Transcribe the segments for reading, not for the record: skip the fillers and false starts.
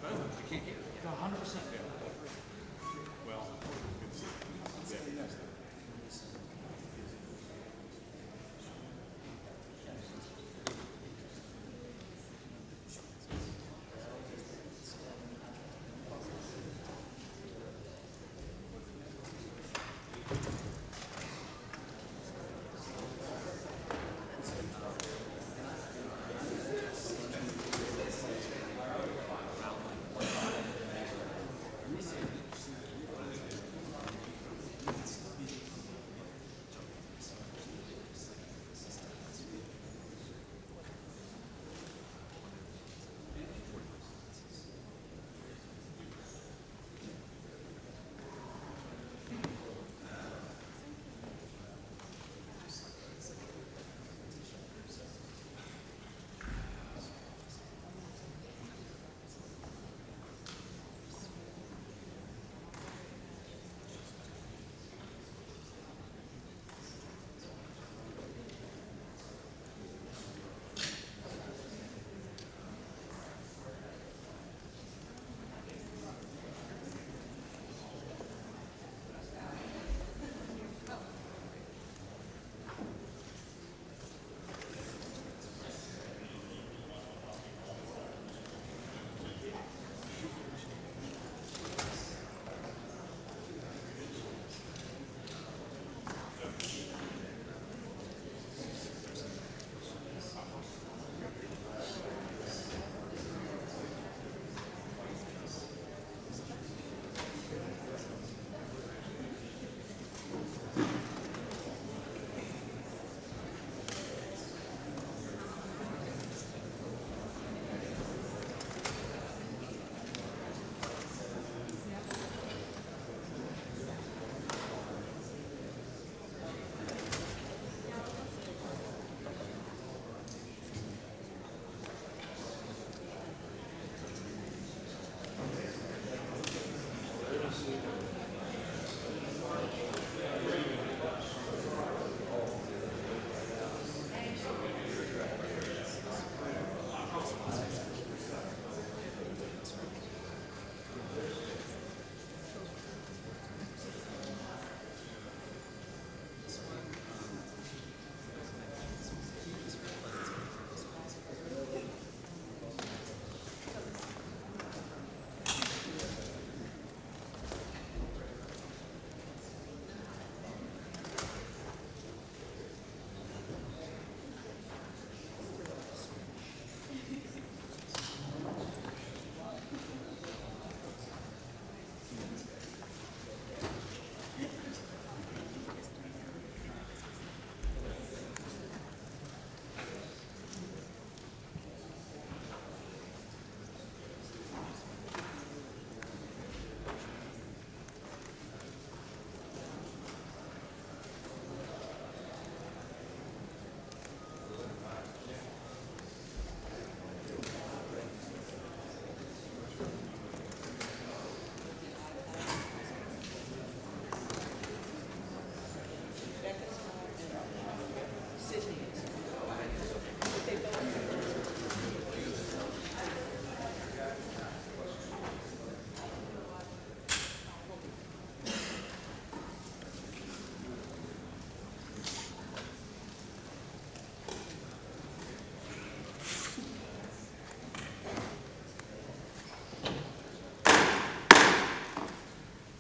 I can't hear. 100%. Well, it's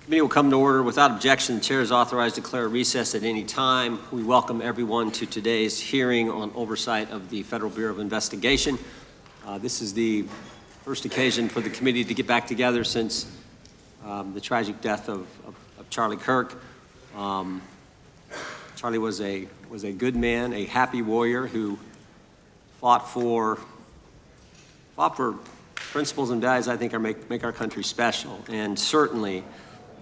Committee will come to order. Without objection, the chair is authorized to declare recess at any time. We welcome everyone to today's hearing on oversight of the Federal Bureau of Investigation. This is the first occasion for the committee to get back together since the tragic death of Charlie Kirk. Charlie was a good man, a happy warrior who fought for principles and values I think make our country special, and certainly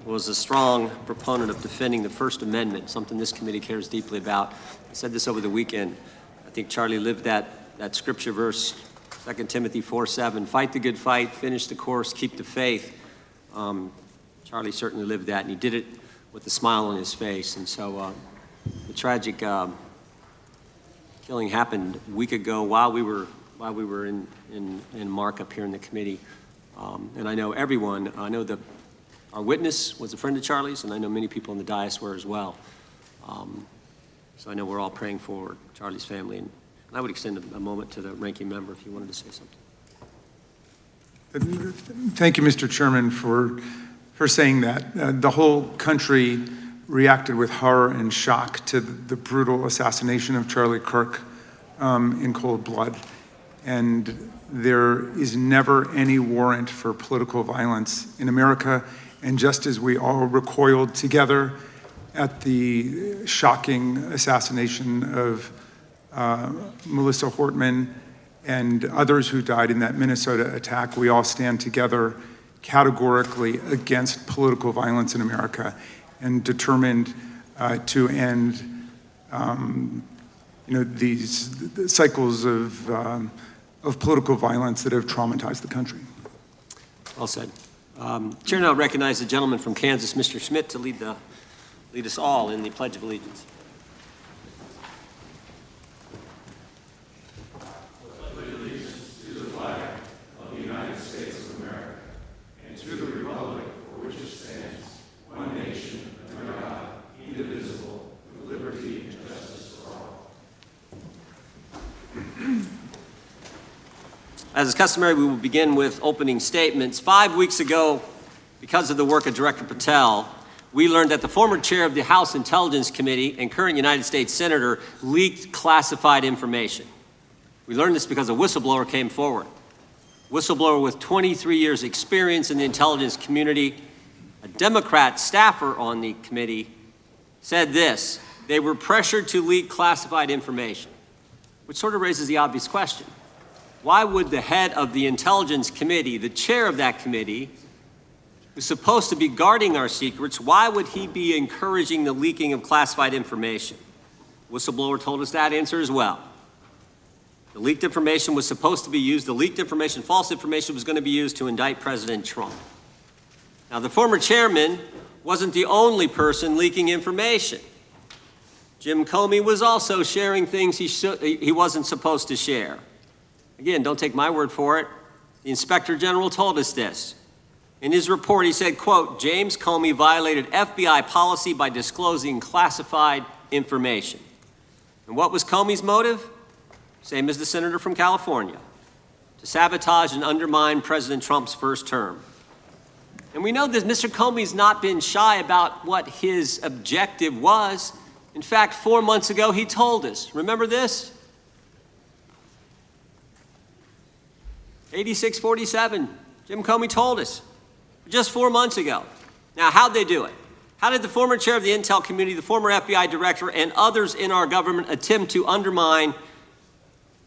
was a strong proponent of defending the First Amendment, something this committee cares deeply about. I said this over the weekend. I think Charlie lived that scripture verse, 2 Timothy 4:7, fight the good fight, finish the course, keep the faith. Charlie certainly lived that, and he did it with a smile on his face. And so the tragic killing happened a week ago while we were in markup here in the committee. And I know everyone, I know our witness was a friend of Charlie's, and I know many people in the dais were as well. So I know we're all praying for Charlie's family, and I would extend a moment to the ranking member if you wanted to say something. Thank you, Mr. Chairman, for saying that. The whole country reacted with horror and shock to the brutal assassination of Charlie Kirk in cold blood. And there is never any warrant for political violence in America. And just as we all recoiled together at the shocking assassination of Melissa Hortman and others who died in that Minnesota attack, we all stand together categorically against political violence in America and determined to end these cycles of political violence that have traumatized the country. Well said. Chair now recognizes the gentleman from Kansas, Mr. Schmidt, to lead us all in the Pledge of Allegiance. As is customary, we will begin with opening statements. 5 weeks ago, because of the work of Director Patel, we learned that the former chair of the House Intelligence Committee and current United States Senator leaked classified information. We learned this because a whistleblower came forward. A whistleblower with 23 years experience in the intelligence community, a Democrat staffer on the committee, said this: they were pressured to leak classified information, which sort of raises the obvious question. Why would the head of the Intelligence Committee, the chair of that committee, who's supposed to be guarding our secrets, why would he be encouraging the leaking of classified information? Whistleblower told us that answer as well. The leaked information was supposed to be used, the leaked information, false information, was going to be used to indict President Trump. Now, the former chairman wasn't the only person leaking information. Jim Comey was also sharing things he wasn't supposed to share. Again, don't take my word for it. The Inspector General told us this. In his report, he said, quote, James Comey violated FBI policy by disclosing classified information. And what was Comey's motive? Same as the senator from California: to sabotage and undermine President Trump's first term. And we know that Mr. Comey's not been shy about what his objective was. In fact, 4 months ago, he told us. Remember this? 8647, Jim Comey told us just 4 months ago. Now, how'd they do it? How did the former chair of the Intel community, the former FBI director, and others in our government attempt to undermine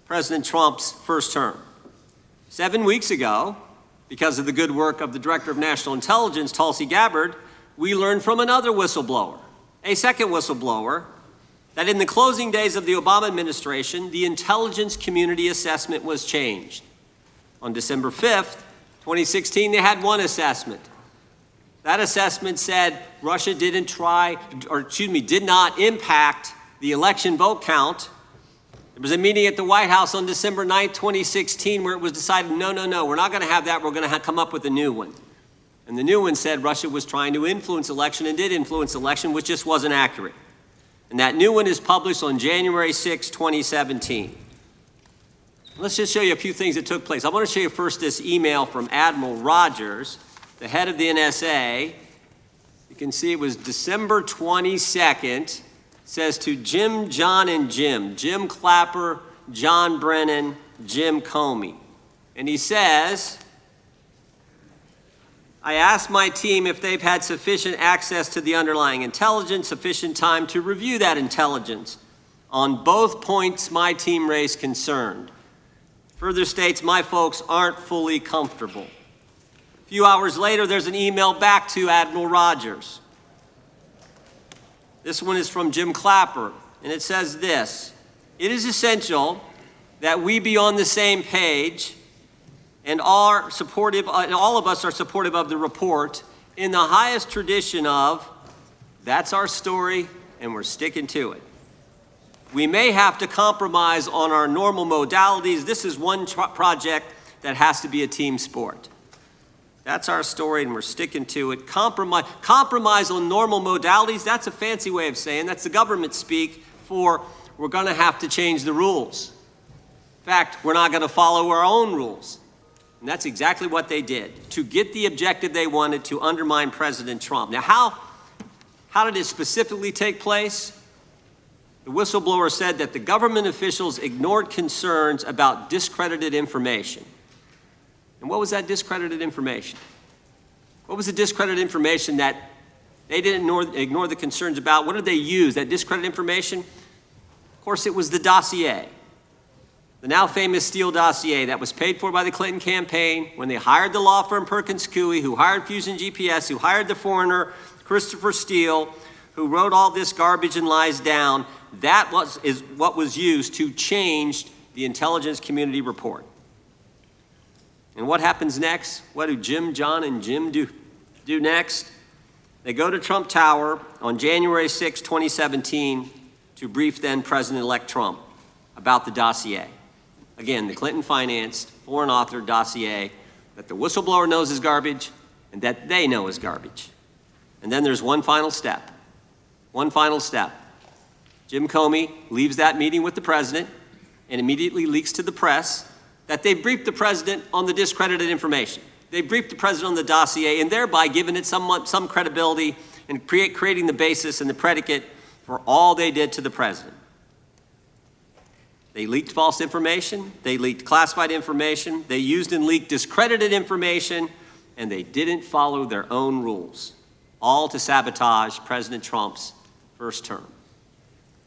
President Trump's first term? 7 weeks ago, because of the good work of the Director of National Intelligence, Tulsi Gabbard, we learned from another whistleblower, a second whistleblower, that in the closing days of the Obama administration, the intelligence community assessment was changed. On December 5th, 2016, they had one assessment. That assessment said Russia did not impact the election vote count. There was a meeting at the White House on December 9th, 2016, where it was decided, no, we're not going to have that. We're going to come up with a new one. And the new one said Russia was trying to influence election and did influence election, which just wasn't accurate. And that new one is published on January 6, 2017. Let's just show you a few things that took place. I want to show you first this email from Admiral Rogers, the head of the NSA. You can see it was December 22nd. It says to Jim, John, and Jim Clapper, John Brennan, Jim Comey. And he says, I asked my team if they've had sufficient access to the underlying intelligence, sufficient time to review that intelligence. On both points, my team raised concern. Further states, my folks aren't fully comfortable. A few hours later, there's an email back to Admiral Rogers. This one is from Jim Clapper, and it says this: it is essential that we be on the same page and all of us are supportive of the report in the highest tradition of, that's our story and we're sticking to it. We may have to compromise on our normal modalities. This is one project that has to be a team sport. That's our story, and we're sticking to it. Compromise on normal modalities, that's a fancy way of saying, that's the government speak for we're going to have to change the rules. In fact, we're not going to follow our own rules. And that's exactly what they did, to get the objective they wanted, to undermine President Trump. Now, how did it specifically take place? The whistleblower said that the government officials ignored concerns about discredited information. And what was that discredited information? What was the discredited information that they didn't ignore the concerns about? What did they use, that discredited information? Of course, it was the dossier. The now famous Steele dossier that was paid for by the Clinton campaign when they hired the law firm Perkins Coie, who hired Fusion GPS, who hired the foreigner Christopher Steele, who wrote all this garbage and lies down. That is what was used to change the intelligence community report. And what happens next? What do Jim, John, and Jim do next? They go to Trump Tower on January 6, 2017, to brief then President-elect Trump about the dossier. Again, the Clinton-financed, foreign-authored dossier that the whistleblower knows is garbage and that they know is garbage. And then there's one final step. One final step. Jim Comey leaves that meeting with the president and immediately leaks to the press that they briefed the president on the discredited information. They briefed the president on the dossier and thereby given it some credibility and creating the basis and the predicate for all they did to the president. They leaked false information, they leaked classified information, they used and leaked discredited information, and they didn't follow their own rules, all to sabotage President Trump's first term.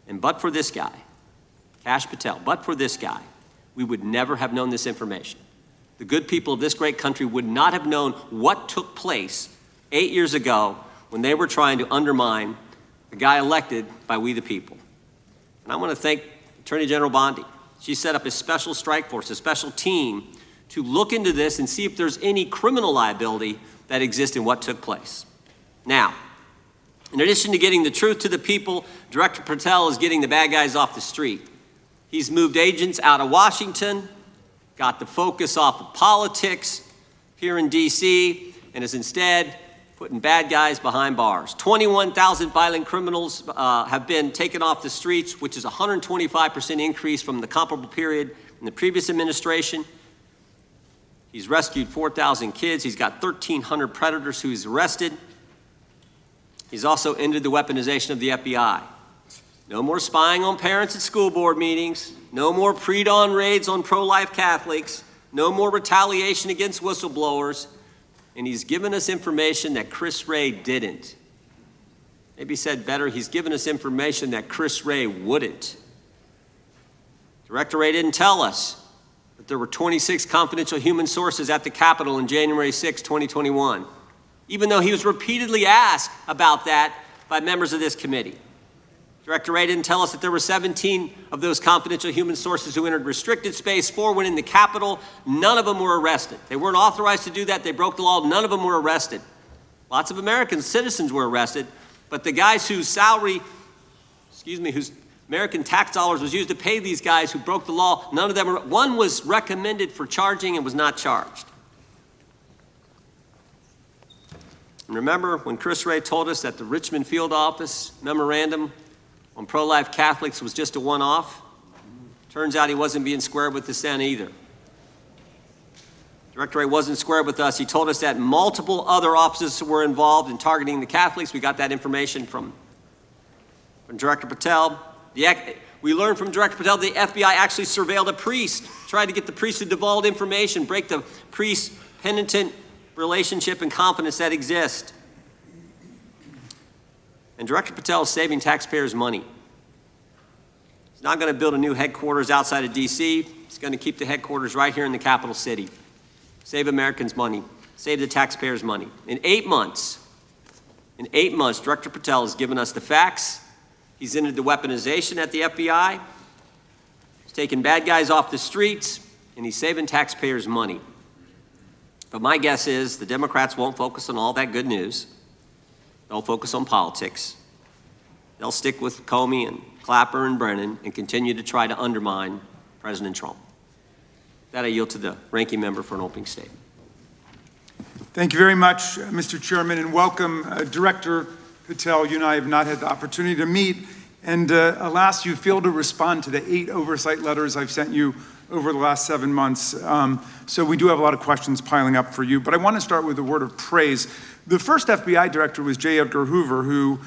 And but for this guy, Kash Patel, but for this guy, we would never have known this information. The good people of this great country would not have known what took place 8 years ago when they were trying to undermine the guy elected by we the people. And I want to thank Attorney General Bondi. She set up a special strike force, a special team, to look into this and see if there's any criminal liability that exists in what took place. Now, in addition to getting the truth to the people, Director Patel is getting the bad guys off the street. He's moved agents out of Washington, got the focus off of politics here in D.C., and is instead putting bad guys behind bars. 21,000 violent criminals have been taken off the streets, which is a 125% increase from the comparable period in the previous administration. He's rescued 4,000 kids. He's got 1,300 predators who he's arrested. He's also ended the weaponization of the FBI. No more spying on parents at school board meetings. No more pre-dawn raids on pro-life Catholics. No more retaliation against whistleblowers. And he's given us information that Chris Wray didn't. Maybe said better, he's given us information that Chris Wray wouldn't. Director Wray didn't tell us that there were 26 confidential human sources at the Capitol on January 6, 2021, even though he was repeatedly asked about that by members of this committee. Director Wray didn't tell us that there were 17 of those confidential human sources who entered restricted space, 4 went in the Capitol. None of them were arrested. They weren't authorized to do that. They broke the law. None of them were arrested. Lots of American citizens were arrested, but the guys whose whose American tax dollars was used to pay these guys who broke the law, none of them were. One was recommended for charging and was not charged. And remember when Chris Wray told us that the Richmond field office memorandum on pro-life Catholics was just a one-off? Turns out he wasn't being square with the Senate either. Director Wray wasn't square with us. He told us that multiple other offices were involved in targeting the Catholics. We got that information from Director Patel. We learned from Director Patel the FBI actually surveilled a priest, tried to get the priest to divulge information, break the priest-penitent relationship and confidence that exists. And Director Patel is saving taxpayers' money. He's not going to build a new headquarters outside of D.C. He's going to keep the headquarters right here in the capital city. Save Americans money. Save the taxpayers' money. In 8 months, Director Patel has given us the facts. He's ended the weaponization at the FBI. He's taken bad guys off the streets, and he's saving taxpayers' money. But my guess is the Democrats won't focus on all that good news. They'll focus on politics. They'll stick with Comey and Clapper and Brennan and continue to try to undermine President Trump. That I yield to the ranking member for an opening statement. Thank you very much, Mr. Chairman, and welcome, Director Patel. You and I have not had the opportunity to meet, and alas, you failed to respond to the 8 oversight letters I've sent you over the last 7 months. So we do have a lot of questions piling up for you, but I want to start with a word of praise. The first FBI director was J. Edgar Hoover, who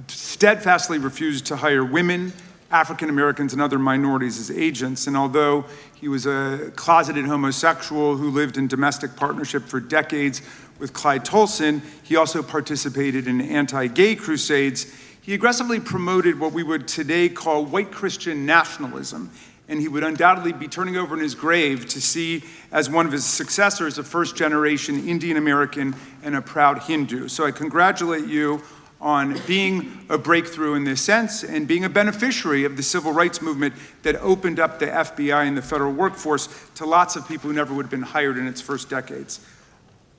steadfastly refused to hire women, African Americans, and other minorities as agents. And although he was a closeted homosexual who lived in domestic partnership for decades with Clyde Tolson, he also participated in anti-gay crusades. He aggressively promoted what we would today call white Christian nationalism, and he would undoubtedly be turning over in his grave to see as one of his successors a first-generation Indian American and a proud Hindu. So I congratulate you on being a breakthrough in this sense and being a beneficiary of the civil rights movement that opened up the FBI and the federal workforce to lots of people who never would have been hired in its first decades.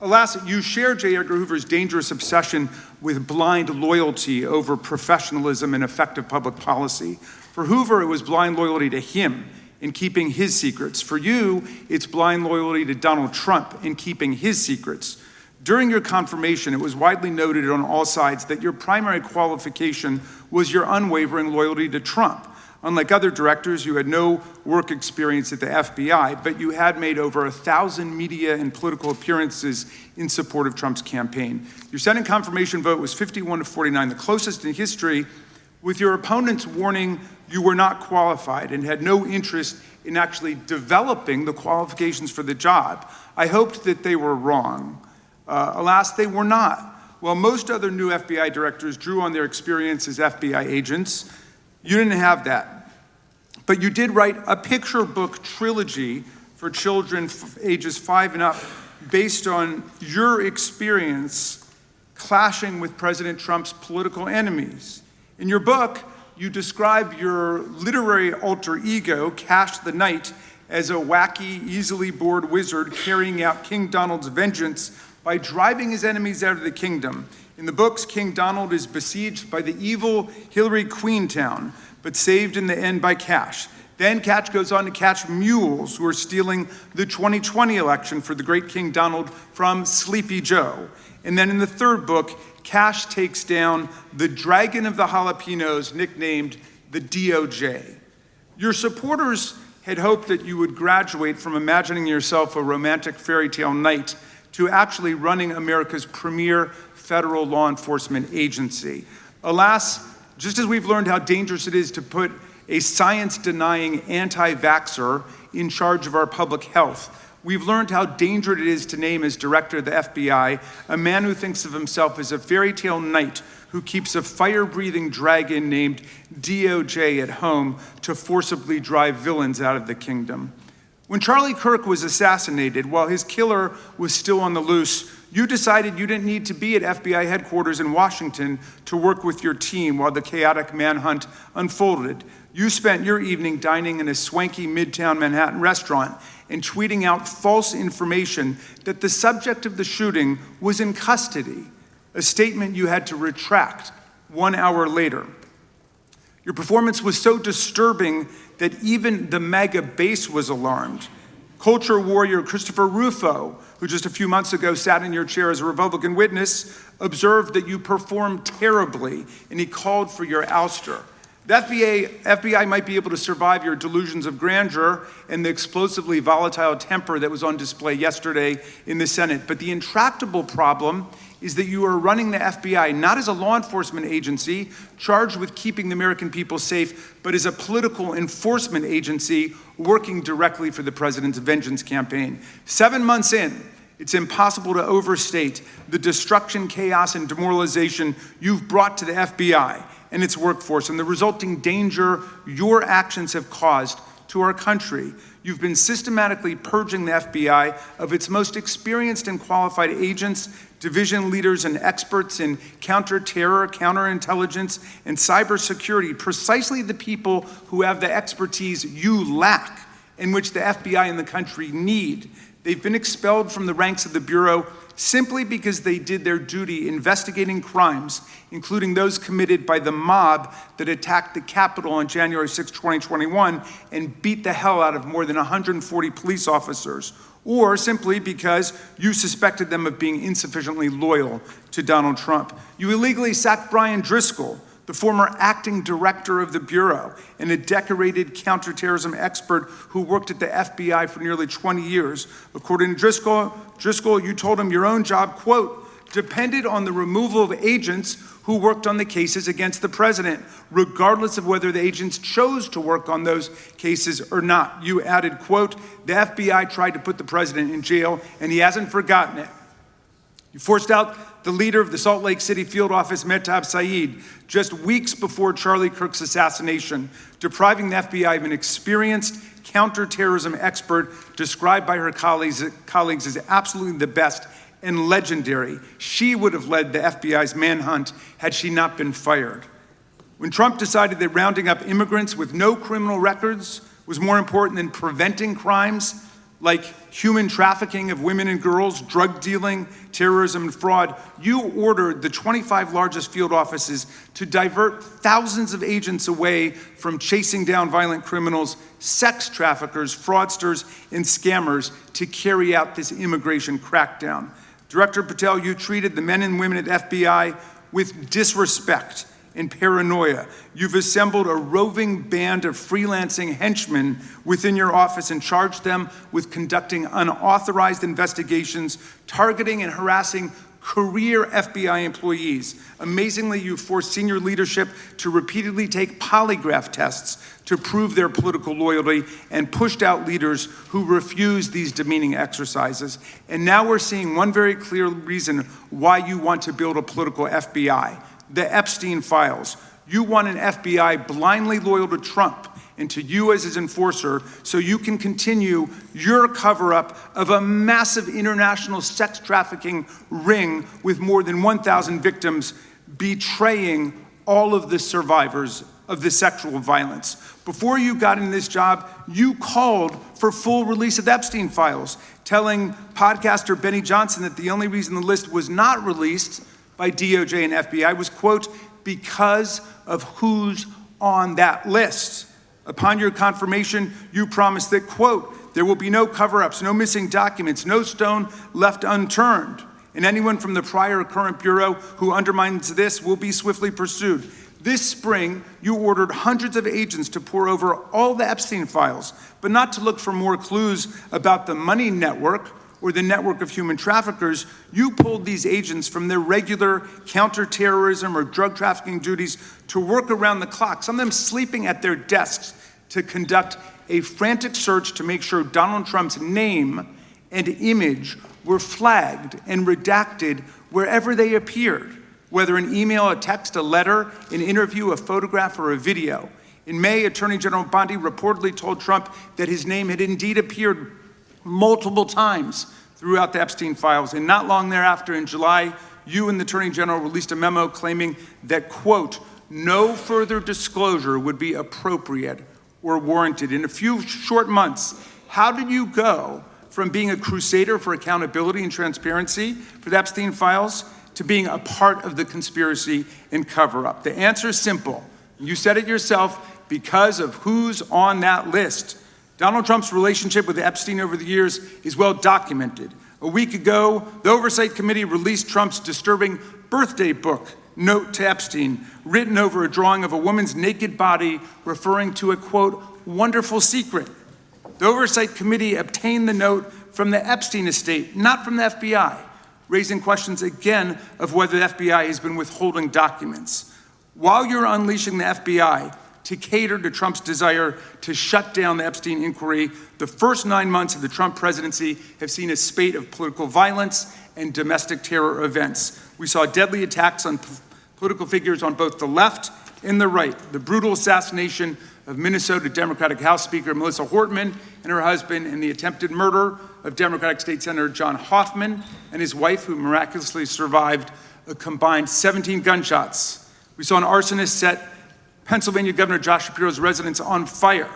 Alas, you share J. Edgar Hoover's dangerous obsession with blind loyalty over professionalism and effective public policy. For Hoover, it was blind loyalty to him in keeping his secrets. For you, it's blind loyalty to Donald Trump in keeping his secrets. During your confirmation, it was widely noted on all sides that your primary qualification was your unwavering loyalty to Trump. Unlike other directors, you had no work experience at the FBI, but you had made over 1,000 media and political appearances in support of Trump's campaign. Your Senate confirmation vote was 51-49, the closest in history, with your opponents warning you were not qualified and had no interest in actually developing the qualifications for the job. I hoped that they were wrong. Alas, they were not. While most other new FBI directors drew on their experience as FBI agents, you didn't have that. But you did write a picture book trilogy for children ages 5 and up based on your experience clashing with President Trump's political enemies. In your book, you describe your literary alter ego, Kash the Knight, as a wacky, easily bored wizard carrying out King Donald's vengeance by driving his enemies out of the kingdom. In the books, King Donald is besieged by the evil Hillary Queentown, but saved in the end by Kash. Then Kash goes on to catch mules who are stealing the 2020 election for the great King Donald from Sleepy Joe. And then in the third book, Kash takes down the dragon of the jalapenos, nicknamed the DOJ. Your supporters had hoped that you would graduate from imagining yourself a romantic fairy tale knight to actually running America's premier federal law enforcement agency. Alas, just as we've learned how dangerous it is to put a science-denying anti-vaxxer in charge of our public health, we've learned how dangerous it is to name as director of the FBI a man who thinks of himself as a fairy tale knight who keeps a fire-breathing dragon named DOJ at home to forcibly drive villains out of the kingdom. When Charlie Kirk was assassinated, while his killer was still on the loose, you decided you didn't need to be at FBI headquarters in Washington to work with your team while the chaotic manhunt unfolded. You spent your evening dining in a swanky Midtown Manhattan restaurant and tweeting out false information that the subject of the shooting was in custody, a statement you had to retract 1 hour later. Your performance was so disturbing that even the MAGA base was alarmed. Culture warrior Christopher Rufo, who just a few months ago sat in your chair as a Republican witness, observed that you performed terribly, and he called for your ouster. The FBI might be able to survive your delusions of grandeur and the explosively volatile temper that was on display yesterday in the Senate, but the intractable problem is that you are running the FBI not as a law enforcement agency charged with keeping the American people safe, but as a political enforcement agency working directly for the president's vengeance campaign. 7 months in, it's impossible to overstate the destruction, chaos, and demoralization you've brought to the FBI and its workforce and the resulting danger your actions have caused to our country. You've been systematically purging the FBI of its most experienced and qualified agents, division leaders, and experts in counterterror, counterintelligence, and cybersecurity, precisely the people who have the expertise you lack and which the FBI and the country need. They've been expelled from the ranks of the Bureau simply because they did their duty investigating crimes, including those committed by the mob that attacked the Capitol on January 6, 2021, and beat the hell out of more than 140 police officers, or simply because you suspected them of being insufficiently loyal to Donald Trump. You illegally sacked Brian Driscoll, the former acting director of the Bureau and a decorated counterterrorism expert who worked at the FBI for nearly 20 years. According to Driscoll, you told him your own job, quote, depended on the removal of agents who worked on the cases against the president, regardless of whether the agents chose to work on those cases or not. You added, quote, the FBI tried to put the president in jail and he hasn't forgotten it. You forced out the leader of the Salt Lake City field office, Mehtab Saeed, just weeks before Charlie Kirk's assassination, depriving the FBI of an experienced counterterrorism expert described by her colleagues as absolutely the best and legendary. She would have led the FBI's manhunt had she not been fired. When Trump decided that rounding up immigrants with no criminal records was more important than preventing crimes like human trafficking of women and girls, drug dealing, terrorism, and fraud, you ordered the 25 largest field offices to divert thousands of agents away from chasing down violent criminals, sex traffickers, fraudsters, and scammers to carry out this immigration crackdown. Director Patel, you treated the men and women at FBI with disrespect and paranoia. You've assembled a roving band of freelancing henchmen within your office and charged them with conducting unauthorized investigations, targeting and harassing career FBI employees. Amazingly, you forced senior leadership to repeatedly take polygraph tests to prove their political loyalty and pushed out leaders who refused these demeaning exercises. And now we're seeing one very clear reason why you want to build a political FBI. The Epstein files. You want an FBI blindly loyal to Trump and to you as his enforcer so you can continue your cover-up of a massive international sex trafficking ring with more than 1,000 victims, betraying all of the survivors of the sexual violence. Before you got in this job, you called for full release of the Epstein files, telling podcaster Benny Johnson that the only reason the list was not released by DOJ and FBI was, quote, because of who's on that list. Upon your confirmation, you promised that, quote, there will be no cover-ups, no missing documents, no stone left unturned, and anyone from the prior or current Bureau who undermines this will be swiftly pursued. This spring, you ordered hundreds of agents to pore over all the Epstein files, but not to look for more clues about the money network or the network of human traffickers. You pulled these agents from their regular counterterrorism or drug trafficking duties to work around the clock, some of them sleeping at their desks, to conduct a frantic search to make sure Donald Trump's name and image were flagged and redacted wherever they appeared, whether an email, a text, a letter, an interview, a photograph, or a video. In May, Attorney General Bondi reportedly told Trump that his name had indeed appeared multiple times throughout the Epstein files. And not long thereafter, in July, you and the Attorney General released a memo claiming that, quote, no further disclosure would be appropriate or warranted. In a few short months, how did you go from being a crusader for accountability and transparency for the Epstein files to being a part of the conspiracy and cover-up? The answer is simple. You said it yourself, because of who's on that list. Donald Trump's relationship with Epstein over the years is well documented. A week ago, the Oversight Committee released Trump's disturbing birthday book, Note to Epstein, written over a drawing of a woman's naked body, referring to a, quote, wonderful secret. The Oversight Committee obtained the note from the Epstein estate, not from the FBI, raising questions again of whether the FBI has been withholding documents. While you're unleashing the FBI to cater to Trump's desire to shut down the Epstein inquiry, the first 9 months of the Trump presidency have seen a spate of political violence and domestic terror events. We saw deadly attacks on political figures on both the left and the right. The brutal assassination of Minnesota Democratic House Speaker Melissa Hortman and her husband, and the attempted murder of Democratic State Senator John Hoffman and his wife, who miraculously survived a combined 17 gunshots. We saw an arsonist set Pennsylvania Governor Josh Shapiro's residence on fire.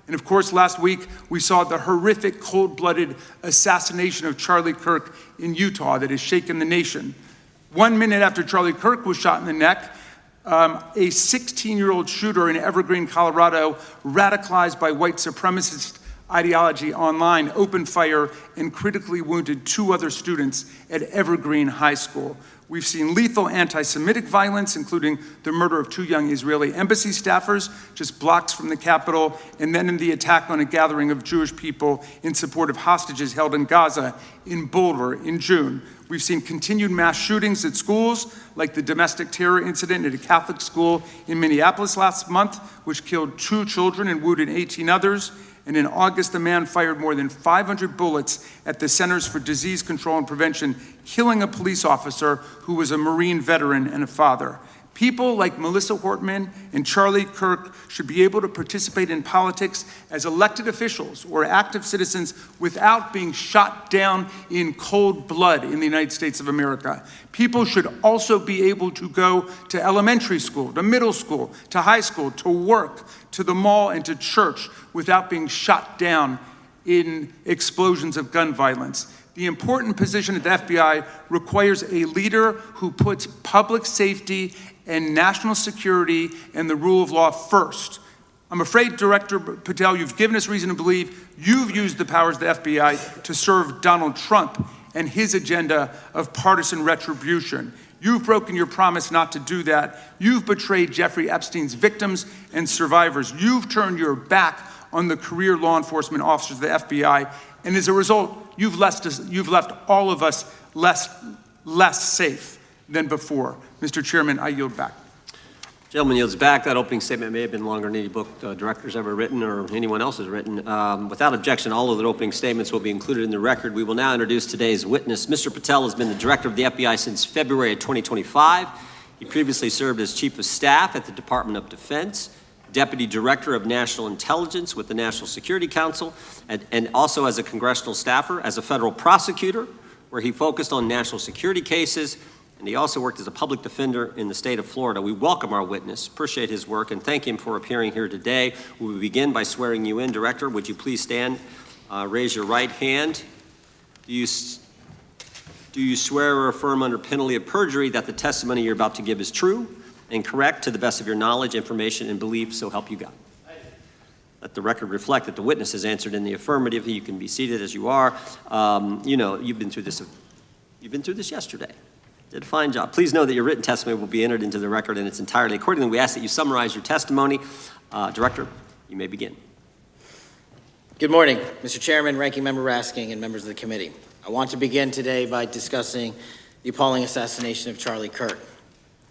And of course, last week, we saw the horrific, cold-blooded assassination of Charlie Kirk in Utah that has shaken the nation. 1 minute after Charlie Kirk was shot in the neck, a 16-year-old shooter in Evergreen, Colorado, radicalized by white supremacist ideology online opened fire and critically wounded 2 other students at Evergreen High School. We've seen lethal anti-Semitic violence, including the murder of 2 young Israeli embassy staffers just blocks from the Capitol, and then in the attack on a gathering of Jewish people in support of hostages held in Gaza in Boulder in June. We've seen continued mass shootings at schools, like the domestic terror incident at a Catholic school in Minneapolis last month, which killed 2 children and wounded 18 others. And in August, a man fired more than 500 bullets at the Centers for Disease Control and Prevention, killing a police officer who was a Marine veteran and a father. People like Melissa Hortman and Charlie Kirk should be able to participate in politics as elected officials or active citizens without being shot down in cold blood in the United States of America. People should also be able to go to elementary school, to middle school, to high school, to work, to the mall, and to church without being shot down in explosions of gun violence. The important position at the FBI requires a leader who puts public safety and national security and the rule of law first. I'm afraid, Director Patel, you've given us reason to believe you've used the powers of the FBI to serve Donald Trump and his agenda of partisan retribution. You've broken your promise not to do that. You've betrayed Jeffrey Epstein's victims and survivors. You've turned your back on the career law enforcement officers of the FBI, and as a result, you've left all of us less safe than before. Mr. Chairman, I yield back. Gentleman yields back. That opening statement may have been longer than any book director's ever written or anyone else has written. Without objection, all of the opening statements will be included in the record. We will now introduce today's witness. Mr. Patel has been the director of the FBI since February of 2025. He previously served as chief of staff at the Department of Defense, deputy director of national intelligence with the National Security Council, and also as a congressional staffer, as a federal prosecutor, where he focused on national security cases, and he also worked as a public defender in the state of Florida. We welcome our witness, appreciate his work, and thank him for appearing here today. We will begin by swearing you in. Director, would you please stand, raise your right hand. Do you swear or affirm under penalty of perjury that the testimony you're about to give is true and correct to the best of your knowledge, information, and belief, so help you God? Let the record reflect that the witness has answered in the affirmative. You can be seated as you are. You know, you've been through this yesterday. Did a fine job. Please know that your written testimony will be entered into the record in its entirety. Accordingly, we ask that you summarize your testimony. Director, you may begin. Good morning, Mr. Chairman, Ranking Member Raskin, and members of the committee. I want to begin today by discussing the appalling assassination of Charlie Kirk.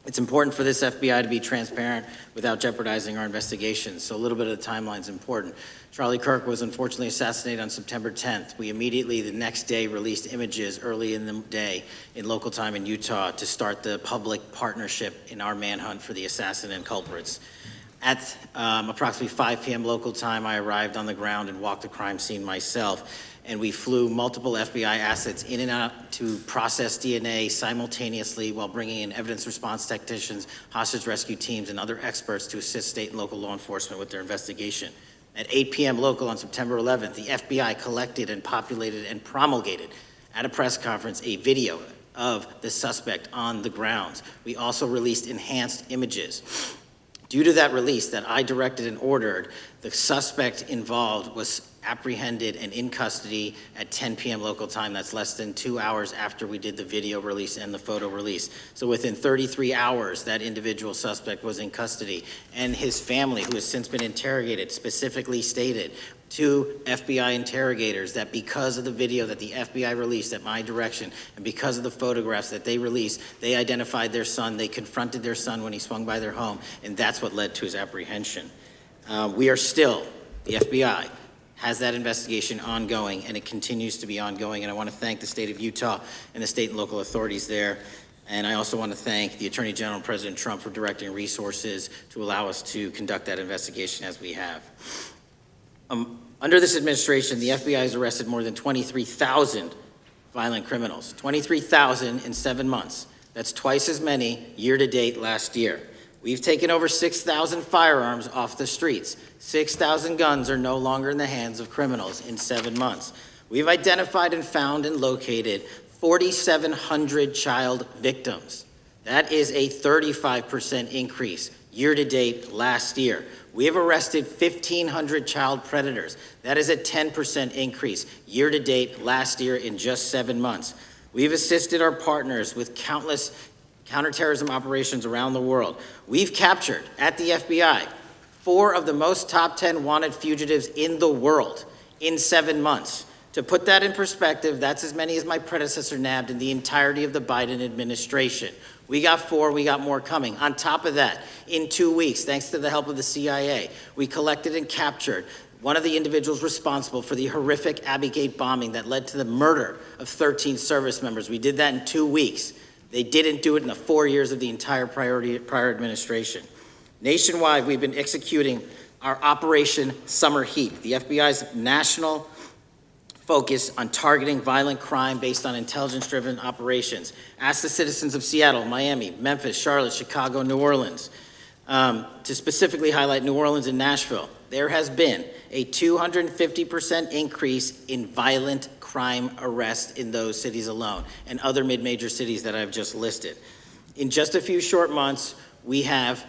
It's important for this FBI to be transparent without jeopardizing our investigations, so a little bit of the timeline is important. Charlie Kirk was unfortunately assassinated on September 10th. We immediately, the next day, released images early in the day in local time in Utah to start the public partnership in our manhunt for the assassin and culprits. At approximately 5 p.m. local time, I arrived on the ground and walked the crime scene myself. And we flew multiple FBI assets in and out to process DNA simultaneously while bringing in evidence response technicians, hostage rescue teams, and other experts to assist state and local law enforcement with their investigation. At 8 p.m. local on September 11th, the FBI collected and populated and promulgated at a press conference a video of the suspect on the grounds. We also released enhanced images. Due to that release that I directed and ordered, the suspect involved was apprehended and in custody at 10 p.m. local time. That's less than 2 hours after we did the video release and the photo release. So within 33 hours, that individual suspect was in custody. And his family, who has since been interrogated, specifically stated to FBI interrogators that because of the video that the FBI released at my direction and because of the photographs that they released, they identified their son, they confronted their son when he swung by their home, and that's what led to his apprehension. We are still, the FBI, has that investigation ongoing, and it continues to be ongoing. And I want to thank the state of Utah and the state and local authorities there. And I also want to thank the Attorney General and President Trump for directing resources to allow us to conduct that investigation as we have. Under this administration, the FBI has arrested more than 23,000 violent criminals. 23,000 in 7 months. That's twice as many year to date last year. We've taken over 6,000 firearms off the streets. 6,000 guns are no longer in the hands of criminals in 7 months. We've identified and found and located 4,700 child victims. That is a 35% increase year-to-date last year. We have arrested 1,500 child predators. That is a 10% increase year-to-date last year in just 7 months. We've assisted our partners with countless counterterrorism operations around the world. We've captured, at the FBI, 4 of the most top 10 wanted fugitives in the world in 7 months. To put that in perspective, that's as many as my predecessor nabbed in the entirety of the Biden administration. We got 4, we got more coming. On top of that, in 2 weeks, thanks to the help of the CIA, we collected and captured one of the individuals responsible for the horrific Abbey Gate bombing that led to the murder of 13 service members. We did that in 2 weeks. They didn't do it in the 4 years of the entire prior administration. Nationwide, we've been executing our Operation Summer Heat, the FBI's national focus on targeting violent crime based on intelligence-driven operations. Ask the citizens of Seattle, Miami, Memphis, Charlotte, Chicago, New Orleans, to specifically highlight New Orleans and Nashville. There has been a 250% increase in violent crime arrests in those cities alone, and other mid-major cities that I've just listed. In just a few short months, we have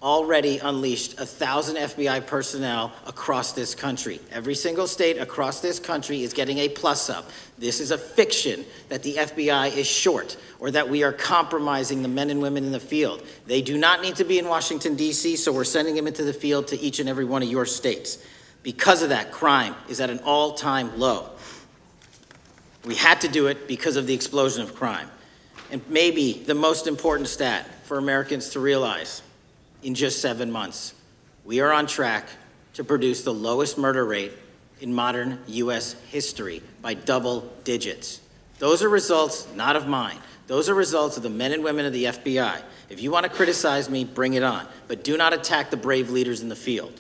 already unleashed 1,000 FBI personnel across this country. Every single state across this country is getting a plus up. This is a fiction that the FBI is short or that we are compromising the men and women in the field. They do not need to be in Washington, D.C., so we're sending them into the field to each and every one of your states. Because of that, crime is at an all-time low. We had to do it because of the explosion of crime. And maybe the most important stat for Americans to realize: in just 7 months, we are on track to produce the lowest murder rate in modern U.S. history by double digits. Those are results not of mine. Those are results of the men and women of the FBI. If you want to criticize me, bring it on, but do not attack the brave leaders in the field.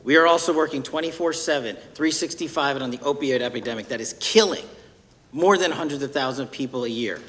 We are also working 24/7, 365 on the opioid epidemic that is killing more than hundreds of thousands of people a year.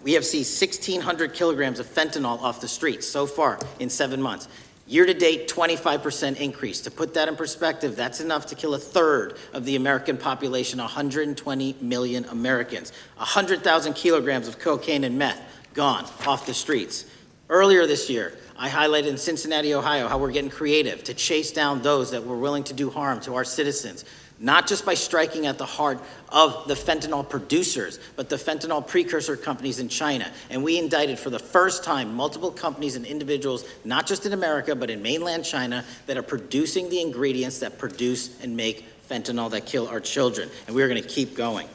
We have seized 1,600 kilograms of fentanyl off the streets so far in 7 months. Year-to-date, 25% increase. To put that in perspective, that's enough to kill 1/3 of the American population, 120 million Americans. 100,000 kilograms of cocaine and meth gone off the streets. Earlier this year, I highlighted in Cincinnati, Ohio, how we're getting creative to chase down those that were willing to do harm to our citizens, not just by striking at the heart of the fentanyl producers, but the fentanyl precursor companies in China. And we indicted for the first time multiple companies and individuals, not just in America, but in mainland China, that are producing the ingredients that produce and make fentanyl that kill our children. And we're going to keep going.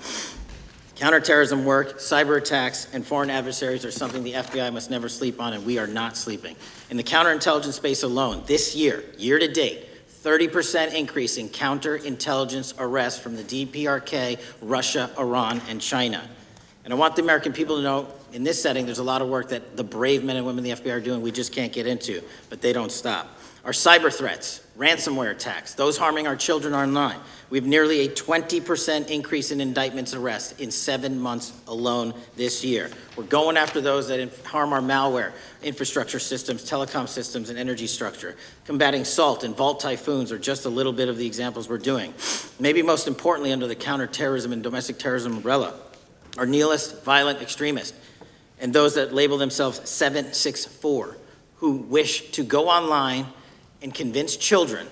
Counterterrorism work, cyber attacks, and foreign adversaries are something the FBI must never sleep on, and we are not sleeping. In the counterintelligence space alone, this year, year-to-date, 30% increase in counterintelligence arrests from the DPRK, Russia, Iran, and China. And I want the American people to know, in this setting, there's a lot of work that the brave men and women of the FBI are doing we just can't get into, but they don't stop. Our cyber threats, ransomware attacks, those harming our children online. We have nearly a 20% increase in indictments and arrests in 7 months alone this year. We're going after those that harm our malware, infrastructure systems, telecom systems, and energy structure. Combating SALT and Vault typhoons are just a little bit of the examples we're doing. Maybe most importantly, under the counterterrorism and domestic terrorism umbrella, are nihilist, violent extremists, and those that label themselves 764, who wish to go online and convince children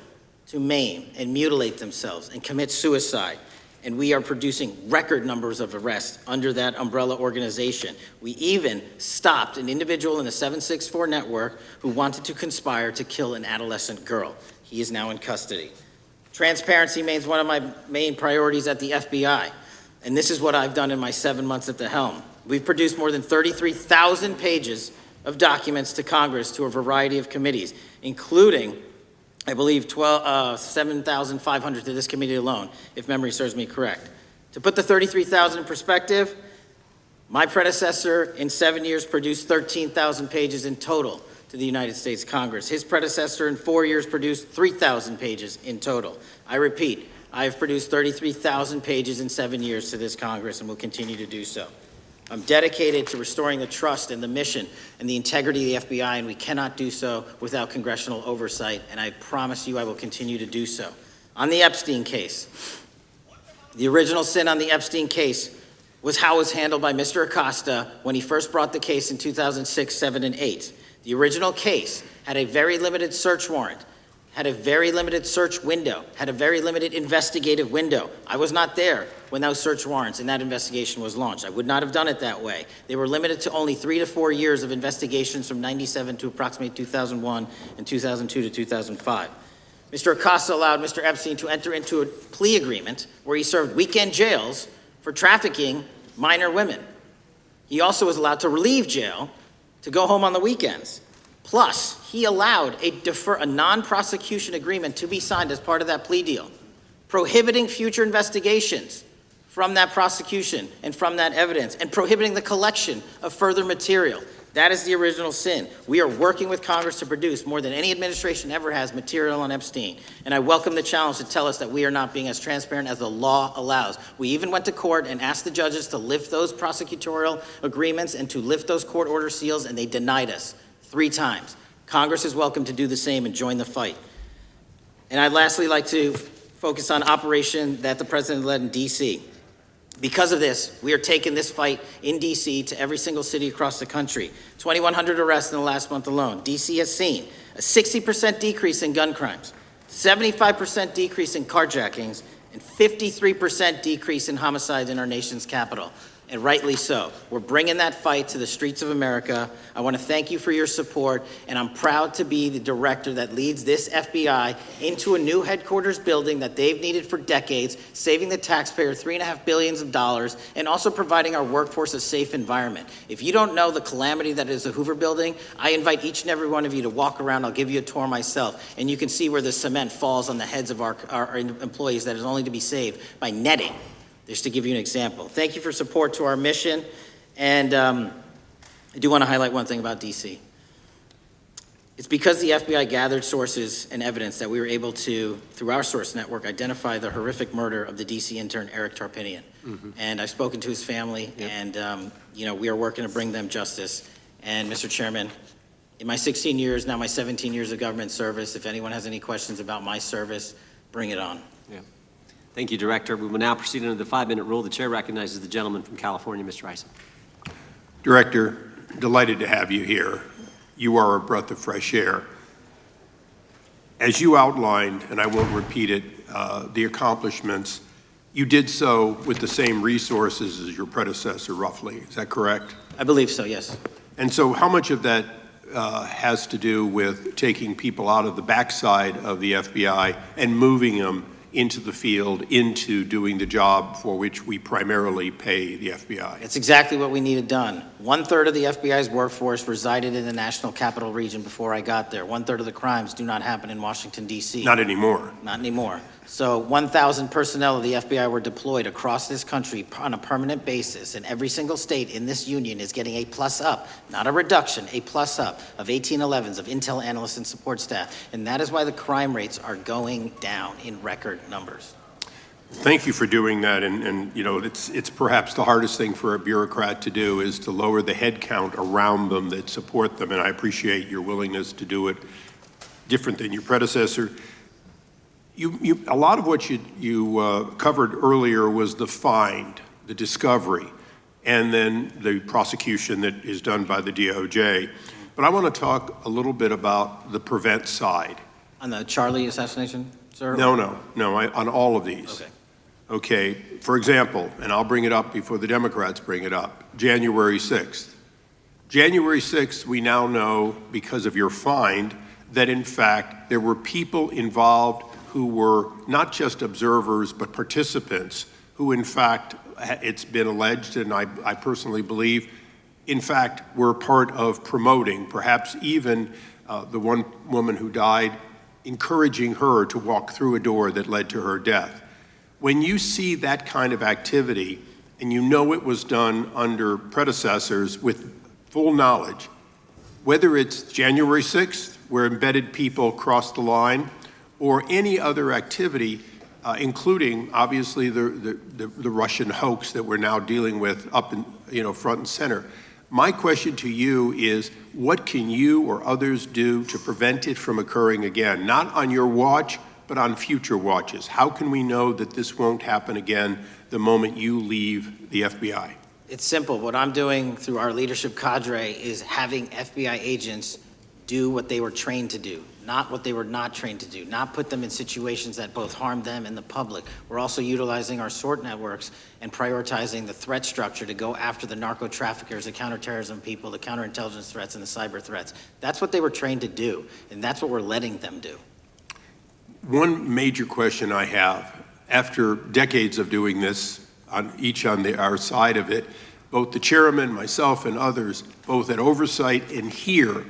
to maim and mutilate themselves and commit suicide. And we are producing record numbers of arrests under that umbrella organization. We even stopped an individual in the 764 network who wanted to conspire to kill an adolescent girl. He is now in custody. Transparency remains one of my main priorities at the FBI. And this is what I've done in my 7 months at the helm. We've produced more than 33,000 pages of documents to Congress to a variety of committees, including, I believe, 7,500 to this committee alone, if memory serves me correct. To put the 33,000 in perspective, my predecessor in 7 years produced 13,000 pages in total to the United States Congress. His predecessor in 4 years produced 3,000 pages in total. I repeat, I have produced 33,000 pages in 7 years to this Congress and will continue to do so. I'm dedicated to restoring the trust and the mission and the integrity of the FBI, and we cannot do so without congressional oversight, and I promise you I will continue to do so. On the Epstein case, the original sin on the Epstein case was how it was handled by Mr. Acosta when he first brought the case in 2006, 7, and 8. The original case had a very limited search warrant, had a very limited search window, had a very limited investigative window. I was not there when those search warrants and that investigation was launched. I would not have done it that way. They were limited to only 3 to 4 years of investigations from 97 to approximately 2001 and 2002 to 2005. Mr. Acosta allowed Mr. Epstein to enter into a plea agreement where he served weekend jails for trafficking minor women. He also was allowed to leave jail to go home on the weekends. Plus, he allowed a non-prosecution agreement to be signed as part of that plea deal, prohibiting future investigations from that prosecution and from that evidence, and prohibiting the collection of further material. That is the original sin. We are working with Congress to produce more than any administration ever has material on Epstein. And I welcome the challenge to tell us that we are not being as transparent as the law allows. We even went to court and asked the judges to lift those prosecutorial agreements and to lift those court order seals, and they denied us 3 times. Congress is welcome to do the same and join the fight. And I'd lastly like to focus on operation that the president led in D.C. Because of this, we are taking this fight in D.C. to every single city across the country. 2,100 arrests in the last month alone. D.C. has seen a 60% decrease in gun crimes, 75% decrease in carjackings, and 53% decrease in homicides in our nation's capital. And rightly so. We're bringing that fight to the streets of America. I want to thank you for your support, and I'm proud to be the director that leads this FBI into a new headquarters building that they've needed for decades, saving the taxpayer $3.5 billion, and also providing our workforce a safe environment. If you don't know the calamity that is the Hoover Building, I invite each and every one of you to walk around. I'll give you a tour myself, and you can see where the cement falls on the heads of our employees that is only to be saved by netting. Just to give you an example. Thank you for support to our mission. And I do want to highlight one thing about DC. It's because the FBI gathered sources and evidence that we were able to, through our source network, identify the horrific murder of the DC intern, Eric Tarpinian. And I've spoken to his family, and we are working to bring them justice. And Mr. Chairman, in my 16 years, now my 17 years of government service, if anyone has any questions about my service, bring it on. Yeah. Thank you, Director. We will now proceed under the 5-minute rule. The chair recognizes the gentleman from California, Mr. Ison. Director, delighted to have you here. You are a breath of fresh air. As you outlined, and I won't repeat it, the accomplishments, you did so with the same resources as your predecessor, roughly. Is that correct? I believe so, yes. And so how much of that has to do with taking people out of the backside of the FBI and moving them into the field, into doing the job for which we primarily pay the FBI? It's exactly what we needed done. 1/3 of the FBI's workforce resided in the National Capital Region before I got there. 1/3 of the crimes do not happen in Washington, D.C. Not anymore. Not anymore. So 1,000 personnel of the FBI were deployed across this country on a permanent basis, and every single state in this union is getting a plus up, not a reduction, a plus up of 1811s of intel analysts and support staff. And that is why the crime rates are going down in record numbers. Thank you for doing that, and it's perhaps the hardest thing for a bureaucrat to do is to lower the head count around them that support them, and I appreciate your willingness to do it different than your predecessor. A lot of what you covered earlier was the find, the discovery, and then the prosecution that is done by the DOJ. But I want to talk a little bit about the prevent side. On the Charlie assassination, sir? No, on all of these. Okay. Okay, for example, and I'll bring it up before the Democrats bring it up, January 6th. January 6th, we now know, because of your find, that in fact there were people involved who were not just observers but participants who in fact, it's been alleged, and I personally believe, in fact, were part of promoting, perhaps even the one woman who died, encouraging her to walk through a door that led to her death. When you see that kind of activity, and you know it was done under predecessors with full knowledge, whether it's January 6th, where embedded people crossed the line, or any other activity, including obviously the Russian hoax that we're now dealing with up in, front and center. My question to you is, what can you or others do to prevent it from occurring again? Not on your watch, but on future watches. How can we know that this won't happen again the moment you leave the FBI? It's simple. What I'm doing through our leadership cadre is having FBI agents do what they were trained to do, not what they were not trained to do, not put them in situations that both harm them and the public. We're also utilizing our SORT networks and prioritizing the threat structure to go after the narco traffickers, the counterterrorism people, the counterintelligence threats, and the cyber threats. That's what they were trained to do, and that's what we're letting them do. One major question I have, after decades of doing this, on our side of it, both the chairman, myself, and others, both at oversight and here,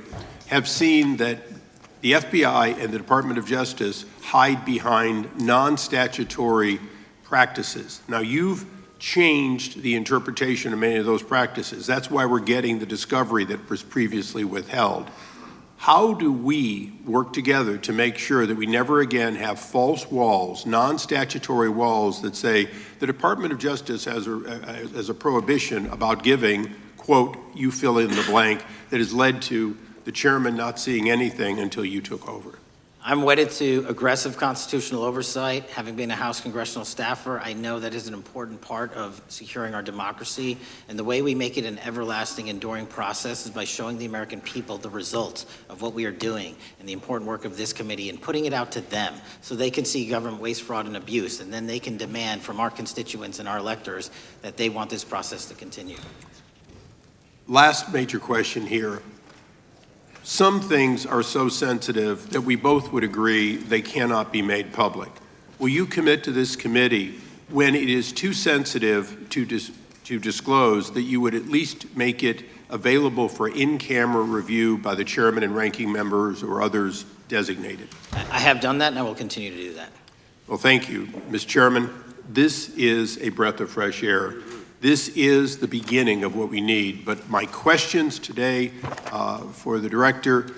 have seen that the FBI and the Department of Justice hide behind non-statutory practices. Now, you've changed the interpretation of many of those practices. That's why we're getting the discovery that was previously withheld. How do we work together to make sure that we never again have false walls, non-statutory walls that say the Department of Justice has a prohibition about giving, quote, you fill in the blank, that has led to the chairman not seeing anything until you took over? I'm wedded to aggressive constitutional oversight. Having been a House congressional staffer, I know that is an important part of securing our democracy. And the way we make it an everlasting, enduring process is by showing the American people the results of what we are doing and the important work of this committee and putting it out to them so they can see government waste, fraud, and abuse. And then they can demand from our constituents and our electors that they want this process to continue. Last major question here. Some things are so sensitive that we both would agree they cannot be made public. Will you commit to this committee, when it is too sensitive to disclose, that you would at least make it available for in-camera review by the chairman and ranking members or others designated? I have done that, and I will continue to do that. Well, thank you, Mr. Chairman. This is a breath of fresh air. This is the beginning of what we need. But my questions today for the director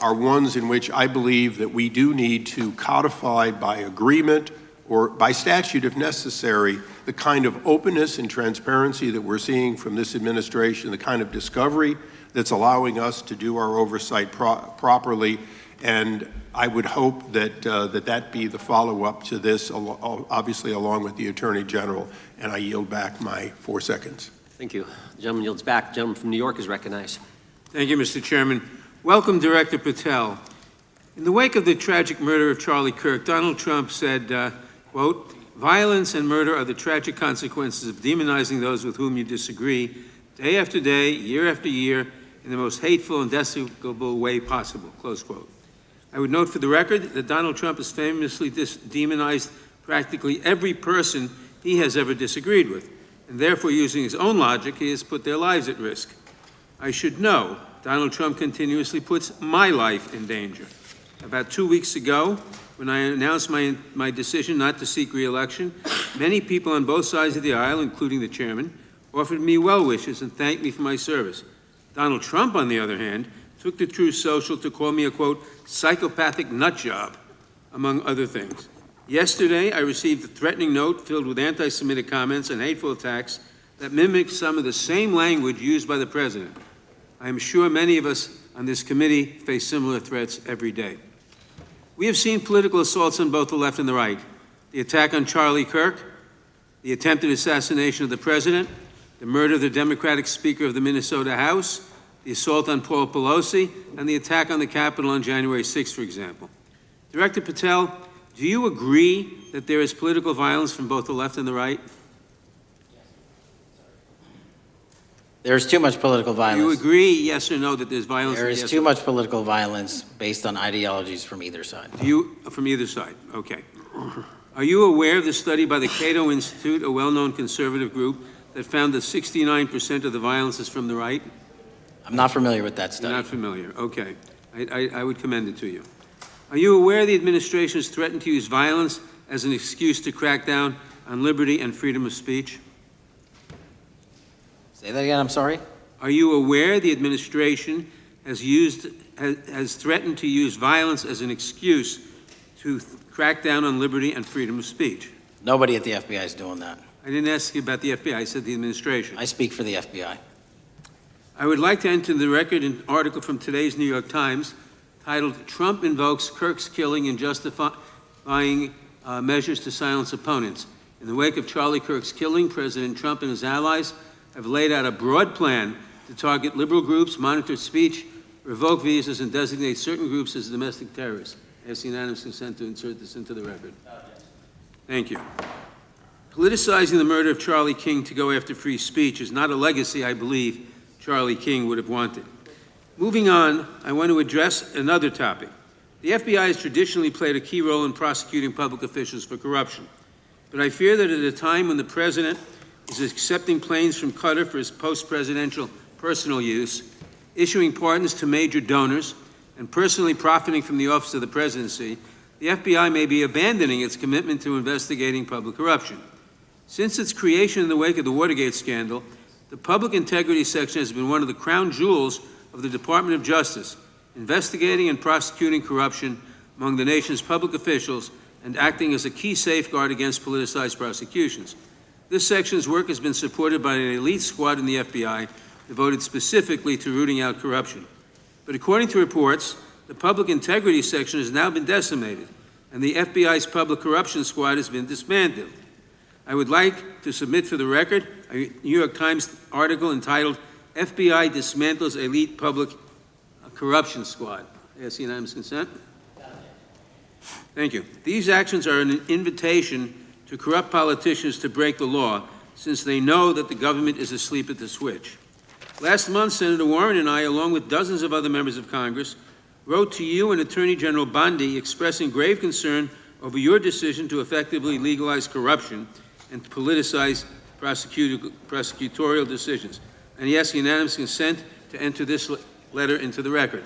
are ones in which I believe that we do need to codify by agreement or by statute if necessary the kind of openness and transparency that we're seeing from this administration, the kind of discovery that's allowing us to do our oversight properly. And I would hope that that be the follow-up to this, obviously along with the Attorney General. And I yield back my 4 seconds. Thank you. The gentleman yields back. The gentleman from New York is recognized. Thank you, Mr. Chairman. Welcome, Director Patel. In the wake of the tragic murder of Charlie Kirk, Donald Trump said, quote, "Violence and murder are the tragic consequences of demonizing those with whom you disagree, day after day, year after year, in the most hateful and despicable way possible," close quote. I would note for the record that Donald Trump has famously demonized practically every person he has ever disagreed with, and therefore, using his own logic, he has put their lives at risk. I should know Donald Trump continuously puts my life in danger. About 2 weeks ago, when I announced my decision not to seek re-election, many people on both sides of the aisle, including the chairman, offered me well wishes and thanked me for my service. Donald Trump, on the other hand, took to Truth Social to call me a, quote, psychopathic nut job, among other things. Yesterday, I received a threatening note filled with anti-Semitic comments and hateful attacks that mimicked some of the same language used by the president. I am sure many of us on this committee face similar threats every day. We have seen political assaults on both the left and the right. The attack on Charlie Kirk, the attempted assassination of the president, the murder of the Democratic Speaker of the Minnesota House, the assault on Paul Pelosi, and the attack on the Capitol on January 6th, for example. Director Patel, do you agree that there is political violence from both the left and the right? There's too much political violence. Do you agree, yes or no, that there's violence? There is too much political violence based on ideologies from either side. From either side, okay. Are you aware of the study by the Cato Institute, a well-known conservative group, that found that 69% of the violence is from the right? I'm not familiar with that study. You're not familiar, okay. I would commend it to you. Are you aware the administration has threatened to use violence as an excuse to crack down on liberty and freedom of speech? Say that again, I'm sorry? Are you aware the administration has threatened to use violence as an excuse to crack down on liberty and freedom of speech? Nobody at the FBI is doing that. I didn't ask you about the FBI, I said the administration. I speak for the FBI. I would like to enter the record an article from today's New York Times titled, "Trump Invokes Kirk's Killing in Justifying Measures to Silence Opponents." In the wake of Charlie Kirk's killing, President Trump and his allies have laid out a broad plan to target liberal groups, monitor speech, revoke visas, and designate certain groups as domestic terrorists. I ask unanimous consent to insert this into the record. Thank you. Politicizing the murder of Charlie King to go after free speech is not a legacy I believe Charlie King would have wanted. Moving on, I want to address another topic. The FBI has traditionally played a key role in prosecuting public officials for corruption. But I fear that at a time when the president is accepting planes from Qatar for his post-presidential personal use, issuing pardons to major donors, and personally profiting from the office of the presidency, the FBI may be abandoning its commitment to investigating public corruption. Since its creation in the wake of the Watergate scandal, the Public Integrity Section has been one of the crown jewels of the Department of Justice, investigating and prosecuting corruption among the nation's public officials and acting as a key safeguard against politicized prosecutions. This section's work has been supported by an elite squad in the FBI devoted specifically to rooting out corruption. But according to reports, the Public Integrity Section has now been decimated, and the FBI's Public Corruption Squad has been disbanded. I would like to submit for the record a New York Times article entitled, "FBI Dismantles Elite Public Corruption Squad." I ask unanimous consent. Thank you. These actions are an invitation to corrupt politicians to break the law, since they know that the government is asleep at the switch. Last month, Senator Warren and I, along with dozens of other members of Congress, wrote to you and Attorney General Bondi expressing grave concern over your decision to effectively legalize corruption and to politicize prosecutorial decisions. And he asks unanimous consent to enter this letter into the record.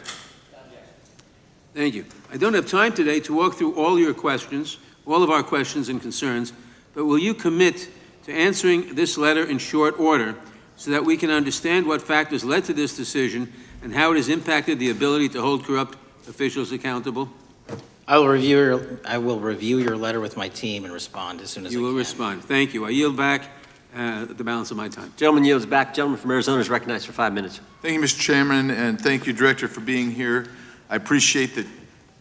Thank you. I don't have time today to walk through all your questions, all of our questions and concerns, but will you commit to answering this letter in short order so that we can understand what factors led to this decision and how it has impacted the ability to hold corrupt officials accountable? I will review your letter with my team and respond as soon as I can. You will respond. Thank you. I yield back the balance of my time. Gentleman yields back. Gentleman from Arizona is recognized for 5 minutes. Thank you, Mr. Chairman, and thank you, Director, for being here. I appreciate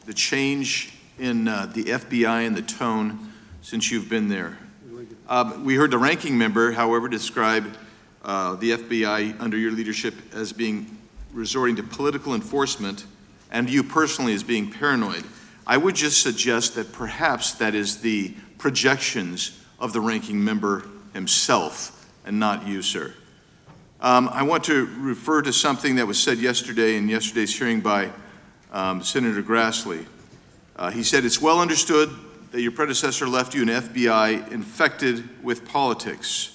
the change in the FBI and the tone since you've been there. We heard the ranking member, however, describe the FBI under your leadership as being resorting to political enforcement and you personally as being paranoid. I would just suggest that perhaps that is the projections of the ranking member himself and not you, sir. I want to refer to something that was said yesterday in yesterday's hearing by Senator Grassley. He said, "It's well understood that your predecessor left you an FBI infected with politics."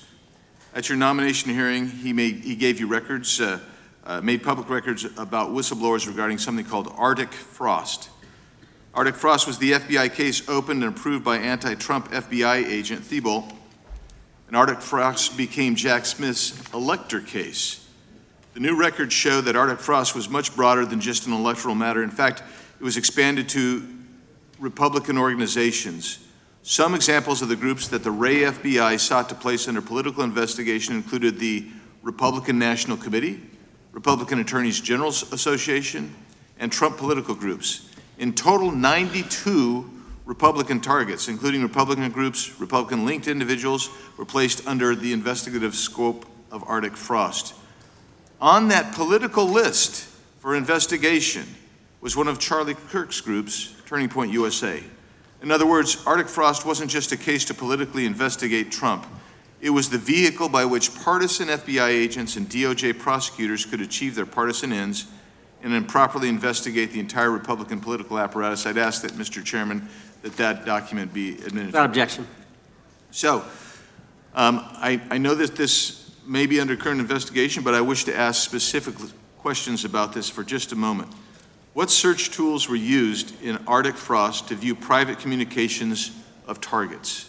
At your nomination hearing, he gave you records, made public records about whistleblowers regarding something called Arctic Frost. Arctic Frost was the FBI case opened and approved by anti-Trump FBI agent Thibault, and Arctic Frost became Jack Smith's elector case. The new records show that Arctic Frost was much broader than just an electoral matter. In fact, it was expanded to Republican organizations. Some examples of the groups that the Ray FBI sought to place under political investigation included the Republican National Committee, Republican Attorneys General's Association, and Trump political groups. In total, 92 Republican targets, including Republican groups, Republican-linked individuals, were placed under the investigative scope of Arctic Frost. On that political list for investigation was one of Charlie Kirk's groups, Turning Point USA. In other words, Arctic Frost wasn't just a case to politically investigate Trump. It was the vehicle by which partisan FBI agents and DOJ prosecutors could achieve their partisan ends and improperly investigate the entire Republican political apparatus. I'd ask that, Mr. Chairman, that document be administered. Without objection. So, I know that this may be under current investigation, but I wish to ask specific questions about this for just a moment. What search tools were used in Arctic Frost to view private communications of targets?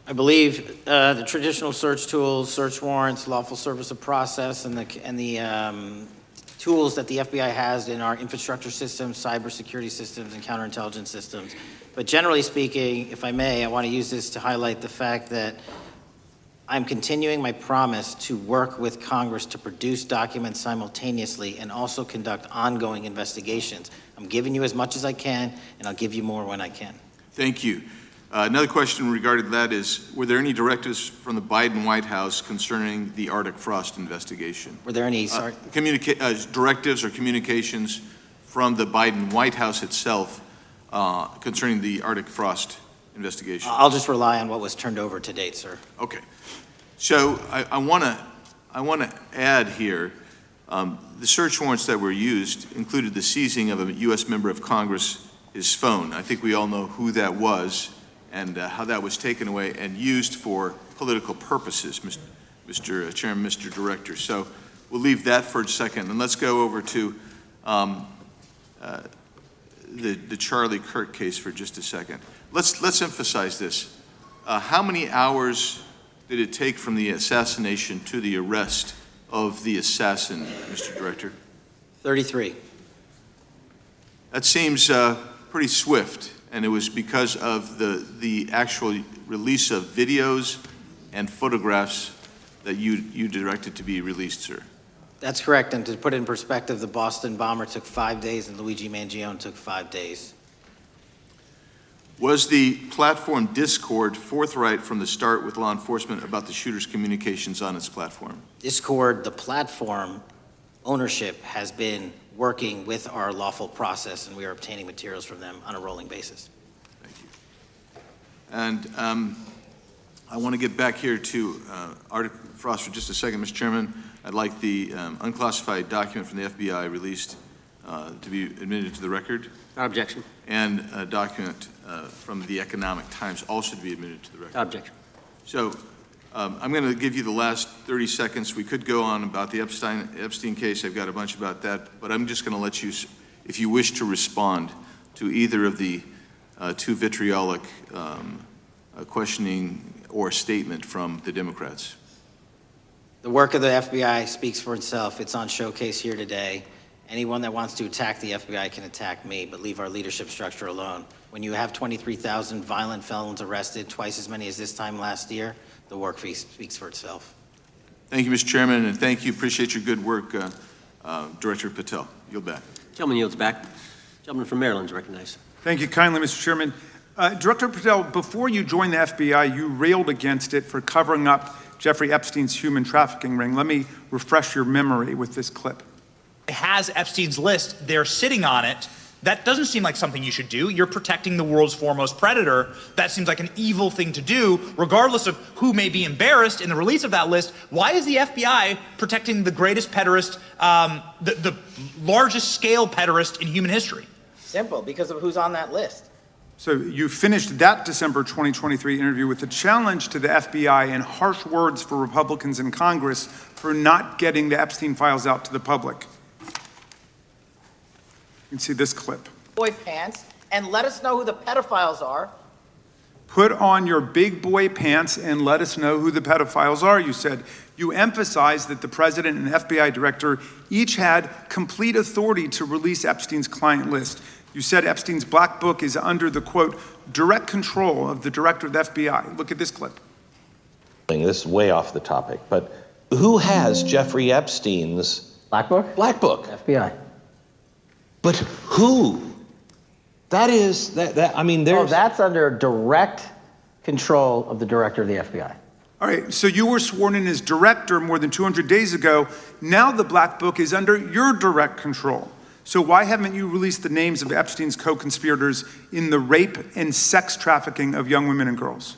I believe the traditional search tools, search warrants, lawful service of process, and the tools that the FBI has in our infrastructure systems, cybersecurity systems, and counterintelligence systems. But generally speaking, if I may, I want to use this to highlight the fact that I'm continuing my promise to work with Congress to produce documents simultaneously and also conduct ongoing investigations. I'm giving you as much as I can, and I'll give you more when I can. Thank you. Another question regarding that is, were there any directives from the Biden White House concerning the Arctic frost investigation? Were there any, sorry? Directives or communications from the Biden White House itself concerning the Arctic frost investigation? I'll just rely on what was turned over to date, sir. Okay. So I want to add here, the search warrants that were used included the seizing of a U.S. member of Congress, his phone. I think we all know who that was and how that was taken away and used for political purposes, Mr. Chairman, Mr. Director. So we'll leave that for a second, and let's go over to the Charlie Kirk case for just a second. Let's emphasize this. How many hours did it take from the assassination to the arrest of the assassin, Mr. Director? 33. That seems pretty swift, and it was because of the actual release of videos and photographs that you directed to be released, sir. That's correct, and to put it in perspective, the Boston bomber took 5 days and Luigi Mangione took 5 days. Was the platform Discord forthright from the start with law enforcement about the shooter's communications on its platform? Discord, the platform ownership, has been working with our lawful process, and we are obtaining materials from them on a rolling basis. Thank you. And I want to get back here to Arctic frost for just a second, Mr. Chairman. I'd like the unclassified document from the FBI released to be admitted to the record. Without objection. And a document from the Economic Times also to be admitted to the record. Without objection. So I'm going to give you the last 30 seconds. We could go on about the Epstein case. I've got a bunch about that, but I'm just going to let you, if you wish to respond to either of the two vitriolic questioning or statement from the Democrats. The work of the FBI speaks for itself. It's on showcase here today. Anyone that wants to attack the FBI can attack me, but leave our leadership structure alone. When you have 23,000 violent felons arrested, twice as many as this time last year, the work speaks for itself. Thank you, Mr. Chairman, and thank you. Appreciate your good work, Director Patel. Yield back. Gentleman yields back. Gentleman from Maryland is recognized. Thank you kindly, Mr. Chairman. Director Patel, before you joined the FBI, you railed against it for covering up Jeffrey Epstein's human trafficking ring. Let me refresh your memory with this clip. It has Epstein's list. They're sitting on it. That doesn't seem like something you should do. You're protecting the world's foremost predator. That seems like an evil thing to do, regardless of who may be embarrassed in the release of that list. Why is the FBI protecting the greatest pederast, the largest scale pederast in human history? Simple, because of who's on that list. So you finished that December 2023 interview with a challenge to the FBI and harsh words for Republicans in Congress for not getting the Epstein files out to the public. You can see this clip. Boy pants, and let us know who the pedophiles are. Put on your big boy pants and let us know who the pedophiles are, you said. You emphasized that the president and FBI director each had complete authority to release Epstein's client list. You said Epstein's black book is under the, quote, direct control of the director of the FBI. Look at this clip. This is way off the topic, but who has Jeffrey Epstein's Black Book? black book? FBI. But who? That is, I mean, there's... Oh, that's under direct control of the director of the FBI. All right, so you were sworn in as director more than 200 days ago. Now the black book is under your direct control. So why haven't you released the names of Epstein's co-conspirators in the rape and sex trafficking of young women and girls?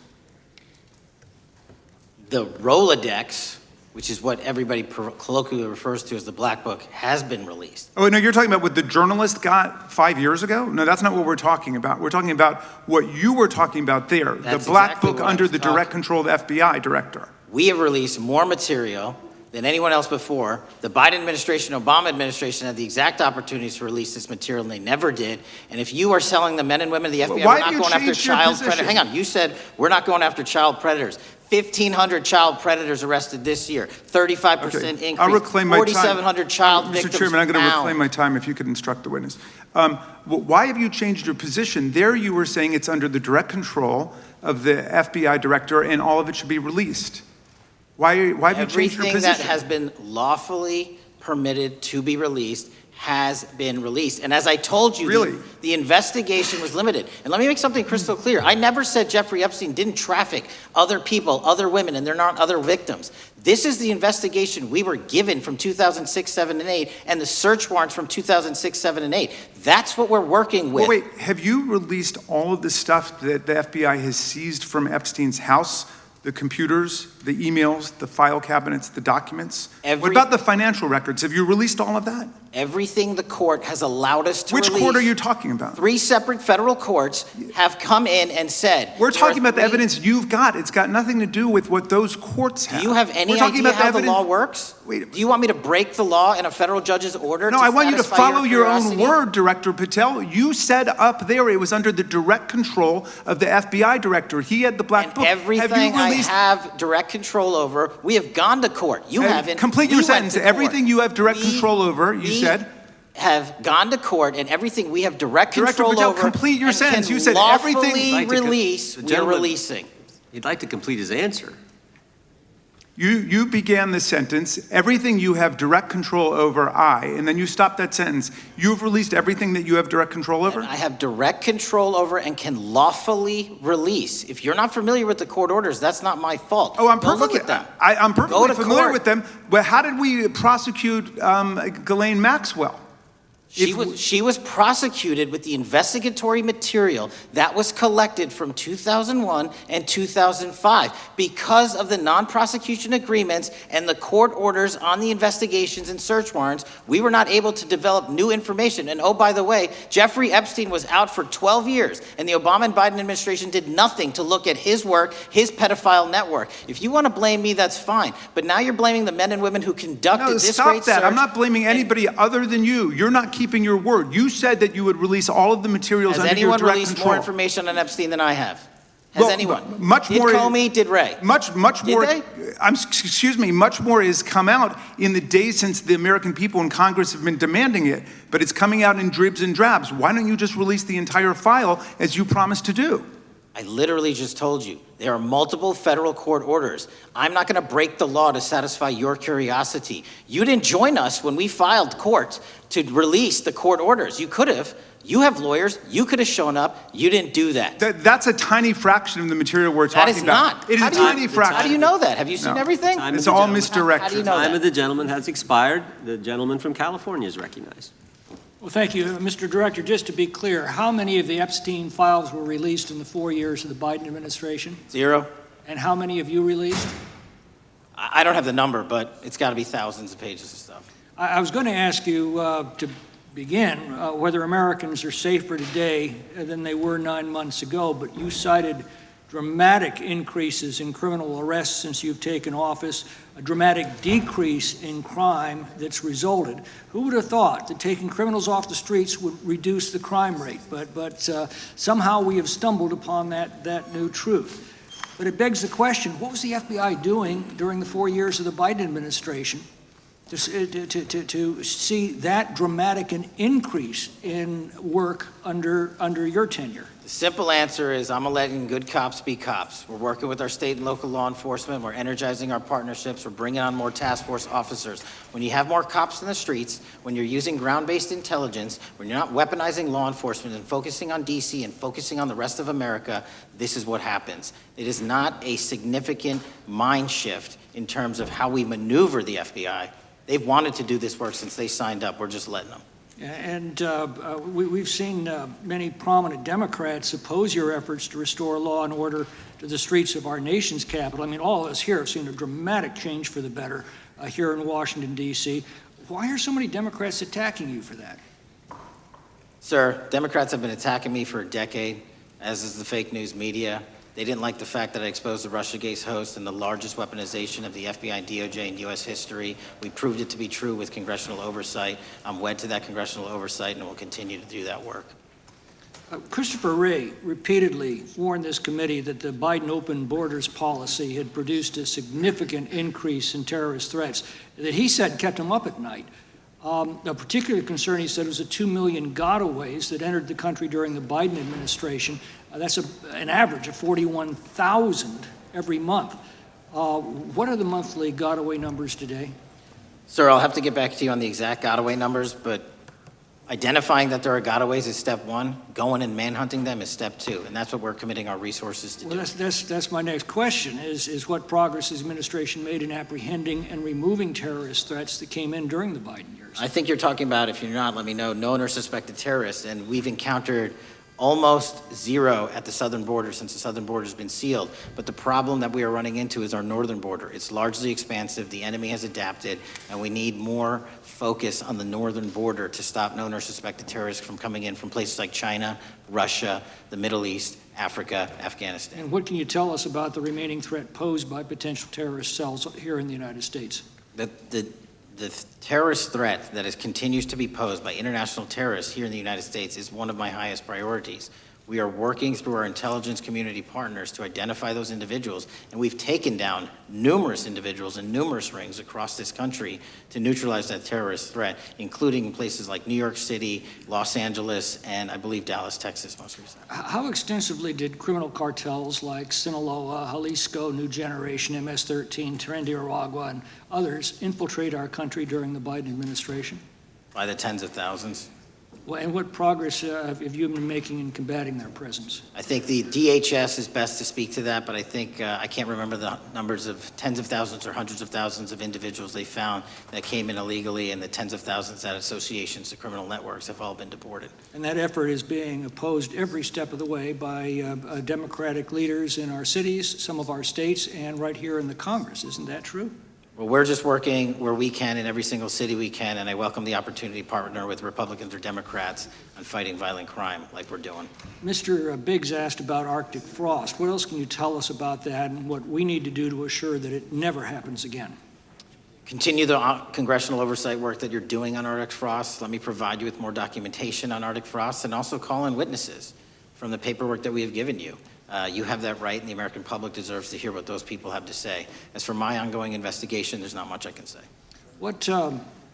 The Rolodex, which is what everybody colloquially refers to as the Black Book, has been released. Oh, no, you're talking about what the journalist got 5 years ago? No, that's not what we're talking about. We're talking about what you were talking about there, That's the black exactly book what I under was the talking. direct control of the FBI director. We have released more material than anyone else before. The Biden administration, Obama administration had the exact opportunities to release this material, and they never did. And if you are selling the men and women of the FBI, Why we're have not you going after changed your child position? predators. Hang on, you said we're not going after child predators. 1,500 child predators arrested this year, 35% Okay, increase, I'll reclaim my time. 4,700 child victims Mr. Chairman, I'm going to found. reclaim my time if you could instruct the witness. Why have you changed your position? There you were saying it's under the direct control of the FBI director and all of it should be released. Why have you changed your Everything position? that has been lawfully permitted to be released has been released. And as I told you, Really? the investigation was limited. And let me make something crystal clear. I never said Jeffrey Epstein didn't traffic other people, other women, and they're not other victims. This is the investigation we were given from 2006, 7, and 8, and the search warrants from 2006, 7, and 8. That's what we're working with. Well, wait, have you released all of the stuff that the FBI has seized from Epstein's house? The computers, the emails, the file cabinets, the documents? What about the financial records? Have you released all of that? Everything the court has allowed us to Which release. court are you talking about? 3 separate federal courts have come in and said. We're talking about the evidence you've got. It's got nothing to do with what those courts have. Do you have any idea how the law works? Wait. Do you want me to break the law in a federal judge's order? No, I want you to follow your own curiosity? word, Director Patel. You said up there it was under the direct control of the FBI director. He had the black book. Everything I have direct control over, we have gone to court. You haven't. Complete your sentence. Everything you have direct control over, you said. Have gone to court, and everything we have direct control Patel, over. Complete your sentence. You said lawfully everything. Release. We're releasing. He'd like to complete his answer. You began the sentence, everything you have direct control over, and then you stopped that sentence. You've released everything that you have direct control over? And I have direct control over and can lawfully release. If you're not familiar with the court orders, that's not my fault. Oh, I'm Go perfectly, look at them. I'm perfectly familiar court. with them, but how did we prosecute Ghislaine Maxwell? She was prosecuted with the investigatory material that was collected from 2001 and 2005 because of the non-prosecution agreements and the court orders on the investigations and search warrants. We were not able to develop new information. And oh, by the way, Jeffrey Epstein was out for 12 years, and the Obama and Biden administration did nothing to look at his work, his pedophile network. If you want to blame me, that's fine. But now you're blaming the men and women who conducted this great search. Stop that. I'm not blaming anybody other than you. You're not keeping your word. You said that you would release all of the materials under your direct control. Has anyone released more information on Epstein than I have? Has anyone? Much did more. Did Comey? Did Ray? Much more. Did they? Excuse me. Much more has come out in the days since the American people in Congress have been demanding it, but it's coming out in dribs and drabs. Why don't you just release the entire file as you promised to do? I literally just told you, there are multiple federal court orders. I'm not going to break the law to satisfy your curiosity. You didn't join us when we filed court to release the court orders. You could have. You have lawyers. You could have shown up. You didn't do that. That's a tiny fraction of the material we're talking about. That is not. It is a tiny fraction. How do you know that? Have you seen everything? It's all misdirection. How do you know that? The time of the gentleman has expired. The gentleman from California is recognized. Well, thank you. Mr. Director, just to be clear, how many of the Epstein files were released in the 4 years of the Biden administration? 0. And how many have you released? I don't have the number, but it's got to be thousands of pages of stuff. I was going to ask you to begin whether Americans are safer today than they were 9 months ago, but you cited dramatic increases in criminal arrests since you've taken office, a dramatic decrease in crime that's resulted. Who would have thought that taking criminals off the streets would reduce the crime rate? But somehow we have stumbled upon that new truth. But it begs the question, what was the FBI doing during the 4 years of the Biden administration to see that dramatic an increase in work under your tenure? The simple answer is I'm letting good cops be cops. We're working with our state and local law enforcement. We're energizing our partnerships. We're bringing on more task force officers. When you have more cops in the streets, when you're using ground-based intelligence, when you're not weaponizing law enforcement and focusing on DC and focusing on the rest of America, this is what happens. It is not a significant mind shift in terms of how we maneuver the FBI. They've wanted to do this work since they signed up. We're just letting them. And we've seen many prominent Democrats oppose your efforts to restore law and order to the streets of our nation's capital. I mean, all of us here have seen a dramatic change for the better here in Washington, D.C. Why are so many Democrats attacking you for that? Sir, Democrats have been attacking me for a decade, as is the fake news media. They didn't like the fact that I exposed the Russiagate host and the largest weaponization of the FBI, DOJ, in U.S. history. We proved it to be true with congressional oversight. I'm wed to that congressional oversight and will continue to do that work. Christopher Wray repeatedly warned this committee that the Biden open borders policy had produced a significant increase in terrorist threats that he said kept him up at night. A particular concern, he said, was the 2 million gotaways that entered the country during the Biden administration. That's an average of 41,000 every month. What are the monthly gotaway numbers today? Sir, I'll have to get back to you on the exact gotaway numbers, but Identifying that there are gotaways is step one. Going and manhunting them is step two, and that's what we're committing our resources to do. Well, that's my next question, is what progress has the administration made in apprehending and removing terrorist threats that came in during the Biden years? I think you're talking about, if you're not, let me know, known or suspected terrorists, and we've encountered almost zero at the southern border since the southern border has been sealed. But the problem that we are running into is our northern border. It's largely expansive, the enemy has adapted, and we need more focus on the northern border to stop known or suspected terrorists from coming in from places like China, Russia, the Middle East, Africa, Afghanistan. And what can you tell us about the remaining threat posed by potential terrorist cells here in the United States? The terrorist threat that continues to be posed by international terrorists here in the United States is one of my highest priorities. We are working through our intelligence community partners to identify those individuals, and we've taken down numerous individuals in numerous rings across this country to neutralize that terrorist threat, including in places like New York City, Los Angeles, and I believe Dallas, Texas most recently. How extensively did criminal cartels like Sinaloa, Jalisco, New Generation, MS-13, Trinidad, and others infiltrate our country during the Biden administration? By the tens of thousands. Well, and what progress have you been making in combating their presence? I think the DHS is best to speak to that, but I think I can't remember the numbers of tens of thousands or hundreds of thousands of individuals they found that came in illegally, and the tens of thousands that associations to criminal networks have all been deported. And that effort is being opposed every step of the way by Democratic leaders in our cities, some of our states, and right here in the Congress. Isn't that true? Well, we're just working where we can in every single city we can, and I welcome the opportunity to partner with Republicans or Democrats on fighting violent crime like we're doing. Mr. Biggs asked about Arctic frost. What else can you tell us about that and what we need to do to assure that it never happens again? Continue the congressional oversight work that you're doing on Arctic frost. Let me provide you with more documentation on Arctic frost, and also call in witnesses from the paperwork that we have given you. You have that right, and the American public deserves to hear what those people have to say. As for my ongoing investigation, there's not much I can say. What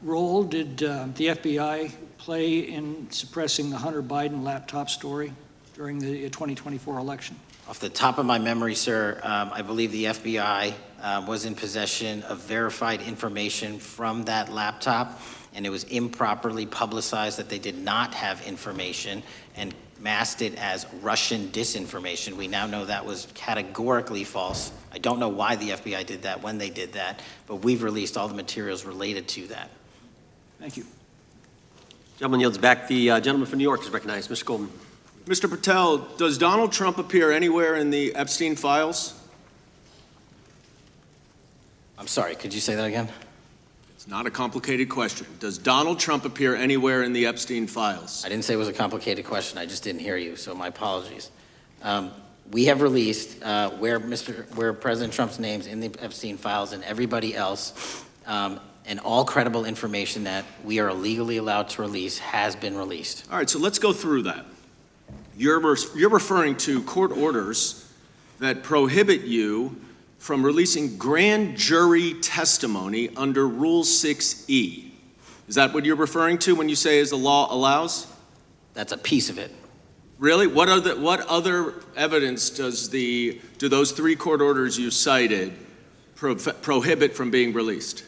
role did the FBI play in suppressing the Hunter Biden laptop story during the 2024 election? Off the top of my memory, sir, I believe the FBI was in possession of verified information from that laptop, and it was improperly publicized that they did not have information and masked it as Russian disinformation. We now know that was categorically false. I don't know why the FBI did that, when they did that, but we've released all the materials related to that. Thank you. Gentleman yields back. The gentleman from New York is recognized. Mr. Goldman. Mr. Patel, does Donald Trump appear anywhere in the Epstein files? I'm sorry, could you say that again? It's not a complicated question. Does Donald Trump appear anywhere in the Epstein files? I didn't say it was a complicated question. I just didn't hear you, so my apologies. We have released where President Trump's name's in the Epstein files and everybody else, and all credible information that we are legally allowed to release has been released. All right, so let's go through that. You're referring to court orders that prohibit you from releasing grand jury testimony under Rule 6E. Is that what you're referring to when you say as the law allows? That's a piece of it. Really? What other evidence do those three court orders you cited prohibit from being released?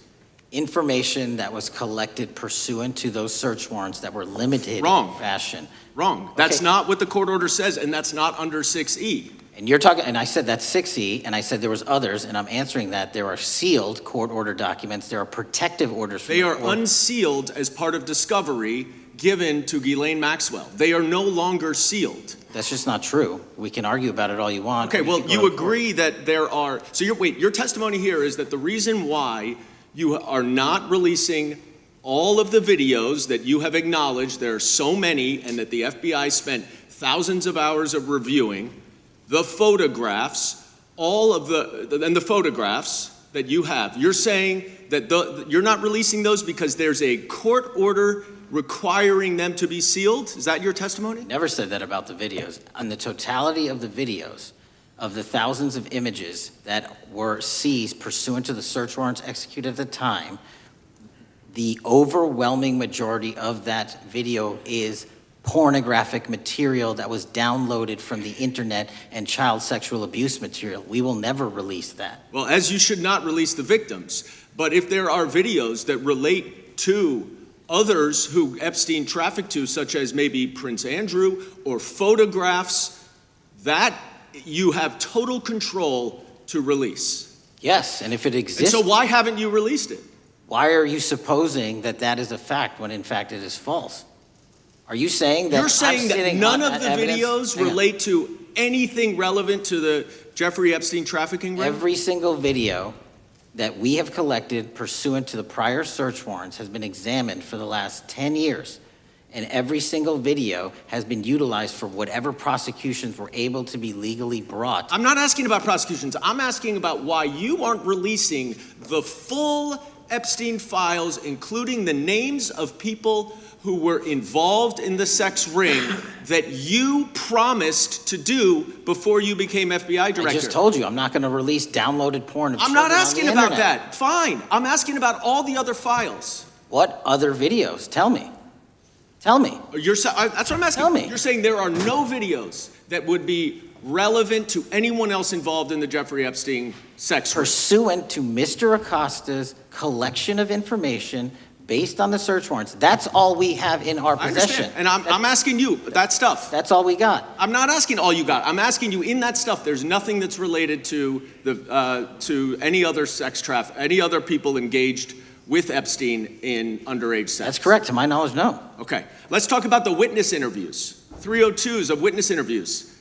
Information that was collected pursuant to those search warrants that were limited Wrong. in fashion. Wrong. That's not what the court order says, and that's not under 6E. And you're talking, and I said that's 6E, and I said there was others, and I'm answering that. There are sealed court order documents. There are protective orders. From they are unsealed as part of discovery given to Ghislaine Maxwell. They are no longer sealed. That's just not true. We can argue about it all you want. Okay, well, you agree that there are, so your testimony here is that the reason why you are not releasing all of the videos that you have acknowledged, there are so many, and that the FBI spent thousands of hours of reviewing, the photographs, the photographs that you have. You're saying that you're not releasing those because there's a court order requiring them to be sealed? Is that your testimony? Never said that about the videos. On the totality of the videos, of the thousands of images that were seized pursuant to the search warrants executed at the time, the overwhelming majority of that video is pornographic material that was downloaded from the internet and child sexual abuse material. We will never release that. Well, as you should not release the victims, but if there are videos that relate to others who Epstein trafficked to, such as maybe Prince Andrew, or photographs, that you have total control to release. Yes, and if it exists. And so why haven't you released it? Why are you supposing that that is a fact when in fact it is false? Are you saying that You're saying that none of the videos relate to anything relevant to the Jeffrey Epstein trafficking ring? Every single video that we have collected pursuant to the prior search warrants has been examined for the last 10 years. And every single video has been utilized for whatever prosecutions were able to be legally brought. I'm not asking about prosecutions. I'm asking about why you aren't releasing the full Epstein files, including the names of people who were involved in the sex ring that you promised to do before you became FBI director. I just told you, I'm not going to release downloaded porn of I'm children not asking on the about internet. that. Fine. I'm asking about all the other files. What other videos? Tell me. Tell me. That's what I'm asking. Tell me. You're saying there are no videos that would be relevant to anyone else involved in the Jeffrey Epstein sex ring. Pursuant to Mr. Acosta's collection of information based on the search warrants. That's all we have in our I possession. understand. And I'm asking you, that stuff. That's all we got. I'm not asking all you got. I'm asking you, in that stuff, there's nothing that's related to to any other any other people engaged with Epstein in underage sex. That's correct. To my knowledge, no. Okay. Let's talk about the witness interviews. 302s of witness interviews.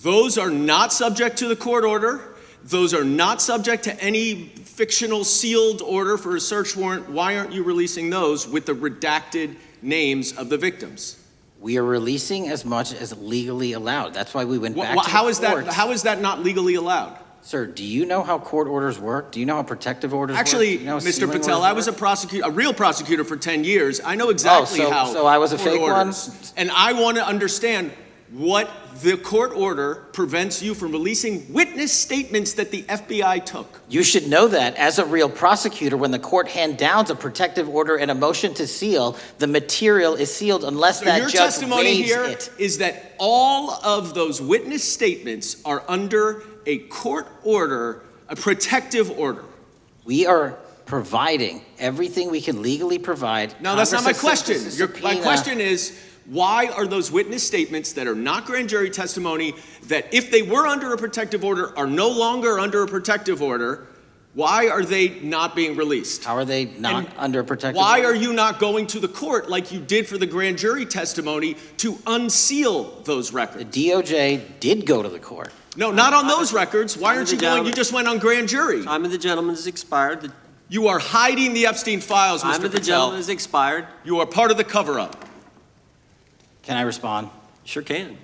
Those are not subject to the court order. Those are not subject to any fictional sealed order for a search warrant. Why aren't you releasing those with the redacted names of the victims? We are releasing as much as legally allowed. That's why we went back to the court. How is that not legally allowed? Sir, do you know how court orders work? Do you know how protective orders Actually, work? Actually, Mr. Patel, I was a real prosecutor for 10 years. I know exactly how. So I was a fake one? And I want to understand what the court order prevents you from releasing witness statements that the FBI took. You should know that as a real prosecutor, when the court hand downs a protective order and a motion to seal, the material is sealed unless that your judge testimony waives here it. is that all of those witness statements are under a court order, a protective order. We are providing everything we can legally provide. No, that's not my question. My My question is, why are those witness statements that are not grand jury testimony, that if they were under a protective order are no longer under a protective order, why are they not being released? How are they not under a protective Why order? are you not going to the court like you did for the grand jury testimony to unseal those records? The DOJ did go to the court. No, not on those records. Why aren't you going? You just went on grand jury. Time of the gentleman has expired. You are hiding the Epstein files, Mr. Patel. Time of the gentleman has expired. You are part of the cover-up. Can I respond? Sure can.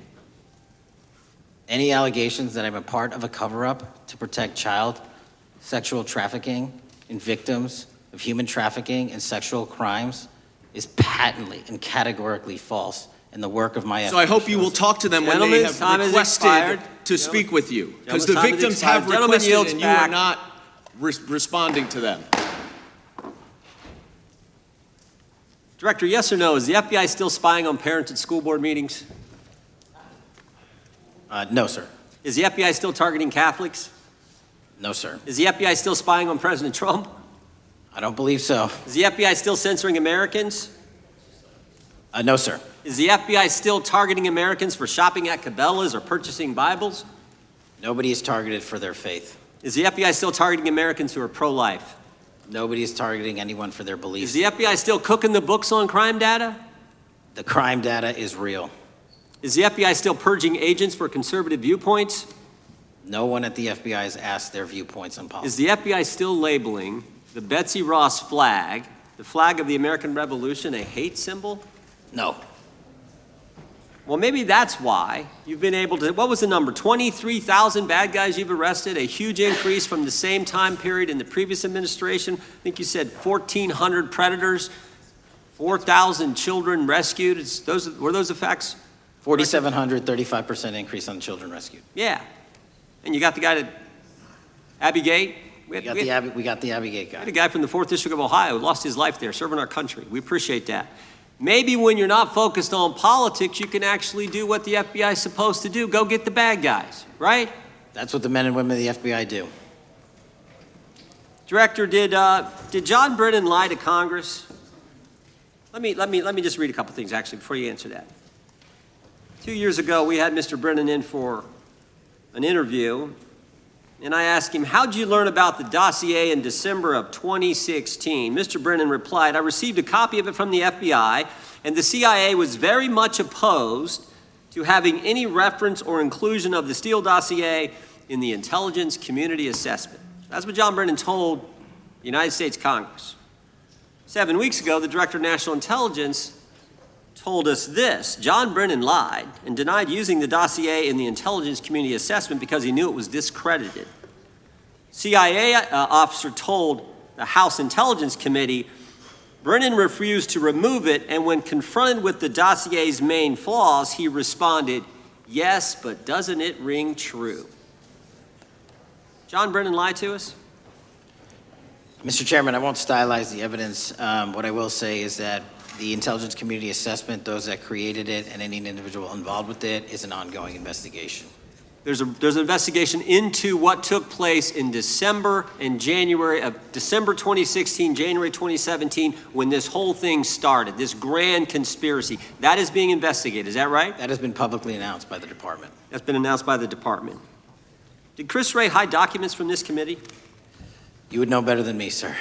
Any allegations that I'm a part of a cover-up to protect child sexual trafficking and victims of human trafficking and sexual crimes is patently and categorically false in the work of my So I hope you will talk to them when they have requested to speak with you. Because the victims have requested and you are not responding to them. Director, yes or no, is the FBI still spying on parents at school board meetings? No, sir. Is the FBI still targeting Catholics? No, sir. Is the FBI still spying on President Trump? I don't believe so. Is the FBI still censoring Americans? No, sir. Is the FBI still targeting Americans for shopping at Cabela's or purchasing Bibles? Nobody is targeted for their faith. Is the FBI still targeting Americans who are pro-life? Nobody is targeting anyone for their beliefs. Is the FBI still cooking the books on crime data? The crime data is real. Is the FBI still purging agents for conservative viewpoints? No one at the FBI has asked their viewpoints on policy. Is the FBI still labeling the Betsy Ross flag, the flag of the American Revolution, a hate symbol? No. Well, maybe that's why you've been able to, what was the number, 23,000 bad guys you've arrested, a huge increase from the same time period in the previous administration. I think you said 1,400 predators, 4,000 children rescued. Were those the facts? 4,700, 35% increase on children rescued. Yeah. And you got the guy that, Abbey Gate? We got the Abbey Gate guy. We had a guy from the 4th District of Ohio who lost his life there serving our country. We appreciate that. Maybe when you're not focused on politics, you can actually do what the FBI is supposed to do. Go get the bad guys, right? That's what the men and women of the FBI do. Director, did John Brennan lie to Congress? Let me just read a couple things, actually, before you answer that. 2 years ago, we had Mr. Brennan in for an interview, and I asked him, how'd you learn about the dossier in December of 2016? Mr. Brennan replied, I received a copy of it from the FBI, and the CIA was very much opposed to having any reference or inclusion of the Steele dossier in the intelligence community assessment. That's what John Brennan told the United States Congress. 7 weeks ago, the Director of National Intelligence told us this. John Brennan lied and denied using the dossier in the intelligence community assessment because he knew it was discredited. CIA officer told the House Intelligence Committee Brennan refused to remove it, and when confronted with the dossier's main flaws, he responded, yes, but doesn't it ring true? John Brennan lied to us? Mr. Chairman, I won't stylize the evidence. What I will say is that the intelligence community assessment, those that created it and any individual involved with it, is an ongoing investigation. There's an investigation into what took place in December and January of December 2016, January 2017, when this whole thing started, this grand conspiracy. That is being investigated, is that right? That has been publicly announced by the department. That's been announced by the department. Did Chris Wray hide documents from this committee? You would know better than me, sir.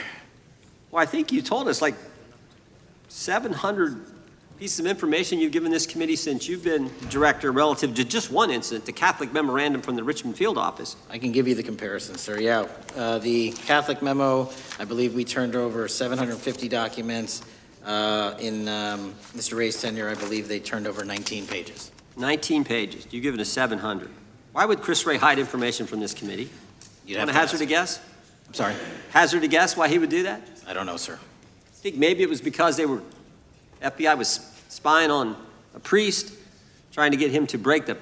Well, I think you told us like 700 pieces of information you've given this committee since you've been director relative to just one incident, the Catholic memorandum from the Richmond field office. I can give you the comparison, sir. Yeah, the Catholic memo, I believe we turned over 750 documents. In Mr. Ray's tenure, I believe they turned over 19 pages. 19 pages. You've given us 700. Why would Chris Wray hide information from this committee? You want to hazard a guess? I'm sorry? Hazard a guess why he would do that? I don't know, sir. I think maybe it was because FBI was spying on a priest, trying to get him to break the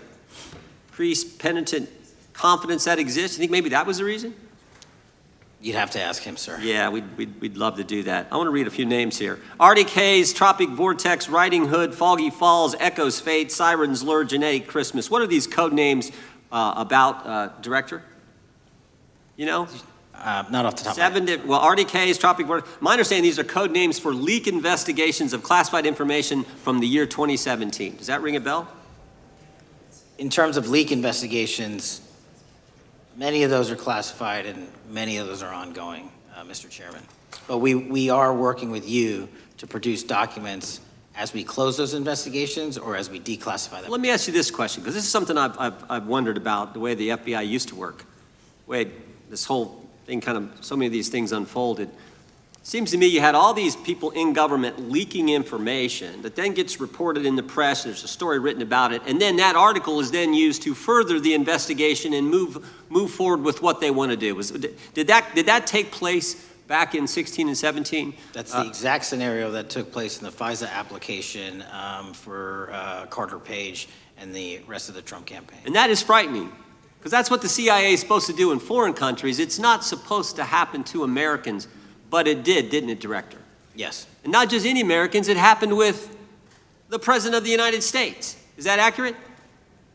priest penitent confidence that exists. You think maybe that was the reason? You'd have to ask him, sir. Yeah, we'd love to do that. I want to read a few names here. Arctic Haze, Tropic Vortex, Riding Hood, Foggy Falls, Echoes Fate, Sirens Lure, Genetic Christmas. What are these code names about, Director? You know? Not off the top of my head. Well, Arctic Haze, Tropic Vortex. My understanding, these are code names for leak investigations of classified information from the year 2017. Does that ring a bell? In terms of leak investigations, many of those are classified and many of those are ongoing, Mr. Chairman. But we are working with you to produce documents as we close those investigations or as we declassify them. Let me ask you this question, because this is something I've wondered about, the way the FBI used to work. The way this whole thing so many of these things unfolded. It seems to me you had all these people in government leaking information that then gets reported in the press, there's a story written about it, and then that article is then used to further the investigation and move forward with what they want to do. Did that take place back in 16 and 17? That's the exact scenario that took place in the FISA application for Carter Page and the rest of the Trump campaign. And that is frightening. Because that's what the CIA is supposed to do in foreign countries. It's not supposed to happen to Americans, but it did, didn't it, Director? Yes. And not just any Americans, it happened with the President of the United States. Is that accurate?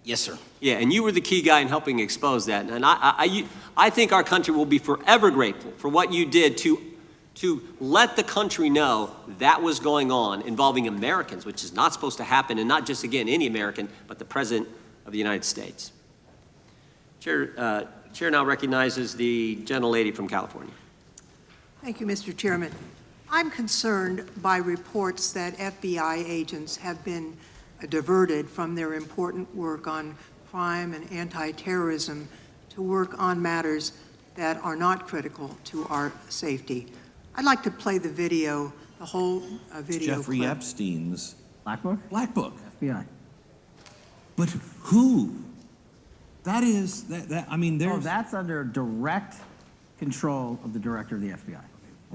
Yes, sir. Yeah, and you were the key guy in helping expose that. And I think our country will be forever grateful for what you did to let the country know that was going on involving Americans, which is not supposed to happen, and not just, again, any American, but the President of the United States. Chair now recognizes the gentlelady from California. Thank you, Mr. Chairman. I'm concerned by reports that FBI agents have been diverted from their important work on crime and anti-terrorism to work on matters that are not critical to our safety. I'd like to play the video, the whole video. Jeffrey clip. Epstein's Black Book? Black Book. FBI. But who? That is, I mean, there's... Oh, that's under direct control of the director of the FBI.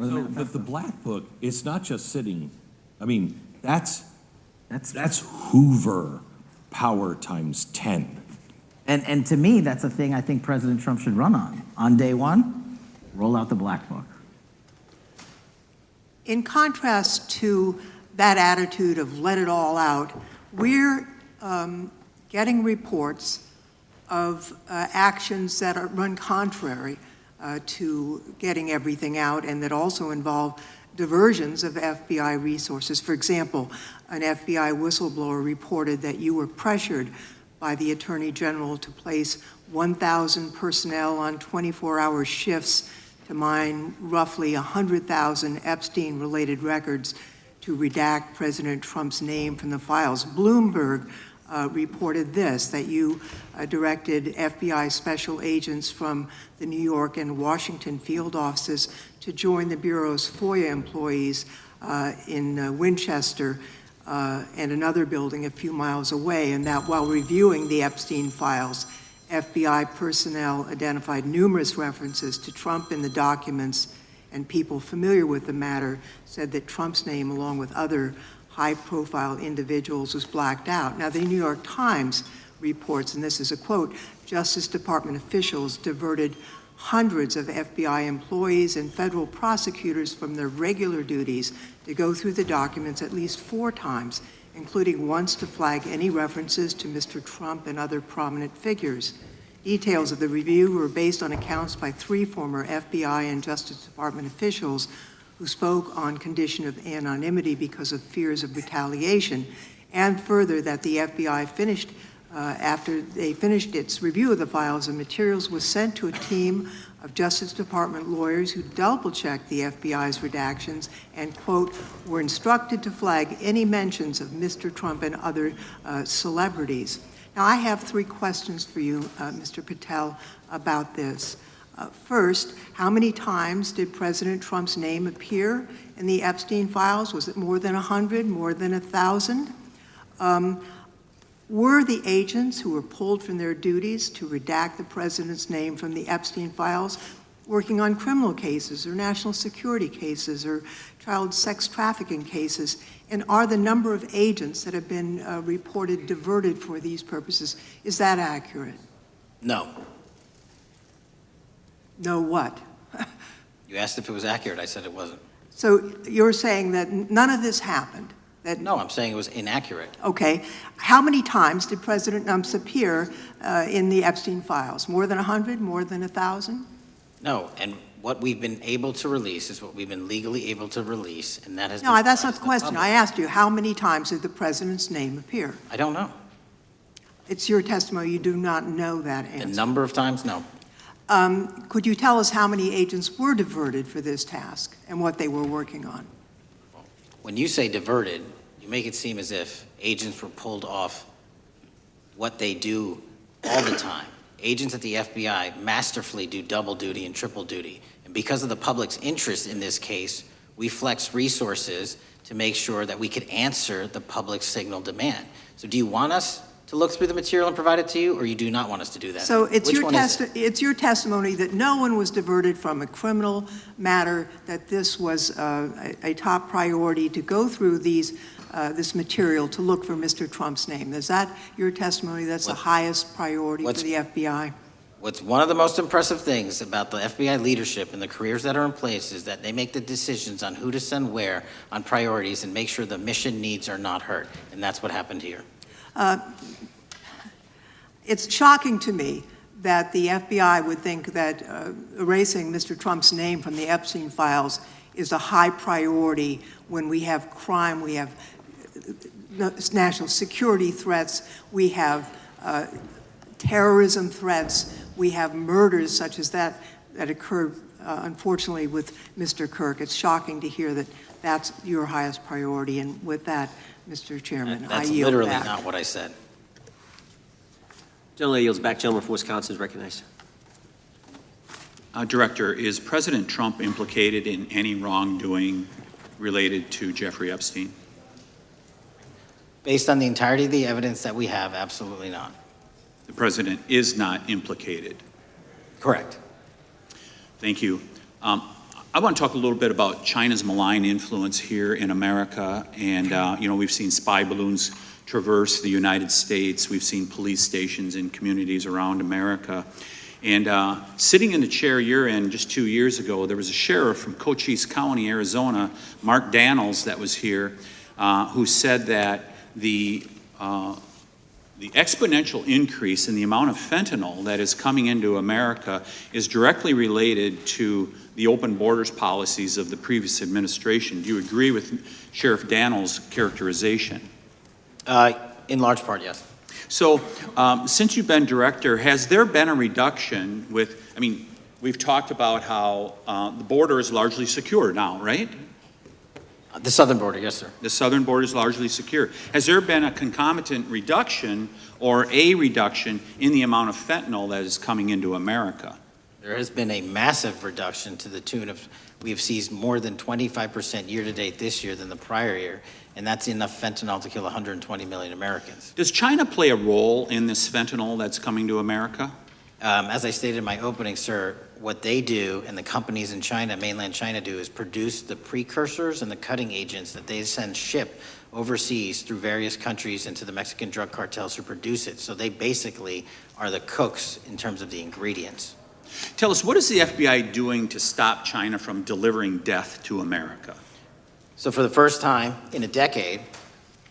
So, but the Black Book, it's not just sitting, I mean, that's Hoover power times 10. And to me, that's a thing I think President Trump should run on. On day one, roll out the Black Book. In contrast to that attitude of let it all out, we're getting reports of actions that run contrary to getting everything out and that also involve diversions of FBI resources. For example, an FBI whistleblower reported that you were pressured by the Attorney General to place 1,000 personnel on 24-hour shifts to mine roughly 100,000 Epstein-related records to redact President Trump's name from the files. Bloomberg reported this, that you directed FBI special agents from the New York and Washington field offices to join the Bureau's FOIA employees in Winchester and another building a few miles away, and that while reviewing the Epstein files, FBI personnel identified numerous references to Trump in the documents, and people familiar with the matter said that Trump's name, along with other high-profile individuals, was blacked out. Now, the New York Times reports, and this is a quote, Justice Department officials diverted hundreds of FBI employees and federal prosecutors from their regular duties to go through the documents at least 4 times, including once to flag any references to Mr. Trump and other prominent figures. Details of the review were based on accounts by 3 former FBI and Justice Department officials who spoke on condition of anonymity because of fears of retaliation, and further that the FBI finished, after they finished its review of the files and materials, was sent to a team of Justice Department lawyers who double-checked the FBI's redactions and, quote, were instructed to flag any mentions of Mr. Trump and other celebrities. Now, I have 3 questions for you, Mr. Patel, about this. First, how many times did President Trump's name appear in the Epstein files? Was it more than 100, more than 1,000? Were the agents who were pulled from their duties to redact the president's name from the Epstein files working on criminal cases or national security cases or child sex trafficking cases? And are the number of agents that have been reported diverted for these purposes, is that accurate? No. No what? You asked if it was accurate. I said it wasn't. So you're saying that none of this happened? No, I'm saying it was inaccurate. Okay. How many times did President Trump appear in the Epstein files? More than 100? More than 1,000? No, and what we've been able to release is what we've been legally able to release, and that has No, been that's not the public. question. I asked you, how many times did the president's name appear? I don't know. It's your testimony. You do not know that answer. The number of times? No. Could you tell us how many agents were diverted for this task and what they were working on? When you say diverted, you make it seem as if agents were pulled off what they do all the time. Agents at the FBI masterfully do double duty and triple duty. And because of the public's interest in this case, we flex resources to make sure that we could answer the public's signal demand. So do you want us to look through the material and provide it to you, or you do not want us to do that? So it's Which your testimony that no one was diverted from a criminal matter, that this was a top priority to go through this material to look for Mr. Trump's name. Is that your testimony? That's the highest priority for the FBI? What's one of the most impressive things about the FBI leadership and the careers that are in place is that they make the decisions on who to send where on priorities and make sure the mission needs are not hurt. And that's what happened here. It's shocking to me that the FBI would think that erasing Mr. Trump's name from the Epstein files is a high priority when we have crime, we have national security threats, we have terrorism threats, we have murders such as that occurred, unfortunately, with Mr. Kirk. It's shocking to hear that that's your highest priority. And with that, Mr. Chairman, I yield back. That's literally not what I said. Gentleman yields back. Gentleman from Wisconsin is recognized. Director, is President Trump implicated in any wrongdoing related to Jeffrey Epstein? Based on the entirety of the evidence that we have, absolutely not. The president is not implicated? Correct. Thank you. I want to talk a little bit about China's malign influence here in America. And, we've seen spy balloons traverse the United States. We've seen police stations in communities around America. And sitting in the chair you're in just 2 years ago, there was a sheriff from Cochise County, Arizona, Mark Daniels, that was here, who said that the the exponential increase in the amount of fentanyl that is coming into America is directly related to the open borders policies of the previous administration. Do you agree with Sheriff Dannell's characterization? In large part, yes. So, since you've been director, has there been a reduction with, I mean, we've talked about how the border is largely secure now, right? The southern border, yes, sir. The southern border is largely secure. Has there been a concomitant reduction or a reduction in the amount of fentanyl that is coming into America? There has been a massive reduction to the tune of, we have seized more than 25% year-to-date this year than the prior year, and that's enough fentanyl to kill 120 million Americans. Does China play a role in this fentanyl that's coming to America? As I stated in my opening, sir, what they do and the companies in China, mainland China do, is produce the precursors and the cutting agents that they ship overseas through various countries into the Mexican drug cartels who produce it. So they basically are the cooks in terms of the ingredients. Tell us, what is the FBI doing to stop China from delivering death to America? So for the first time in a decade,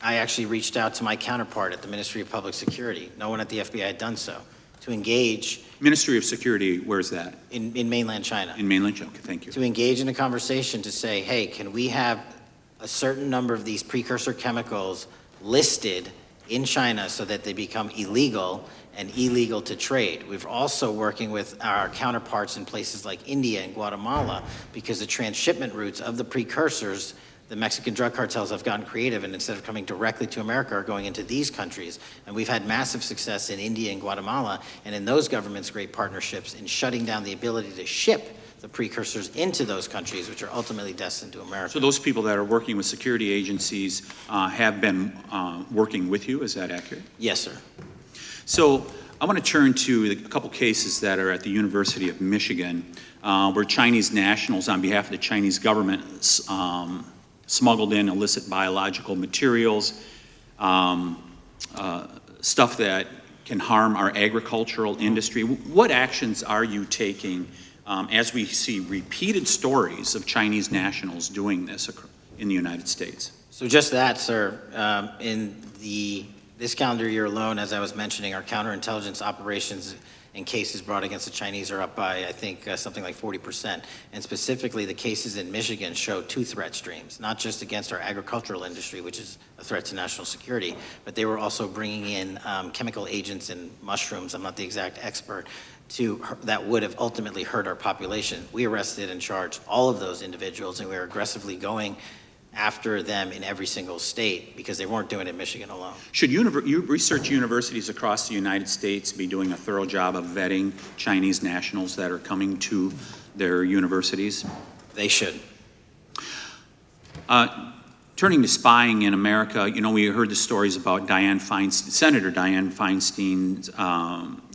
I actually reached out to my counterpart at the Ministry of Public Security. No one at the FBI had done so. To engage. Ministry of Security, where's that? In mainland China. In mainland China, okay, thank you. To engage in a conversation to say, hey, can we have a certain number of these precursor chemicals listed in China so that they become illegal and illegal to trade. We're also working with our counterparts in places like India and Guatemala because the transshipment routes of the precursors, the Mexican drug cartels have gotten creative, and instead of coming directly to America are going into these countries. And we've had massive success in India and Guatemala, and in those governments, great partnerships in shutting down the ability to ship the precursors into those countries, which are ultimately destined to America. So those people that are working with security agencies have been working with you, is that accurate? Yes, sir. So I want to turn to a couple cases that are at the University of Michigan, where Chinese nationals, on behalf of the Chinese government, smuggled in illicit biological materials, stuff that can harm our agricultural industry. What actions are you taking as we see repeated stories of Chinese nationals doing this in the United States? So just that, sir. In this calendar year alone, as I was mentioning, our counterintelligence operations and cases brought against the Chinese are up by, I think, something like 40%. And specifically, the cases in Michigan show two threat streams, not just against our agricultural industry, which is a threat to national security, but they were also bringing in chemical agents in mushrooms, I'm not the exact expert, that would have ultimately hurt our population. We arrested and charged all of those individuals, and we are aggressively going after them in every single state because they weren't doing it in Michigan alone. Should research universities across the United States be doing a thorough job of vetting Chinese nationals that are coming to their universities? They should. Turning to spying in America, you know, we heard the stories about Senator Dianne Feinstein's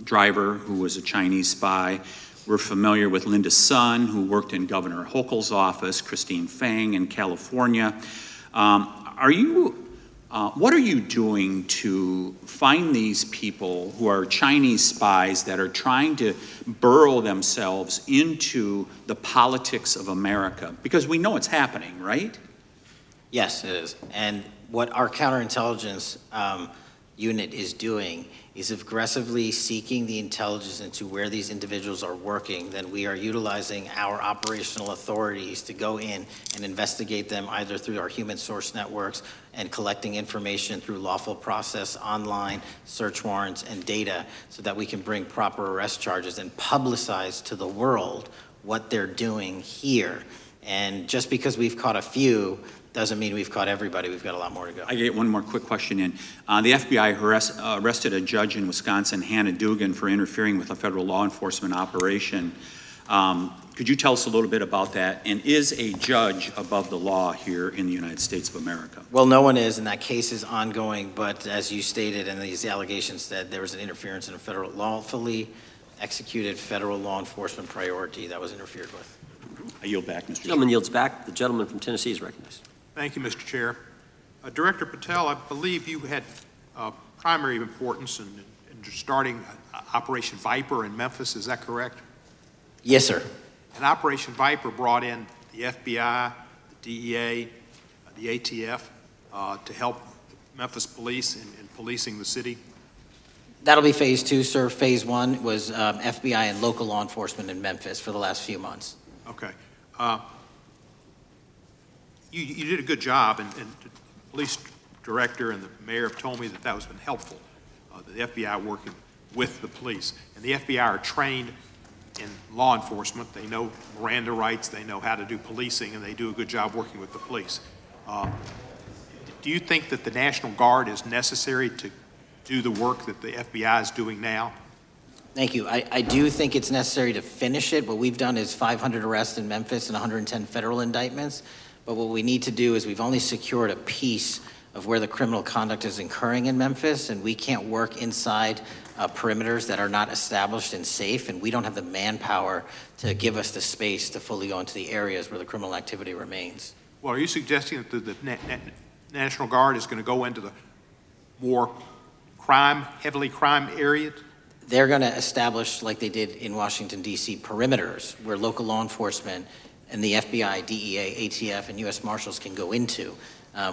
driver, who was a Chinese spy. We're familiar with Linda Sun, who worked in Governor Hochul's office, Christine Fang in California. What are you doing to find these people who are Chinese spies that are trying to burrow themselves into the politics of America? Because we know it's happening, right? Yes, it is. And what our counterintelligence unit is doing is aggressively seeking the intelligence into where these individuals are working. Then we are utilizing our operational authorities to go in and investigate them either through our human source networks and collecting information through lawful process, online, search warrants, and data so that we can bring proper arrest charges and publicize to the world what they're doing here. And just because we've caught a few doesn't mean we've caught everybody. We've got a lot more to go. I get one more quick question in. The FBI arrested a judge in Wisconsin, Hannah Dugan, for interfering with a federal law enforcement operation. Could you tell us a little bit about that? And is a judge above the law here in the United States of America? Well, no one is, and that case is ongoing. But as you stated, and these allegations said there was an interference in a federal lawfully executed federal law enforcement priority that was interfered with. I yield back, Mr. Chairman. Gentleman yields back. The gentleman from Tennessee is recognized. Thank you, Mr. Chair. Director Patel, I believe you had primary importance in starting Operation Viper in Memphis. Is that correct? Yes, sir. And Operation Viper brought in the FBI, the DEA, the ATF to help Memphis police in policing the city. That'll be phase 2, sir. Phase 1 was FBI and local law enforcement in Memphis for the last few months. Okay. You did a good job, and the police director and the mayor have told me that has been helpful, the FBI working with the police. And the FBI are trained in law enforcement. They know Miranda rights, they know how to do policing, and they do a good job working with the police. Do you think that the National Guard is necessary to do the work that the FBI is doing now? Thank you. I do think it's necessary to finish it. What we've done is 500 arrests in Memphis and 110 federal indictments. But what we need to do is we've only secured a piece of where the criminal conduct is occurring in Memphis, and we can't work inside perimeters that are not established and safe, and we don't have the manpower to give us the space to fully go into the areas where the criminal activity remains. Well, are you suggesting that the National Guard is going to go into the more heavily crime areas? They're going to establish, like they did in Washington, D.C., perimeters where local law enforcement and the FBI, DEA, ATF, and U.S. Marshals can go into.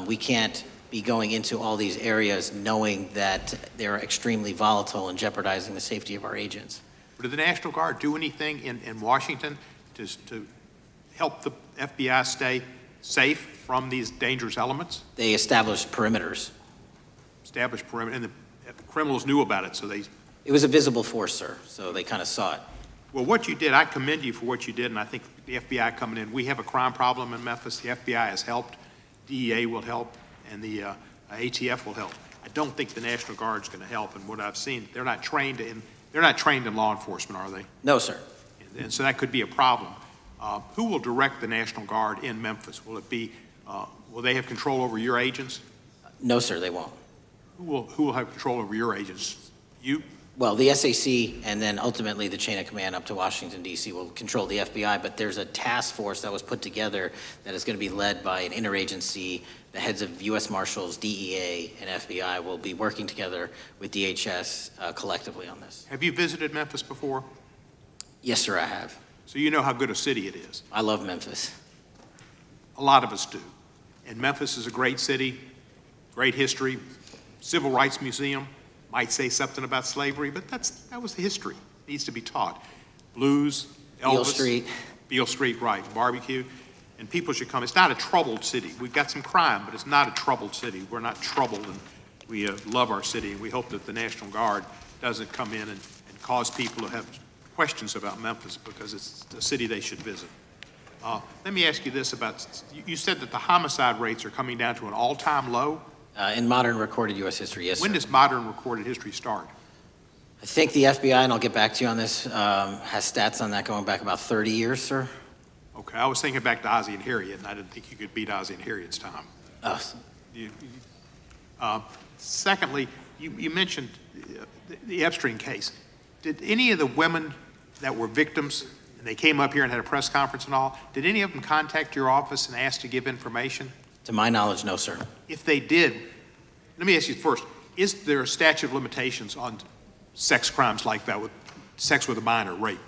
We can't be going into all these areas knowing that they're extremely volatile and jeopardizing the safety of our agents. Did the National Guard do anything in Washington to help the FBI stay safe from these dangerous elements? They established perimeters. Established perimeter, and the criminals knew about it, so they... It was a visible force, sir, so they kind of saw it. Well, what you did, I commend you for what you did, and I think the FBI coming in, we have a crime problem in Memphis. The FBI has helped, DEA will help, and the ATF will help. I don't think the National Guard is going to help, and what I've seen, they're not trained in law enforcement, are they? No, sir. And so that could be a problem. Who will direct the National Guard in Memphis? Will it be, will they have control over your agents? No, sir, they won't. Who will have control over your agents? You? Well, the SAC and then ultimately the chain of command up to Washington, D.C. will control the FBI, but there's a task force that was put together that is going to be led by an interagency. The heads of U.S. Marshals, DEA, and FBI will be working together with DHS collectively on this. Have you visited Memphis before? Yes, sir, I have. So you know how good a city it is. I love Memphis. A lot of us do. And Memphis is a great city, great history, civil rights museum. Might say something about slavery, but that was the history. It needs to be taught. Blues, Elvis. Beale Street. Beale Street, right. Barbecue. And people should come. It's not a troubled city. We've got some crime, but it's not a troubled city. We're not troubled, and we love our city, and we hope that the National Guard doesn't come in and cause people to have questions about Memphis because it's a city they should visit. Let me ask you this about, you said that the homicide rates are coming down to an all-time low? In modern recorded U.S. history, yes, sir. When does modern recorded history start? I think the FBI, and I'll get back to you on this, has stats on that going back about 30 years, sir. Okay, I was thinking back to Ozzie and Harriet, and I didn't think you could beat Ozzie and Harriet's time. Secondly, you mentioned the Epstein case. Did any of the women that were victims, and they came up here and had a press conference and all, did any of them contact your office and ask to give information? To my knowledge, no, sir. If they did, let me ask you first, is there a statute of limitations on sex crimes like that, with sex with a minor, rape?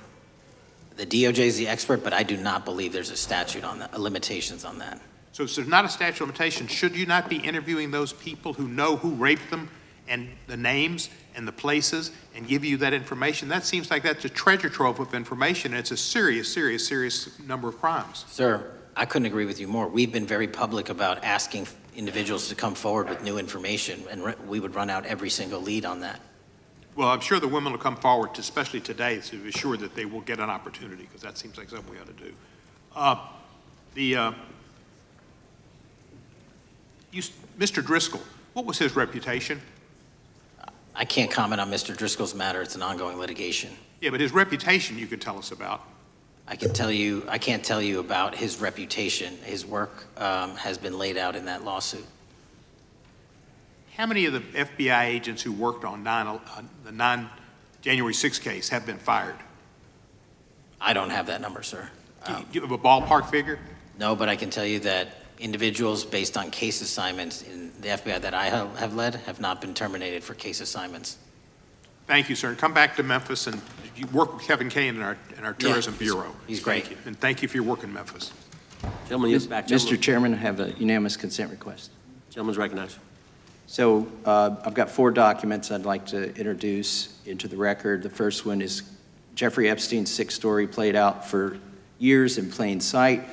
The DOJ is the expert, but I do not believe there's a statute on that, limitations on that. So if there's not a statute of limitations, should you not be interviewing those people who know who raped them and the names and the places and give you that information? That seems like that's a treasure trove of information, and it's a serious, serious, serious number of crimes. Sir, I couldn't agree with you more. We've been very public about asking individuals to come forward with new information, and we would run out every single lead on that. Well, I'm sure the women will come forward, especially today, to be sure that they will get an opportunity, because that seems like something we ought to do. Mr. Driscoll, what was his reputation? I can't comment on Mr. Driscoll's matter. It's an ongoing litigation. Yeah, but his reputation you could tell us about. I can't tell you about his reputation. His work has been laid out in that lawsuit. How many of the FBI agents who worked on the January 6th case have been fired? I don't have that number, sir. Do you have a ballpark figure? No, but I can tell you that individuals based on case assignments in the FBI that I have led have not been terminated for case assignments. Thank you, sir. Come back to Memphis, and you work with Kevin Kane in our Tourism Bureau. He's great. Thank you. And thank you for your work in Memphis. Gentleman, back. Mr. Chairman, I have a unanimous consent request. Gentleman's recognized. So I've got 4 documents I'd like to introduce into the record. The first one is Jeffrey Epstein's 6 story played out for years in plain sight.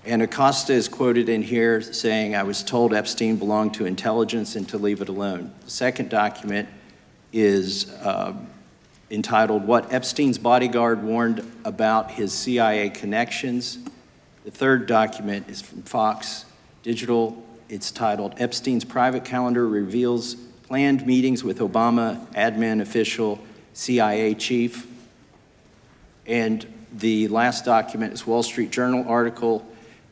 And Acosta is quoted in here saying, "I was told Epstein belonged to intelligence and to leave it alone." The second document is entitled, "What Epstein's Bodyguard Warned About His CIA Connections." The third document is from Fox Digital. It's titled, "Epstein's Private Calendar Reveals Planned Meetings with Obama Admin Official CIA Chief." And the last document is Wall Street Journal article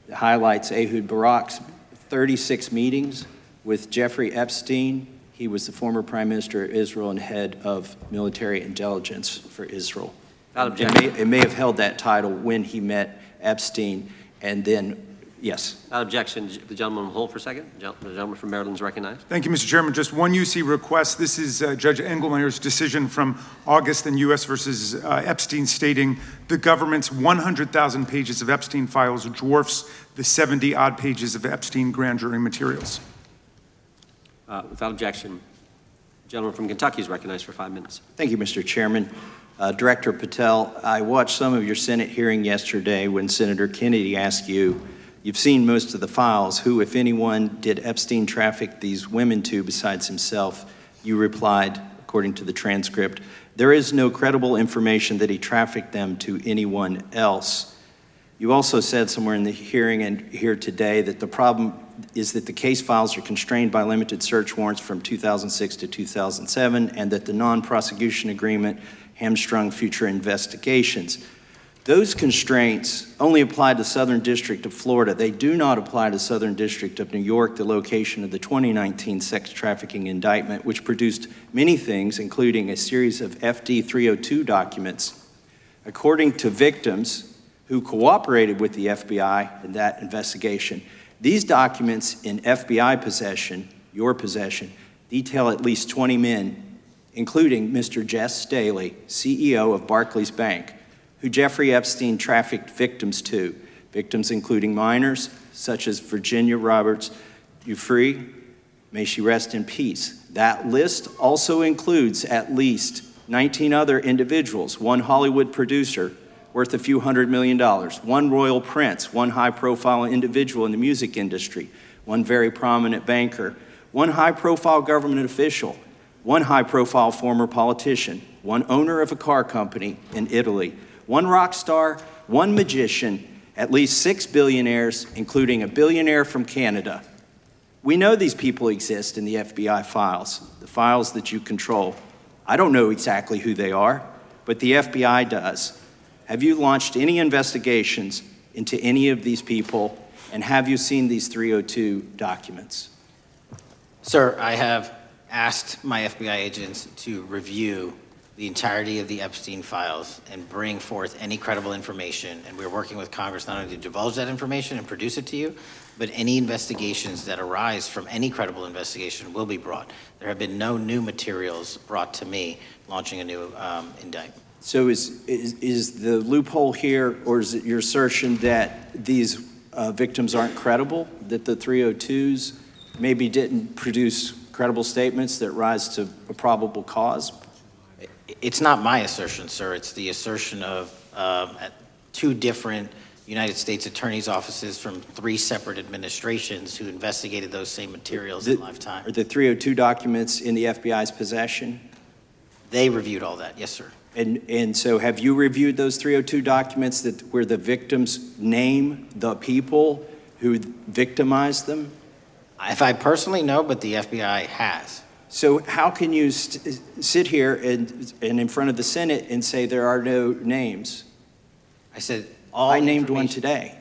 that highlights Ehud Barak's 36 meetings with Jeffrey Epstein. He was the former Prime Minister of Israel and head of military intelligence for Israel. It may have held that title when he met Epstein, and then, yes. Without objection, the gentleman will hold for a second. The gentleman from Maryland is recognized. Thank you, Mr. Chairman. Just one UC request. This is Judge Engelmeyer's decision from August in U.S. versus Epstein, stating the government's 100,000 pages of Epstein files dwarfs the 70-odd pages of Epstein grand jury materials. Without objection, the gentleman from Kentucky is recognized for 5 minutes. Thank you, Mr. Chairman. Director Patel, I watched some of your Senate hearing yesterday when Senator Kennedy asked you, "You've seen most of the files. Who, if anyone, did Epstein traffic these women to besides himself?" You replied, according to the transcript, "There is no credible information that he trafficked them to anyone else." You also said somewhere in the hearing and here today that the problem is that the case files are constrained by limited search warrants from 2006 to 2007, and that the non-prosecution agreement hamstrung future investigations. Those constraints only apply to Southern District of Florida. They do not apply to Southern District of New York, the location of the 2019 sex trafficking indictment, which produced many things, including a series of FD 302 documents. According to victims who cooperated with the FBI in that investigation, these documents in FBI possession, your possession, detail at least 20 men, including Mr. Jess Staley, CEO of Barclays Bank, who Jeffrey Epstein trafficked victims to, victims including minors such as Virginia Roberts Giuffre, may she rest in peace. That list also includes at least 19 other individuals, one Hollywood producer worth a few $100 million, one royal prince, one high-profile individual in the music industry, one very prominent banker, one high-profile government official, one high-profile former politician, one owner of a car company in Italy, one rock star, one magician, at least 6 billionaires, including a billionaire from Canada. We know these people exist in the FBI files, the files that you control. I don't know exactly who they are, but the FBI does. Have you launched any investigations into any of these people, and have you seen these 302 documents? Sir, I have asked my FBI agents to review the entirety of the Epstein files and bring forth any credible information, and we're working with Congress not only to divulge that information and produce it to you, but any investigations that arise from any credible investigation will be brought. There have been no new materials brought to me launching a new indictment. So is the loophole here, or is it your assertion that these victims aren't credible, that the 302s maybe didn't produce credible statements that rise to a probable cause? It's not my assertion, sir. It's the assertion of 2 different United States attorneys' offices from 3 separate administrations who investigated those same materials in lifetime. Are the 302 documents in the FBI's possession? They reviewed all that, yes, sir. And so have you reviewed those 302 documents where the victims name the people who victimized them? If I personally know, but the FBI has. So how can you sit here and in front of the Senate and say there are no names? I said I named one today.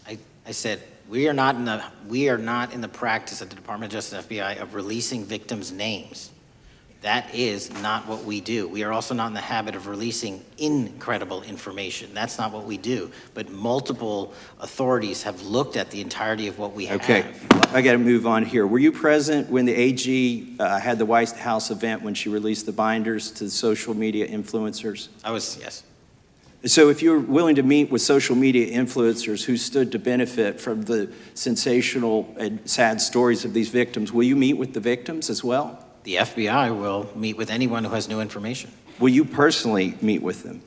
I said we are not in the practice at the Department of Justice and FBI of releasing victims' names. That is not what we do. We are also not in the habit of releasing incredible information. That's not what we do. But multiple authorities have looked at the entirety of what we have. Okay, I got to move on here. Were you present when the AG had the White House event when she released the binders to the social media influencers? I was, yes. So if you're willing to meet with social media influencers who stood to benefit from the sensational and sad stories of these victims, will you meet with the victims as well? The FBI will meet with anyone who has new information. Will you personally meet with them?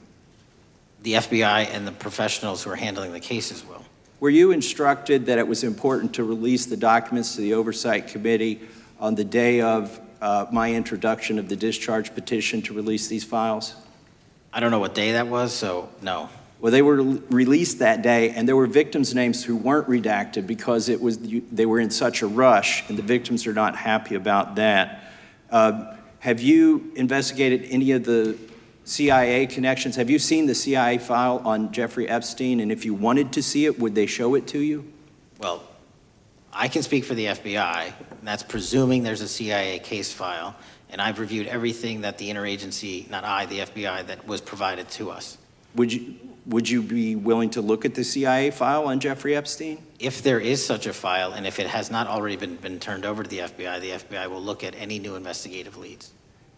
The FBI and the professionals who are handling the cases will. Were you instructed that it was important to release the documents to the Oversight Committee on the day of my introduction of the discharge petition to release these files? I don't know what day that was, so no. Well, they were released that day, and there were victims' names who weren't redacted because they were in such a rush, and the victims are not happy about that. Have you investigated any of the CIA connections? Have you seen the CIA file on Jeffrey Epstein? And if you wanted to see it, would they show it to you? Well, I can speak for the FBI, and that's presuming there's a CIA case file, and I've reviewed everything that the interagency, not I, the FBI, that was provided to us. Would you be willing to look at the CIA file on Jeffrey Epstein? If there is such a file, and if it has not already been turned over to the FBI will look at any new investigative leads.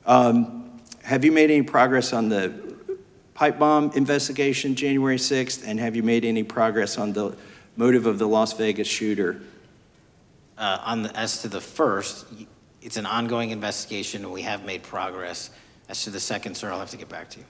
Have you made any progress on the pipe bomb investigation January 6th, and have you made any progress on the motive of the Las Vegas shooter? As to the first, it's an ongoing investigation, and we have made progress. As to the second, sir, I'll have to get back to you.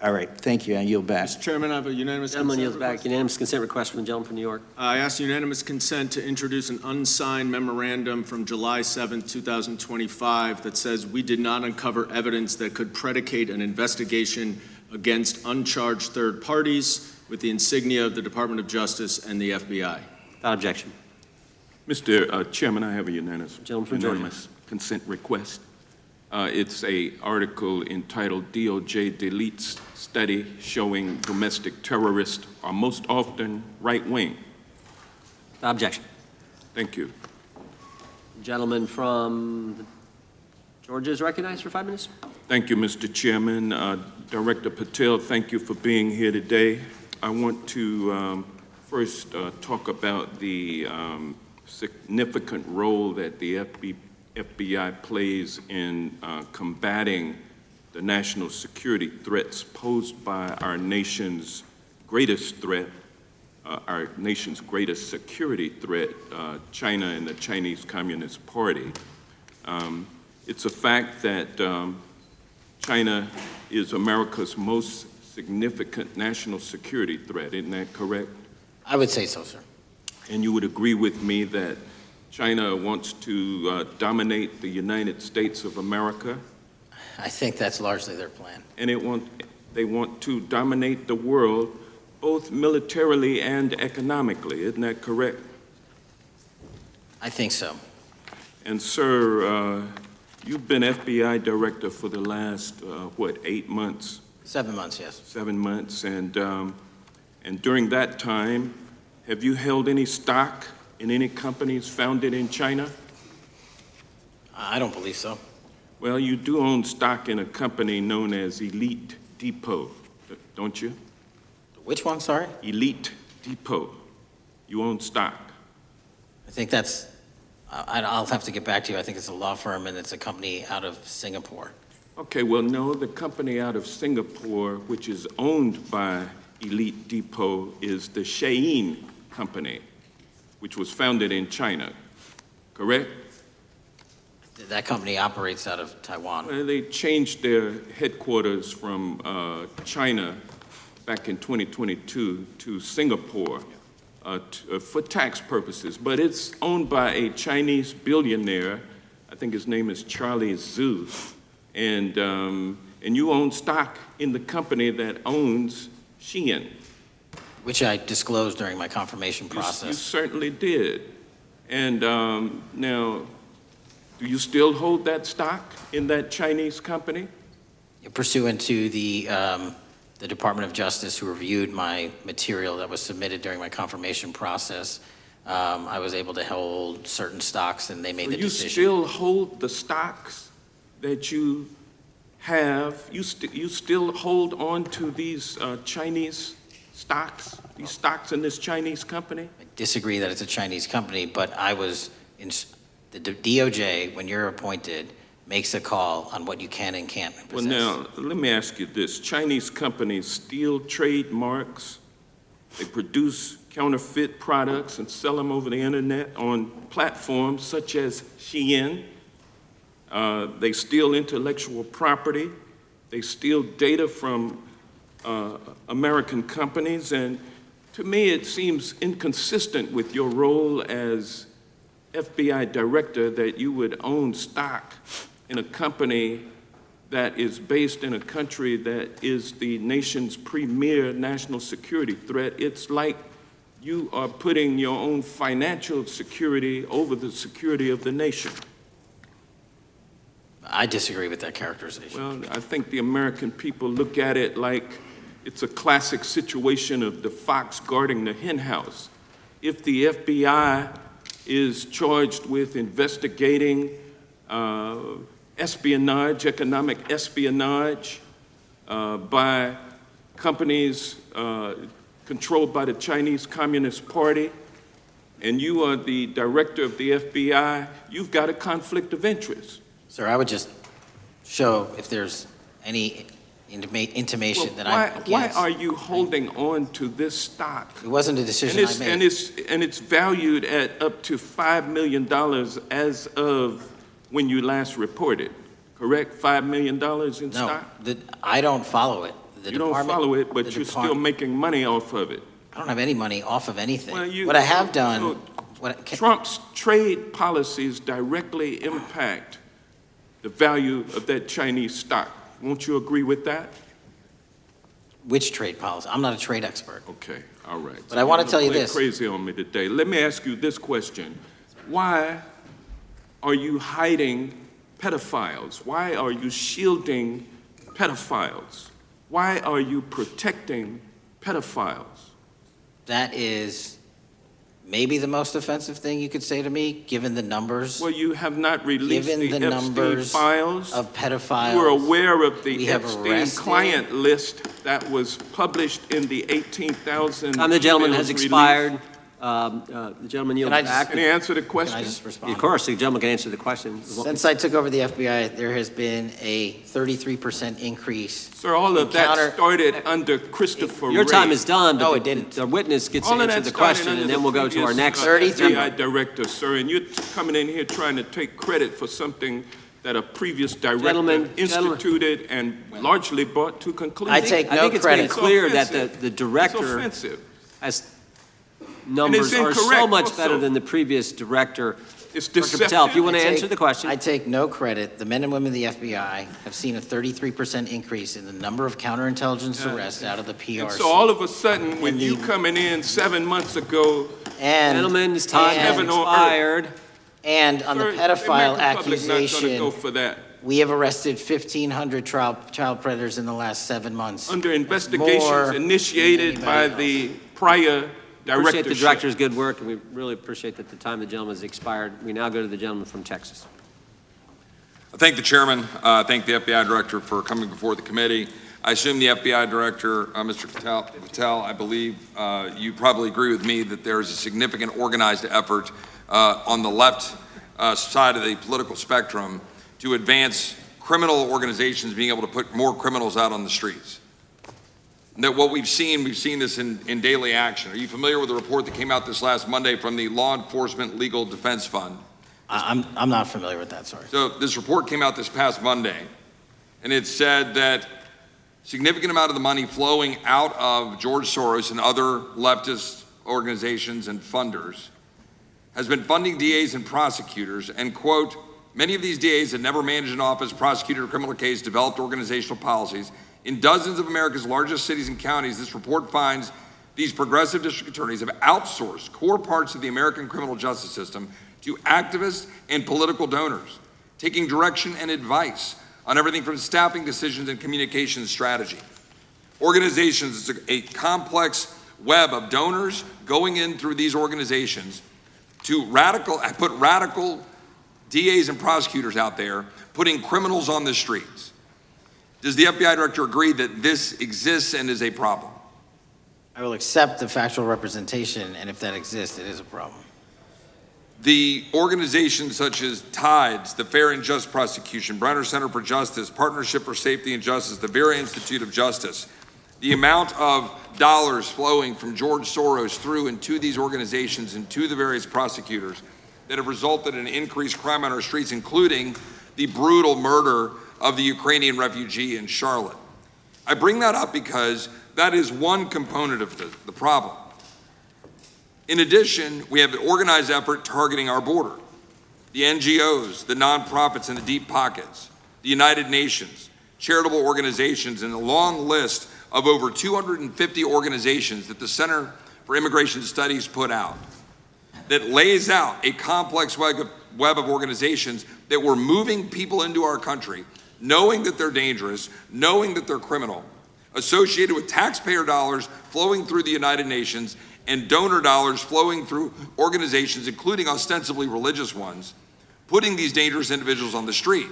All right, thank you. I yield back. Mr. Chairman, I have a unanimous Gentleman consent yields back. request. Unanimous consent request from the gentleman from New York. I ask unanimous consent to introduce an unsigned memorandum from July 7, 2025 that says we did not uncover evidence that could predicate an investigation against uncharged third parties with the insignia of the Department of Justice and the FBI. Without objection. Mr. Chairman, I have a Gentleman from Georgia. unanimous consent request. It's an article entitled DOJ Deletes Study Showing Domestic Terrorists Are Most Often Right-Wing. Without objection. Thank you. Gentleman from Georgia is recognized for 5 minutes. Thank you, Mr. Chairman. Director Patel, thank you for being here today. I want to first talk about the significant role that the FBI plays in combating the national security threats posed by our nation's greatest threat, our nation's greatest security threat, China and the Chinese Communist Party. It's a fact that China is America's most significant national security threat, isn't that correct? I would say so, sir. And you would agree with me that China wants to dominate the United States of America? I think that's largely their plan. And they want to dominate the world both militarily and economically, isn't that correct? I think so. And sir, you've been FBI director for the last, 8 months? 7 months, yes. 7 months, and during that time, have you held any stock in any companies founded in China? I don't believe so. Well, you do own stock in a company known as Elite Depot, don't you? Which one, sorry? Elite Depot. You own stock. I think that's, I'll have to get back to you. I think it's a law firm and it's a company out of Singapore. Okay, well, no, the company out of Singapore, which is owned by Elite Depot, is the Shein Company, which was founded in China, correct? That company operates out of Taiwan. Well, they changed their headquarters from China back in 2022 to Singapore for tax purposes, but it's owned by a Chinese billionaire. I think his name is Charlie Zhu, and you own stock in the company that owns Shein. Which I disclosed during my confirmation process. You certainly did. And now, do you still hold that stock in that Chinese company? Pursuant to the Department of Justice, who reviewed my material that was submitted during my confirmation process, I was able to hold certain stocks, and they made the decision. You still hold the stocks that you have? You still hold on to these Chinese stocks, these stocks in this Chinese company? I disagree that it's a Chinese company, but I was in the DOJ, when you're appointed, makes a call on what you can and can't possess. Well, now, let me ask you this. Chinese companies steal trademarks, they produce counterfeit products and sell them over the internet on platforms such as Shein. They steal intellectual property. They steal data from American companies. And to me, it seems inconsistent with your role as FBI director that you would own stock in a company that is based in a country that is the nation's premier national security threat. It's like you are putting your own financial security over the security of the nation. I disagree with that characterization. Well, I think the American people look at it like it's a classic situation of the fox guarding the hen house. If the FBI is charged with investigating espionage, economic espionage by companies controlled by the Chinese Communist Party, and you are the director of the FBI, you've got a conflict of interest. Sir, I would just show if there's any intimation that I'm against. Why are you holding on to this stock? It wasn't a decision I made. And it's valued at up to $5 million as of when you last reported, correct? $5 million in stock? No, I don't follow it. You don't follow it, but you're still making money off of it. I don't have any money off of anything. Well, what I have done... Trump's trade policies directly impact the value of that Chinese stock. Won't you agree with that? Which trade policy? I'm not a trade expert. Okay, all right. But I want to tell you this. Crazy on me today. Let me ask you this question. Why are you hiding pedophiles? Why are you shielding pedophiles? Why are you protecting pedophiles? That is maybe the most offensive thing you could say to me, given the numbers. Well, you have not released the Epstein numbers files of pedophiles. You were aware of the Epstein client list that was published in the 18,000. The gentleman has expired. The gentleman yields back. Can he answer the question? Can I just respond? Of course, the gentleman can answer the question. Since I took over the FBI, there has been a 33% increase. Sir, all of that started under Christopher Your Wray. time is done, but no, it didn't. The witness gets All to of answer that the question, started and then we'll go to our next. FBI director, sir, and you're coming in here trying to take credit for something that a previous director instituted and largely brought to conclusion. I take no it's credit. been clear that the director has numbers are so much better than the previous director. It's Patel, if you want to answer the question. I take no credit. The men and women of the FBI have seen a 33% increase in the number of counterintelligence arrests out of the PRC. And so all of a sudden, when you coming in 7 months ago, gentlemen's time has expired. And on the pedophile accusation, go for that. we have arrested 1,500 child predators in the last 7 months. Under investigations initiated by the prior Appreciate the director's good work, and we really appreciate that the time of the gentleman has expired. We now go to the gentleman from Texas. I thank the chairman. Thank the FBI director for coming before the committee. I assume the FBI director, Mr. Patel, I believe you probably agree with me that there is a significant organized effort on the left side of the political spectrum to advance criminal organizations being able to put more criminals out on the streets. That what we've seen this in daily action. Are you familiar with the report that came out this last Monday from the Law Enforcement Legal Defense Fund? I'm not familiar with that, sorry. So this report came out this past Monday, and it said that significant amount of the money flowing out of George Soros and other leftist organizations and funders has been funding DAs and prosecutors, and quote, many of these DAs had never managed an office, prosecuted a criminal case, developed organizational policies. In dozens of America's largest cities and counties, this report finds these progressive district attorneys have outsourced core parts of the American criminal justice system to activists and political donors, taking direction and advice on everything from staffing decisions and communication strategy. Organizations, it's a complex web of donors going in through these organizations to put radical DAs and prosecutors out there, putting criminals on the streets. Does the FBI director agree that this exists and is a problem? I will accept the factual representation, and if that exists, it is a problem. The organizations such as TIDES, the Fair and Just Prosecution, Brenner Center for Justice, Partnership for Safety and Justice, the Vera Institute of Justice, the amount of dollars flowing from George Soros through and to these organizations and to the various prosecutors that have resulted in increased crime on our streets, including the brutal murder of the Ukrainian refugee in Charlotte. I bring that up because that is one component of the problem. In addition, we have an organized effort targeting our border. The NGOs, the nonprofits, and the deep pockets, the United Nations, charitable organizations, and a long list of over 250 organizations that the Center for Immigration Studies put out that lays out a complex web of organizations that were moving people into our country, knowing that they're dangerous, knowing that they're criminal, associated with taxpayer dollars flowing through the United Nations and donor dollars flowing through organizations, including ostensibly religious ones, putting these dangerous individuals on the street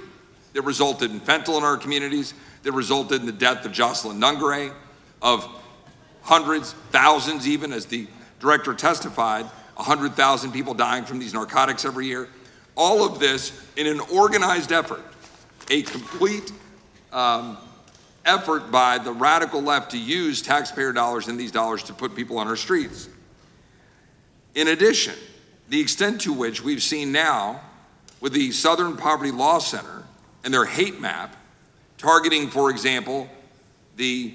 that resulted in fentanyl in our communities, that resulted in the death of Jocelyn Nungare, of hundreds, thousands even, as the director testified, 100,000 people dying from these narcotics every year. All of this in an organized effort, a complete effort by the radical left to use taxpayer dollars and these dollars to put people on our streets. In addition, the extent to which we've seen now with the Southern Poverty Law Center and their hate map targeting, for example, the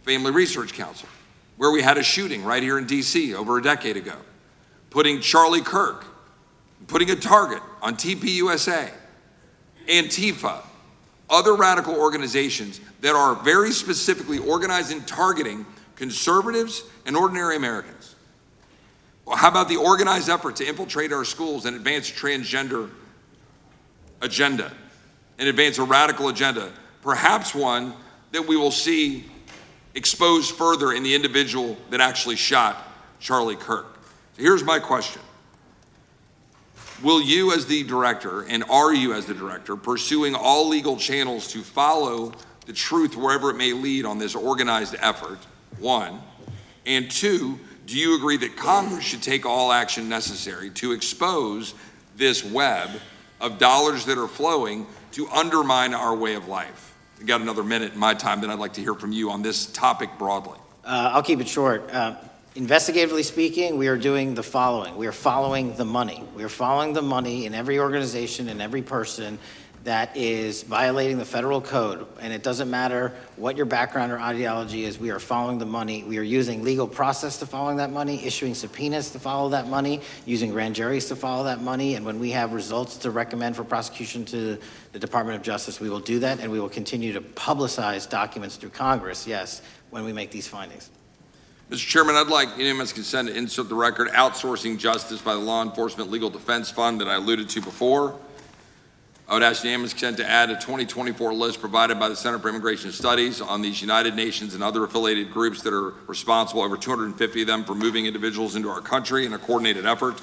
Family Research Council, where we had a shooting right here in DC over a decade ago, putting Charlie Kirk, putting a target on TPUSA, Antifa, other radical organizations that are very specifically organized in targeting conservatives and ordinary Americans. Well, how about the organized effort to infiltrate our schools and advance a transgender agenda and advance a radical agenda, perhaps one that we will see exposed further in the individual that actually shot Charlie Kirk. So here's my question. Will you as the director, and are you as the director, pursuing all legal channels to follow the truth wherever it may lead on this organized effort, one? And two, do you agree that Congress should take all action necessary to expose this web of dollars that are flowing to undermine our way of life? We've got another minute in my time, then I'd like to hear from you on this topic broadly. I'll keep it short. Investigatively speaking, we are doing the following. We are following the money. We are following the money in every organization and every person that is violating the federal code. And it doesn't matter what your background or ideology is, we are following the money. We are using legal process to follow that money, issuing subpoenas to follow that money, using grand juries to follow that money. And when we have results to recommend for prosecution to the Department of Justice, we will do that, and we will continue to publicize documents through Congress, yes, when we make these findings. Mr. Chairman, I'd like unanimous consent to insert the record outsourcing justice by the Law Enforcement Legal Defense Fund that I alluded to before. I would ask unanimous consent to add a 2024 list provided by the Center for Immigration Studies on these United Nations and other affiliated groups that are responsible, over 250 of them, for moving individuals into our country in a coordinated effort.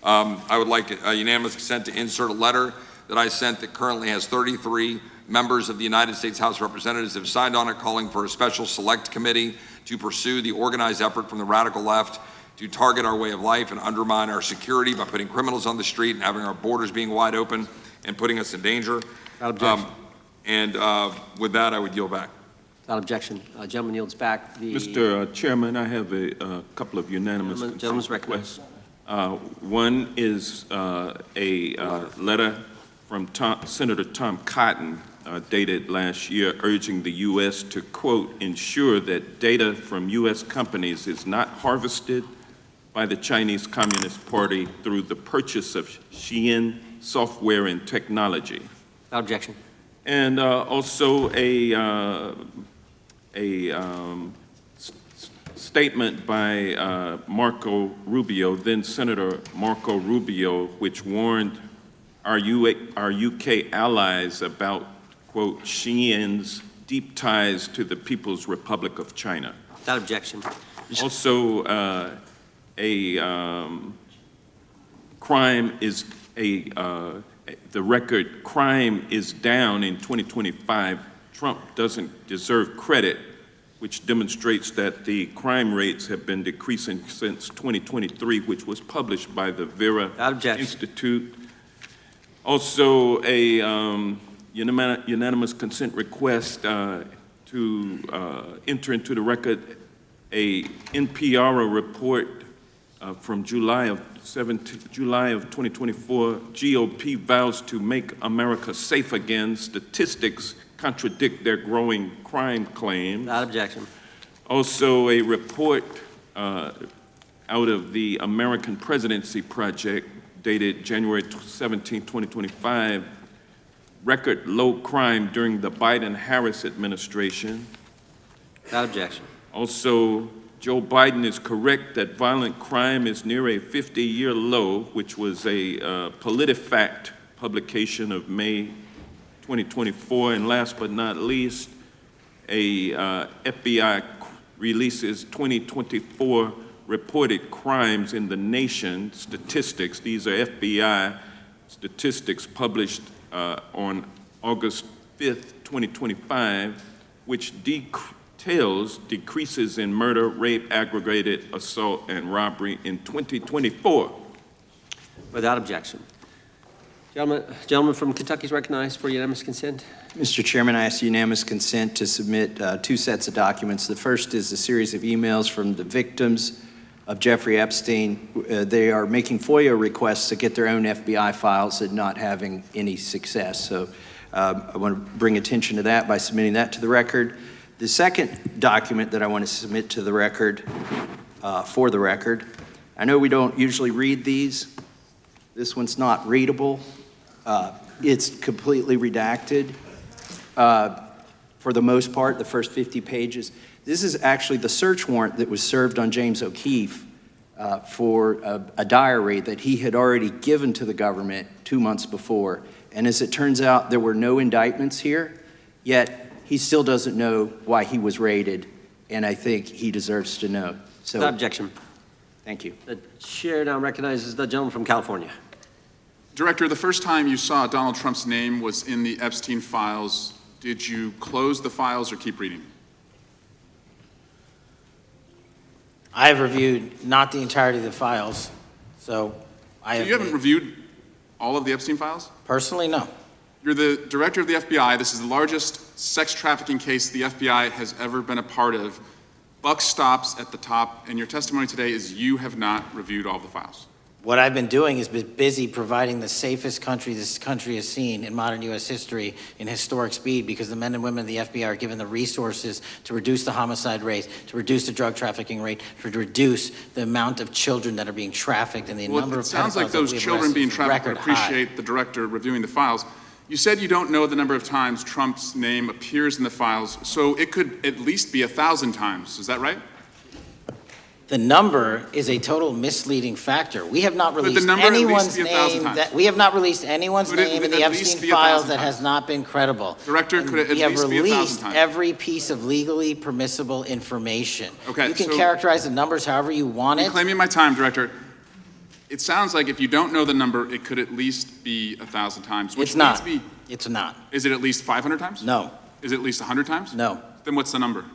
I would like unanimous consent to insert a letter that I sent that currently has 33 members of the United States House of Representatives have signed on it, calling for a special select committee to pursue the organized effort from the radical left to target our way of life and undermine our security by putting criminals on the street and having our borders being wide open and putting us in danger. Without objection. With that, I would yield back. Without objection. Gentleman yields back. Mr. Chairman, I have a couple of unanimous Gentleman's requests. One is a letter from Senator Tom Cotton, dated last year, urging the U.S. to, quote, ensure that data from U.S. companies is not harvested by the Chinese Communist Party through the purchase of Xi'an software and technology. Without objection. And also a statement by Marco Rubio, then Senator Marco Rubio, which warned our UK allies about, quote, Xi'an's deep ties to the People's Republic of China. Without objection. Also, the record crime is down in 2025. Trump doesn't deserve credit which demonstrates that the crime rates have been decreasing since 2023, which was published by the Vera Institute. Also, a unanimous consent request to enter into the record a NPR report from July of 2024. GOP vows to make America safe again. Statistics contradict their growing crime claims. Without objection. Also, a report out of the American Presidency Project dated January 17, 2025, record low crime during the Biden-Harris administration. Without objection. Also, Joe Biden is correct that violent crime is near a 50-year low, which was a PolitiFact publication of May 2024. And last but not least, a FBI releases 2024 reported crimes in the nation statistics. These are FBI statistics published on August 5th, 2025, which details decreases in murder, rape, aggravated assault, and robbery in 2024. Without objection. Gentleman from Kentucky is recognized for unanimous consent. Mr. Chairman, I ask unanimous consent to submit two sets of documents. The first is a series of emails from the victims of Jeffrey Epstein. They are making FOIA requests to get their own FBI files and not having any success. So I want to bring attention to that by submitting that to the record. The second document that I want to submit to the record, for the record, I know we don't usually read these. This one's not readable. It's completely redacted for the most part, the first 50 pages. This is actually the search warrant that was served on James O'Keefe for a diary that he had already given to the government 2 months before. And as it turns out, there were no indictments here, yet he still doesn't know why he was raided, and I think he deserves to know. So, without objection. Thank you. The chair now recognizes the gentleman from California. Director, the first time you saw Donald Trump's name was in the Epstein files. Did you close the files or keep reading? I have reviewed not the entirety of the files, so I have... You haven't reviewed all of the Epstein files? Personally, no. You're the director of the FBI. This is the largest sex trafficking case the FBI has ever been a part of. Buck stops at the top, and your testimony today is you have not reviewed all the files. What I've been doing is been busy providing the safest country this country has seen in modern U.S. history in historic speed, because the men and women of the FBI are given the resources to reduce the homicide rate, to reduce the drug trafficking rate, to reduce the amount of children that are being trafficked and the number of pedophiles. It sounds like those children being trafficked. I appreciate the director reviewing the files. You said you don't know the number of times Trump's name appears in the files, so it could at least be 1,000 times. Is that right? The number is a total misleading factor. We have not released anyone's name that we have not released anyone's name in the Epstein files that has not been credible. Director, could it at least be 1,000 times? We have released every piece of legally permissible information. Okay, you can characterize the numbers however you want it. Claiming my time, Director. It sounds like if you don't know the number, it could at least be 1,000 times. It's not. It's not. Is it at least 500 times? No. Is it at least 100 times? No. Then what's the number?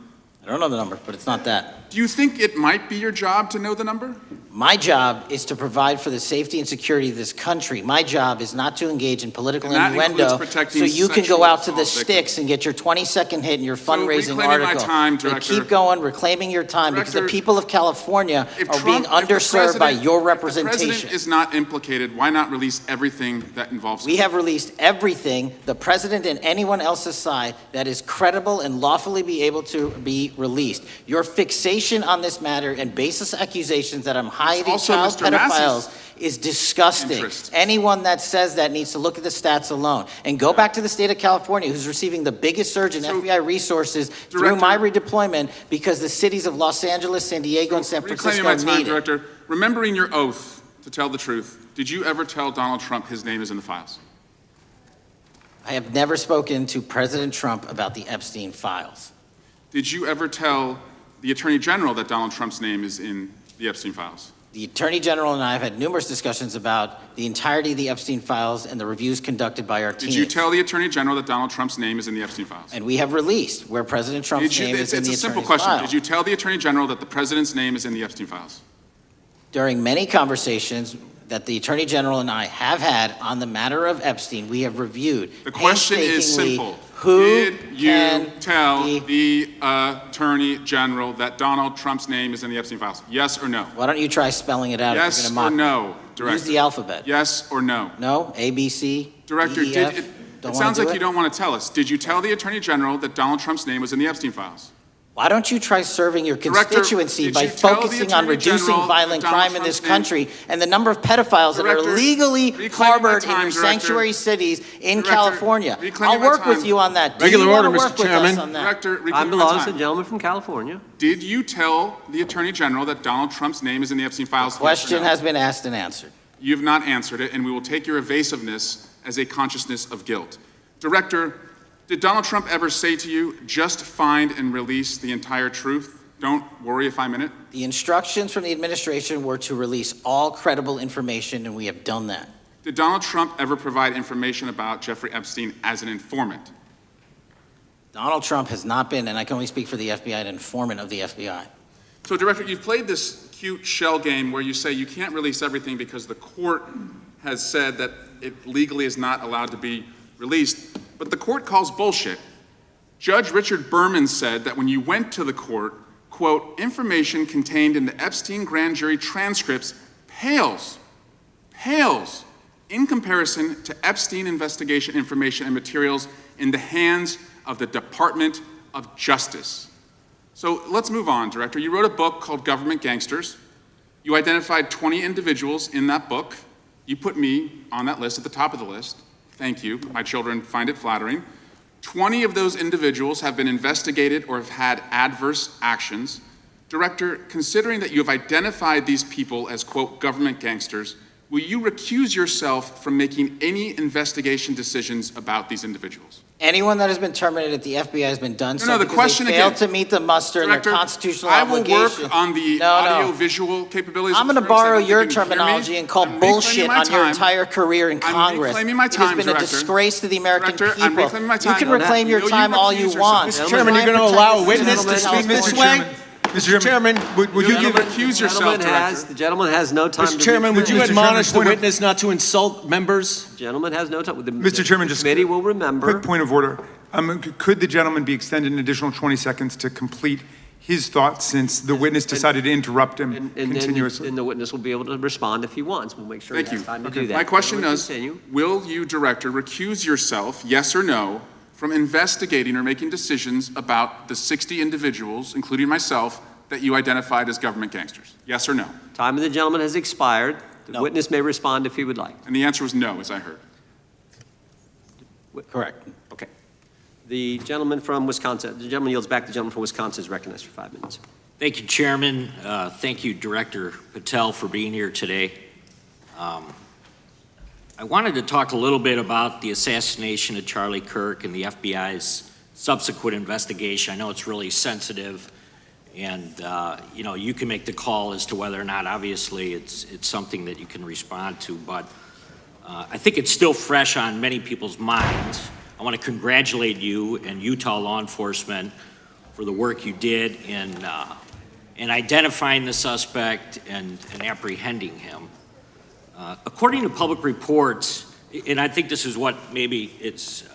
I don't know the number, but it's not that. Do you think it might be your job to know the number? My job is to provide for the safety and security of this country. My job is not to engage in political innuendo so you can go out to the sticks and get your 20-second hit in your fundraising article. Director. Keep going, reclaiming your time, because the people of California are being underserved by your representation. If the president is not implicated, why not release everything that involves him? We have released everything, the president and anyone else's side, that is credible and lawfully be able to be released. Your fixation on this matter and baseless accusations that I'm hiding child pedophiles is disgusting. Anyone that says that needs to look at the stats alone and go back to the state of California, who's receiving the biggest surge in FBI resources through my redeployment, because the cities of Los Angeles, San Diego, and San Francisco need it. Director, remembering your oath to tell the truth, did you ever tell Donald Trump his name is in the files? I have never spoken to President Trump about the Epstein files. Did you ever tell the Attorney General that Donald Trump's name is in the Epstein files? The Attorney General and I have had numerous discussions about the entirety of the Epstein files and the reviews conducted by our team. Did you tell the Attorney General that Donald Trump's name is in the Epstein files? And we have released where President Trump's name is in the It's a simple attorney's question. file. Did you tell the Attorney General that the President's name is in the Epstein files? During many conversations that the Attorney General and I have had on the matter of Epstein, we have reviewed. The question is painstakingly simple. Who Did you can tell the Attorney General that Donald Trump's name is in the Epstein files? Yes or no? Why don't you try spelling it out? Yes if you're or gonna mock no, Director? Use the alphabet. Yes or no? No? A, B, C, Director, D, E, F? it Don't sounds wanna like do you don't want to tell us. Did you tell the Attorney General that Donald Trump's name was in the Epstein files? Why don't you try serving your Director, constituency did by you tell the focusing on Attorney reducing General violent that Donald crime in this Trump's country and the number of pedophiles that Director, are legally reclaiming harbored my time, in your Director. sanctuary cities in Director, California? reclaiming I'll my work with time. you on that. Do Regular you order, wanna work Mr. with us Chairman. on that? Director, I reclaiming my belong to time. the gentleman from California. Did you tell the Attorney General that Donald Trump's name is in the Epstein files? The question has been asked and answered. You have not answered it, and we will take your evasiveness as a consciousness of guilt. Director, did Donald Trump ever say to you, just find and release the entire truth? Don't worry if I'm in it. The instructions from the administration were to release all credible information, and we have done that. Did Donald Trump ever provide information about Jeffrey Epstein as an informant? Donald Trump has not been, and I can only speak for the FBI, an informant of the FBI. So, Director, you've played this cute shell game where you say you can't release everything because the court has said that it legally is not allowed to be released, but the court calls bullshit. Judge Richard Berman said that when you went to the court, quote, information contained in the Epstein grand jury transcripts pales in comparison to Epstein investigation information and materials in the hands of the Department of Justice. So let's move on, Director. You wrote a book called Government Gangsters. You identified 20 individuals in that book. You put me on that list at the top of the list. Thank you. My children find it flattering. 20 of those individuals have been investigated or have had adverse actions. Director, considering that you have identified these people as, quote, government gangsters, will you recuse yourself from making any investigation decisions about these individuals? Anyone that has been terminated at the FBI has been done No, the because question they failed again. to meet the muster in Director, their constitutional I will obligation. work on the audio-visual capabilities. I'm going to of forensic. borrow I don't your think you can hear me. terminology and call I'm reclaiming bullshit my on your time. entire career in I'm Congress. reclaiming my It time, has been Director. a disgrace to the American Director, I'm people. reclaiming my You time. can No, reclaim your you time all you recuse want. yourself. Mr. Chairman, you're going to allow a witness to speak this way? Mr. Chairman, would you give recuse yourself, Director? The gentleman has no time Mr. to Chairman, would you recuse. admonish the witness not to insult members? The gentleman has no time. Mr. Chairman, the just committee will remember. quick point of order. Could the gentleman be extended an additional 20 seconds to complete his thoughts since the witness decided to interrupt him continuously? And the witness will be able to respond if he wants. We'll make sure Thank he has you. time to do that. My question We'll is, continue. will you, Director, recuse yourself, yes or no, from investigating or making decisions about the 60 individuals, including myself, that you identified as government gangsters? Yes or no? Time of the gentleman has expired. The witness may respond if he would like. And the answer was no, as I heard. Correct. Okay. The gentleman from Wisconsin, the gentleman yields back. The gentleman from Wisconsin is recognized for 5 minutes. Thank you, Chairman. Thank you, Director Patel, for being here today. I wanted to talk a little bit about the assassination of Charlie Kirk and the FBI's subsequent investigation. I know it's really sensitive, and you know, you can make the call as to whether or not, obviously, it's something that you can respond to, but I think it's still fresh on many people's minds. I want to congratulate you and Utah law enforcement for the work you did in identifying the suspect and apprehending him. According to public reports, and I think this is what maybe it's,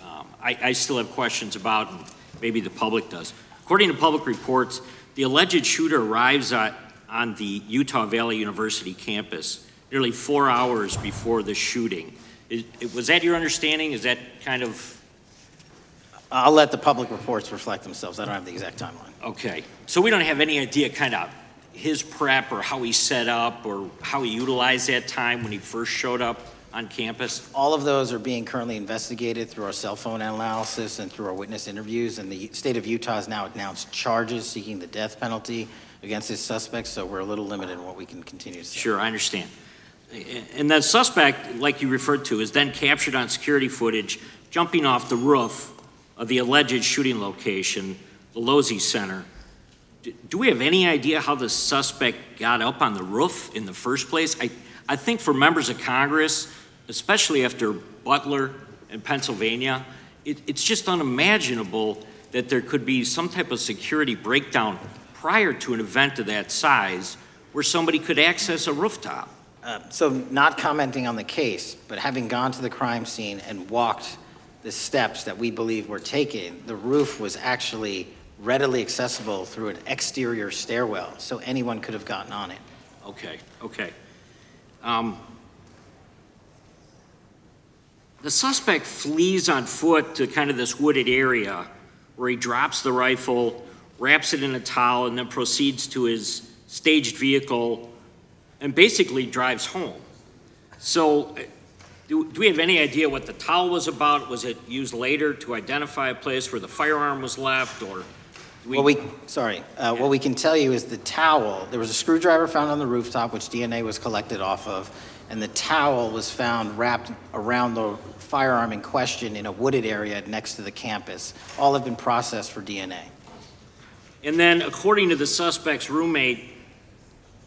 I still have questions about, and maybe the public does. According to public reports, the alleged shooter arrives on the Utah Valley University campus nearly 4 hours before the shooting. Was that your understanding? Is that kind of? I'll let the public reports reflect themselves. I don't have the exact timeline. Okay. So we don't have any idea kind of his prep or how he set up or how he utilized that time when he first showed up on campus? All of those are being currently investigated through our cell phone analysis and through our witness interviews, and the state of Utah has now announced charges seeking the death penalty against his suspects, so we're a little limited in what we can continue to say. Sure, I understand. And that suspect, like you referred to, is then captured on security footage jumping off the roof of the alleged shooting location, the Losey Center. do we have any idea how the suspect got up on the roof in the first place? I think for members of Congress, especially after Butler and Pennsylvania, it's just unimaginable that there could be some type of security breakdown prior to an event of that size where somebody could access a rooftop. So not commenting on the case, but having gone to the crime scene and walked the steps that we believe were taken, the roof was actually readily accessible through an exterior stairwell, so anyone could have gotten on it. Okay. The suspect flees on foot to kind of this wooded area where he drops the rifle, wraps it in a towel, and then proceeds to his staged vehicle and basically drives home. So do we have any idea what the towel was about? Was it used later to identify a place where the firearm was left, or? What we can tell you is the towel, there was a screwdriver found on the rooftop which DNA was collected off of, and the towel was found wrapped around the firearm in question in a wooded area next to the campus. All have been processed for DNA. And then, according to the suspect's roommate,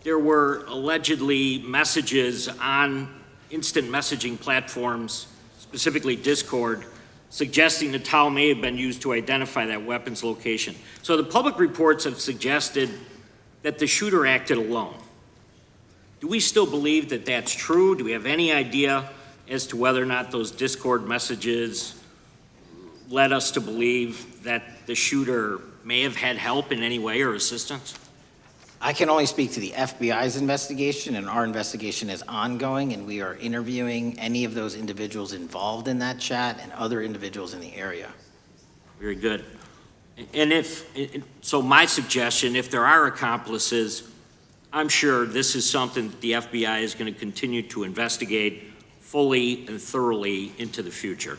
there were allegedly messages on instant messaging platforms, specifically Discord, suggesting the towel may have been used to identify that weapon's location. So the public reports have suggested that the shooter acted alone. Do we still believe that that's true? Do we have any idea as to whether or not those Discord messages led us to believe that the shooter may have had help in any way or assistance? I can only speak to the FBI's investigation, and our investigation is ongoing, and we are interviewing any of those individuals involved in that chat and other individuals in the area. Very good. And so my suggestion, if there are accomplices, I'm sure this is something that the FBI is going to continue to investigate fully and thoroughly into the future.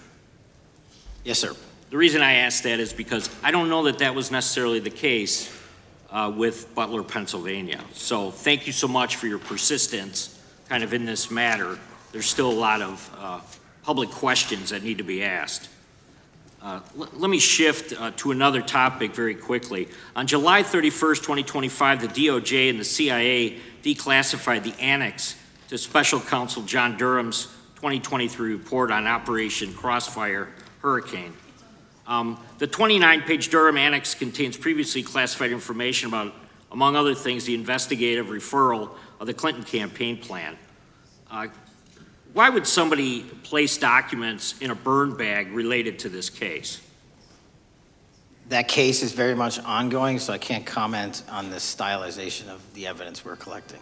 Yes, sir. The reason I ask that is because I don't know that that was necessarily the case with Butler, Pennsylvania. So thank you so much for your persistence kind of in this matter. There's still a lot of public questions that need to be asked. Let me shift to another topic very quickly. On July 31st, 2025, the DOJ and the CIA declassified the annex to Special Counsel John Durham's 2023 report on Operation Crossfire Hurricane. The 29-page Durham Annex contains previously classified information about, among other things, the investigative referral of the Clinton campaign plan. Why would somebody place documents in a burn bag related to this case? That case is very much ongoing, so I can't comment on the stylization of the evidence we're collecting.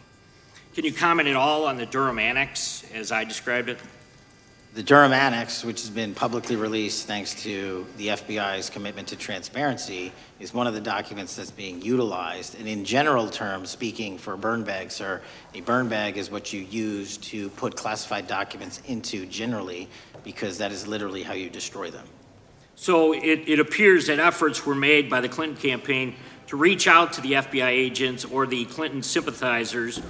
Can you comment at all on the Durham Annex as I described it? The Durham Annex, which has been publicly released thanks to the FBI's commitment to transparency, is one of the documents that's being utilized. And in general terms, speaking for a burn bag, sir, a burn bag is what you use to put classified documents into generally, because that is literally how you destroy them. So it appears that efforts were made by the Clinton campaign to reach out to the FBI agents or the Clinton sympathizers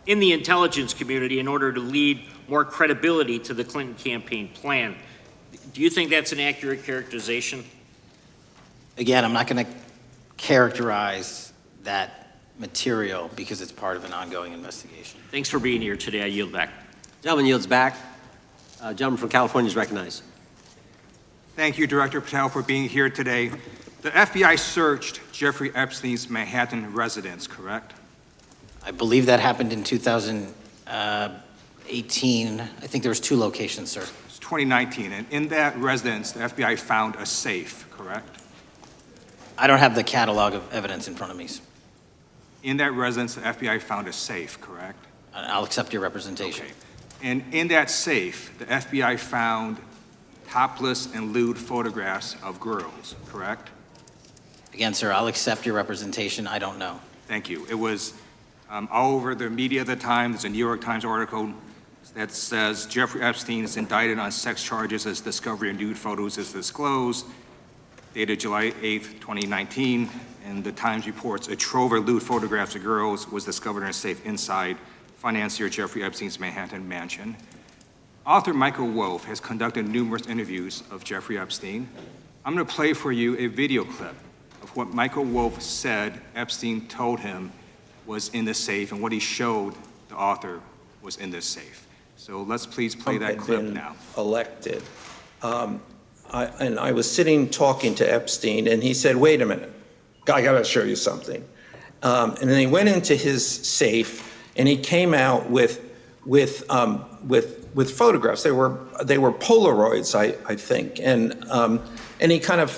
in the intelligence community in order to lead more credibility to the Clinton campaign plan. Do you think that's an accurate characterization? Again, I'm not going to characterize that material because it's part of an ongoing investigation. Thanks for being here today. I yield back. Gentleman yields back. Gentleman from California is recognized. Thank you, Director Patel, for being here today. The FBI searched Jeffrey Epstein's Manhattan residence, correct? I believe that happened in 2018. I think there was 2 locations, sir. It's 2019, and in that residence, the FBI found a safe, correct? I don't have the catalog of evidence in front of me. In that residence, the FBI found a safe, correct? I'll accept your representation. Okay. And in that safe, the FBI found topless and lewd photographs of girls, correct? Again, sir, I'll accept your representation. I don't know. Thank you. It was all over the media at the time. There's a New York Times article that says Jeffrey Epstein is indicted on sex charges as discovery of nude photos is disclosed, dated July 8th, 2019. And the Times reports a trove of lewd photographs of girls was discovered in a safe inside financier Jeffrey Epstein's Manhattan mansion. Author Michael Wolff has conducted numerous interviews of Jeffrey Epstein. I'm going to play for you a video clip of what Michael Wolff said Epstein told him was in the safe, and what he showed the author was in this safe. So let's please play that clip now. Elected. And I was sitting talking to Epstein, and he said, "Wait a minute, I got to show you something." And then he went into his safe, and he came out with photographs. They were Polaroids, I think, and he kind of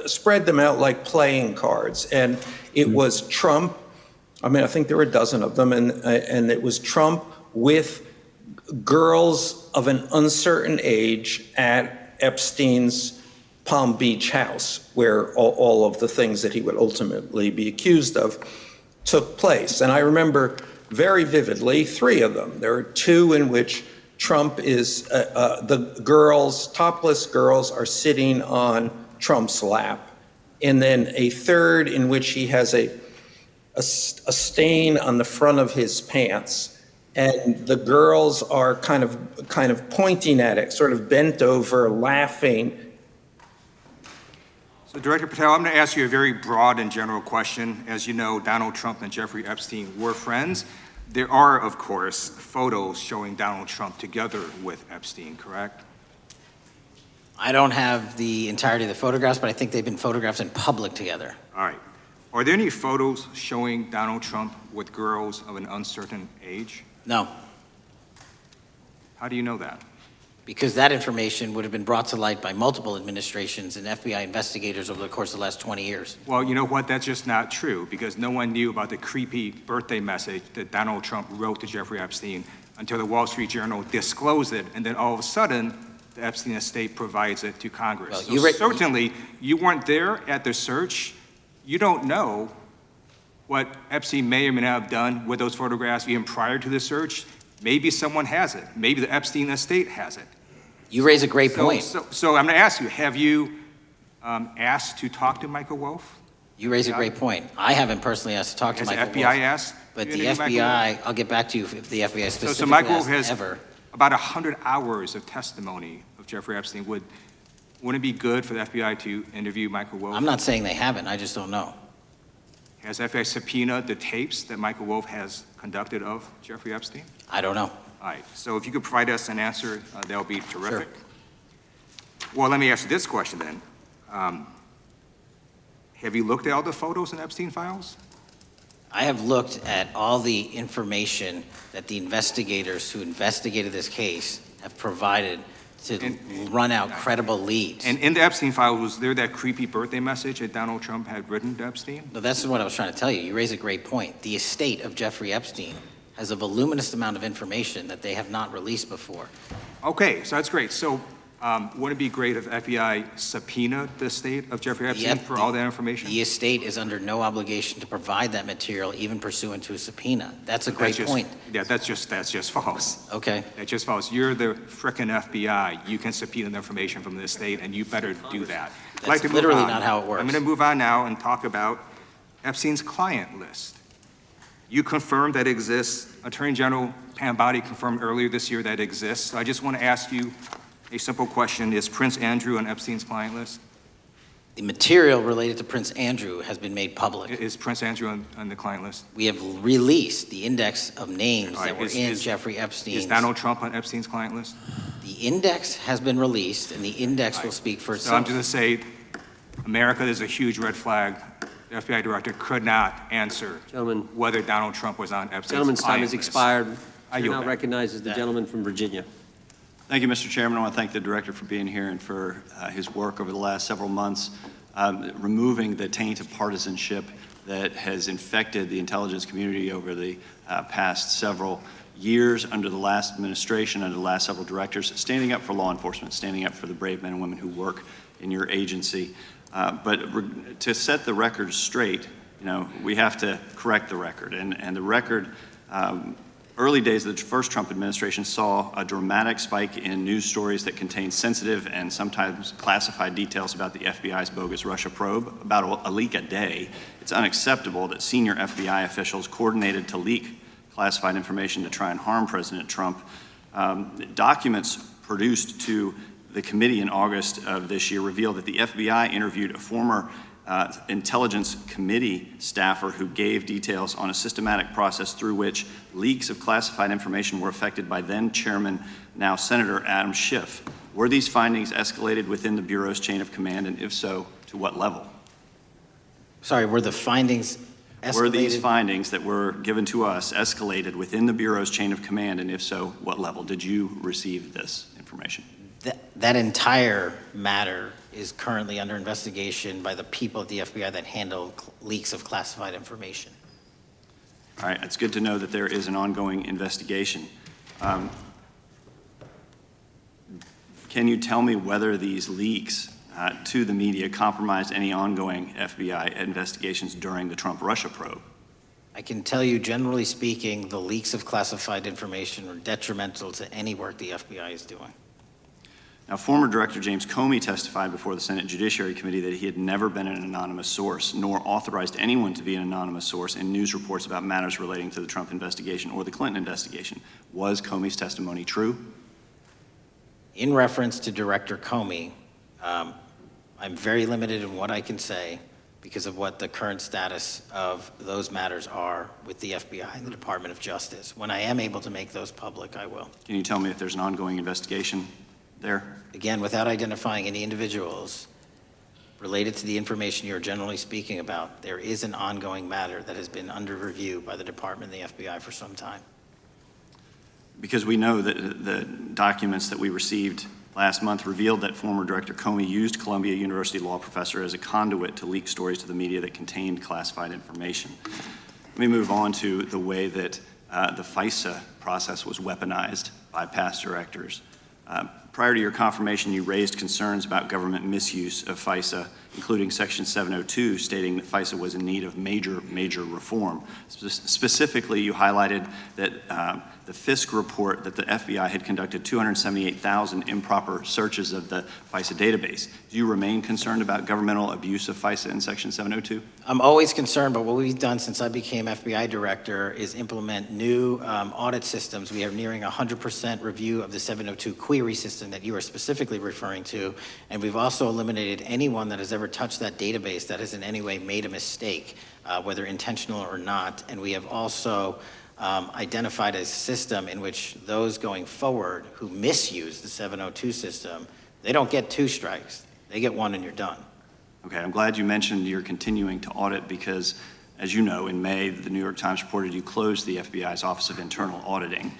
spread them out like playing cards, and it was Trump. I mean, I think there were a dozen of them, and it was Trump with girls of an uncertain age at Epstein's Palm Beach house, where all of the things that he would ultimately be accused of took place. And I remember very vividly 3 of them. There are 2 in which Trump is, the girls, topless girls, are sitting on Trump's lap. And then a 3rd in which he has a stain on the front of his pants, and the girls are kind of pointing at it, sort of bent over, laughing. So, Director Patel, I'm going to ask you a very broad and general question. As you know, Donald Trump and Jeffrey Epstein were friends. There are, of course, photos showing Donald Trump together with Epstein, correct? I don't have the entirety of the photographs, but I think they've been photographed in public together. All right. Are there any photos showing Donald Trump with girls of an uncertain age? No. How do you know that? Because that information would have been brought to light by multiple administrations and FBI investigators over the course of the last 20 years. Well, you know what? That's just not true, because no one knew about the creepy birthday message that Donald Trump wrote to Jeffrey Epstein until the Wall Street Journal disclosed it, and then all of a sudden, the Epstein estate provides it to Congress. Well, so certainly, you weren't there at the search. You don't know what Epstein may or may not have done with those photographs even prior to the search. Maybe someone has it. Maybe the Epstein estate has it. You raise a great point. So I'm going to ask you, have you asked to talk to Michael Wolff? You raise a great point. I haven't personally asked to talk to Michael Wolff. Has the FBI asked? But the FBI, I'll get back to you if the FBI specifically so Michael Wolff has ever. About 100 hours of testimony of Jeffrey Epstein. Wouldn't it be good for the FBI to interview Michael Wolff? I'm not saying they haven't. I just don't know. Has FBI subpoenaed the tapes that Michael Wolff has conducted of Jeffrey Epstein? I don't know. All right. So if you could provide us an answer, that would be terrific. Sure. Well, let me ask you this question then. Have you looked at all the photos in Epstein files? I have looked at all the information that the investigators who investigated this case have provided to run out credible leads. And in the Epstein file, was there that creepy birthday message that Donald Trump had written to Epstein? No, that's what I was trying to tell you. You raise a great point. The estate of Jeffrey Epstein has a voluminous amount of information that they have not released before. Okay, so that's great. So wouldn't it be great if FBI subpoenaed the estate of Jeffrey Epstein for all that information? The estate is under no obligation to provide that material, even pursuant to a subpoena. That's a great point. Yeah, that's just false. Okay. That's just false. You're the frickin' FBI. You can subpoena the information from the estate, and you better do that. That's literally not how it works. I'm going to move on now and talk about Epstein's client list. You confirmed that it exists. Attorney General Pam Bondi confirmed earlier this year that it exists. So I just want to ask you a simple question. Is Prince Andrew on Epstein's client list? The material related to Prince Andrew has been made public. Is Prince Andrew on the client list? We have released the index of names that were in Jeffrey Epstein's. Is Donald Trump on Epstein's client list? The index has been released, and the index will speak for itself. So I'm just going to say, America, there's a huge red flag. The FBI director could not answer whether Donald Trump was on Epstein's Gentleman's time has expired. I now recognizes the gentleman from Virginia. Thank you, Mr. Chairman. I want to thank the director for being here and for his work over the last several months, removing the taint of partisanship that has infected the intelligence community over the past several years under the last administration, under the last several directors, standing up for law enforcement, standing up for the brave men and women who work in your agency. But to set the record straight, we have to correct the record. And the record, early days of the first Trump administration saw a dramatic spike in news stories that contained sensitive and sometimes classified details about the FBI's bogus Russia probe, about a leak a day. It's unacceptable that senior FBI officials coordinated to leak classified information to try and harm President Trump. Documents produced to the committee in August of this year revealed that the FBI interviewed a former intelligence committee staffer who gave details on a systematic process through which leaks of classified information were affected by then Chairman, now Senator Adam Schiff. Were these findings escalated within the Bureau's chain of command, and if so, to what level? Sorry, were the findings escalated? Were these findings that were given to us escalated within the Bureau's chain of command, and if so, what level? Did you receive this information? That entire matter is currently under investigation by the people at the FBI that handle leaks of classified information. All right, it's good to know that there is an ongoing investigation. Can you tell me whether these leaks to the media compromised any ongoing FBI investigations during the Trump-Russia probe? I can tell you, generally speaking, the leaks of classified information are detrimental to any work the FBI is doing. Now, former Director James Comey testified before the Senate Judiciary Committee that he had never been an anonymous source, nor authorized anyone to be an anonymous source in news reports about matters relating to the Trump investigation or the Clinton investigation. Was Comey's testimony true? In reference to Director Comey, I'm very limited in what I can say because of what the current status of those matters are with the FBI and the Department of Justice. When I am able to make those public, I will. Can you tell me if there's an ongoing investigation there? Again, without identifying any individuals related to the information you're generally speaking about, there is an ongoing matter that has been under review by the Department and the FBI for some time. Because we know that the documents that we received last month revealed that former Director Comey used Columbia University law professor as a conduit to leak stories to the media that contained classified information. Let me move on to the way that the FISA process was weaponized by past directors. Prior to your confirmation, you raised concerns about government misuse of FISA, including Section 702, stating that FISA was in need of major reform. Specifically, you highlighted that the Fisk report that the FBI had conducted 278,000 improper searches of the FISA database. Do you remain concerned about governmental abuse of FISA in Section 702? I'm always concerned, but what we've done since I became FBI director is implement new audit systems. We are nearing 100% review of the 702 query system that you are specifically referring to, and we've also eliminated anyone that has ever touched that database that has in any way made a mistake, whether intentional or not, and we have also identified a system in which those going forward who misuse the 702 system, they don't get 2 strikes. They get 1 and you're done. Okay, I'm glad you mentioned you're continuing to audit because, as you know, in May, the New York Times reported you closed the FBI's Office of Internal Auditing.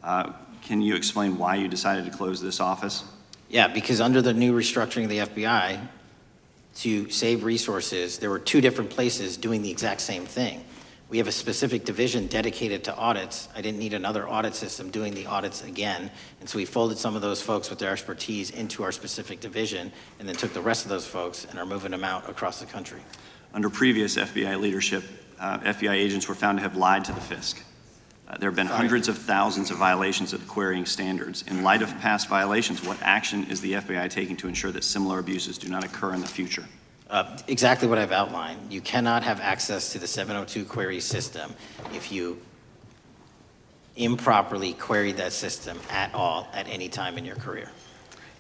Can you explain why you decided to close this office? Yeah, because under the new restructuring of the FBI, to save resources, there were 2 different places doing the exact same thing. We have a specific division dedicated to audits. I didn't need another audit system doing the audits again. And so we folded some of those folks with their expertise into our specific division and then took the rest of those folks and are moving them out across the country. Under previous FBI leadership, FBI agents were found to have lied to the Fisk. There have been hundreds of thousands of violations of the querying standards. In light of past violations, what action is the FBI taking to ensure that similar abuses do not occur in the future? Exactly what I've outlined. You cannot have access to the 702 query system if you improperly queried that system at all at any time in your career.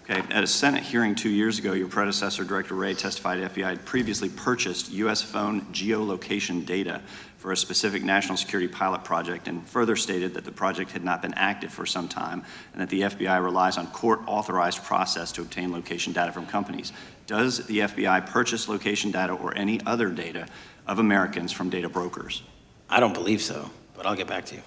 Okay, at a Senate hearing 2 years ago, your predecessor, Director Wray, testified FBI had previously purchased U.S. phone geolocation data for a specific national security pilot project and further stated that the project had not been active for some time and that the FBI relies on court-authorized process to obtain location data from companies. Does the FBI purchase location data or any other data of Americans from data brokers? I don't believe so, but I'll get back to you.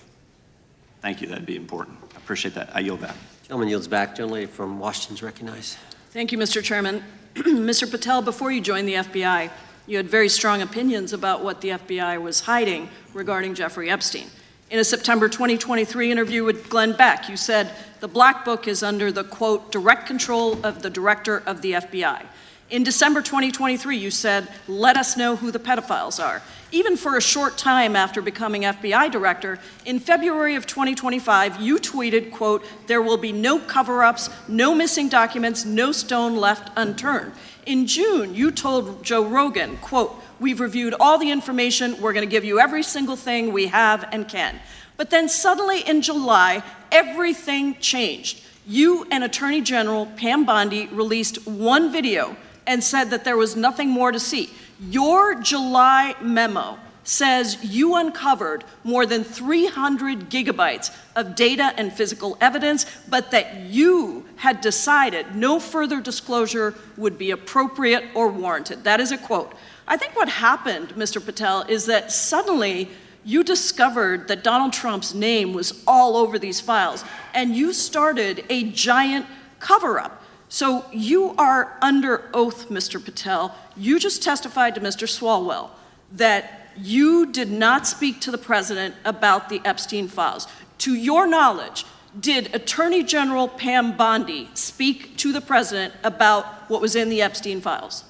Thank you, that'd be important. I appreciate that. I yield back. Gentleman yields back. Gentleman from Washington is recognized. Thank you, Mr. Chairman. Mr. Patel, before you joined the FBI, you had very strong opinions about what the FBI was hiding regarding Jeffrey Epstein. In a September 2023 interview with Glenn Beck, you said, the Black Book is under the, quote, direct control of the director of the FBI. In December 2023, you said, let us know who the pedophiles are. Even for a short time after becoming FBI director, in February of 2025, you tweeted, quote, there will be no cover-ups, no missing documents, no stone left unturned. In June, you told Joe Rogan, quote, we've reviewed all the information, we're gonna give you every single thing we have and can. But then suddenly in July, everything changed. You and Attorney General Pam Bondi released one video and said that there was nothing more to see. Your July memo says you uncovered more than 300 gigabytes of data and physical evidence, but that you had decided no further disclosure would be appropriate or warranted. That is a quote. I think what happened, Mr. Patel, is that suddenly you discovered that Donald Trump's name was all over these files, and you started a giant cover-up. So you are under oath, Mr. Patel. You just testified to Mr. Swalwell that you did not speak to the president about the Epstein files. To your knowledge, did Attorney General Pam Bondi speak to the president about what was in the Epstein files?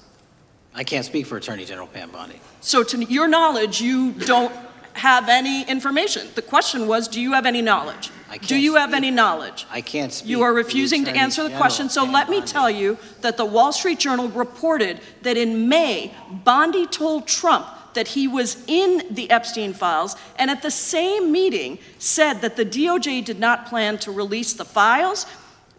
I can't speak for Attorney General Pam Bondi. So to your knowledge, you don't have any information. The question was, do you have any knowledge? Do you have any knowledge? I can't speak. You are refusing to answer the question, so let me tell you that the Wall Street Journal reported that in May, Bondi told Trump that he was in the Epstein files, and at the same meeting said that the DOJ did not plan to release the files.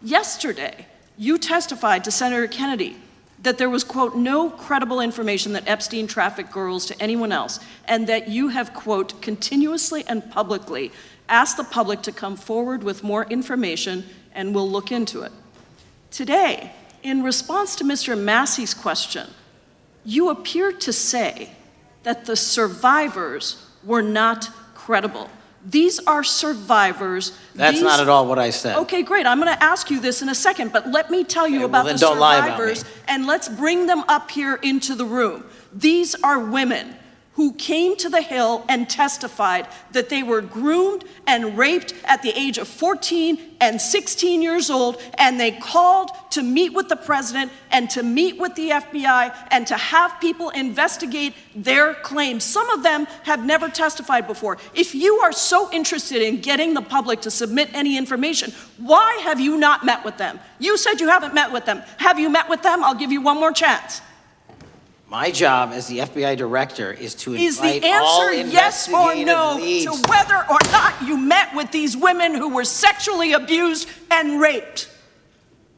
Yesterday, you testified to Senator Kennedy that there was, quote, no credible information that Epstein trafficked girls to anyone else, and that you have, quote, continuously and publicly asked the public to come forward with more information, and we'll look into it. Today, in response to Mr. Massey's question, you appear to say that the survivors were not credible. These are survivors. That's not at all what I said. Okay, great. I'm going to ask you this in a second, but let me tell you about the don't lie about survivors, me. and let's bring them up here into the room. These are women who came to the Hill and testified that they were groomed and raped at the age of 14 and 16 years old, and they called to meet with the president and to meet with the FBI and to have people investigate their claims. Some of them have never testified before. If you are so interested in getting the public to submit any information, why have you not met with them? You said you haven't met with them. Have you met with them? I'll give you one more chance. My job as the FBI director is to Is the invite all answer yes or investigative no leads. to whether or not you met with these women who were sexually abused and raped?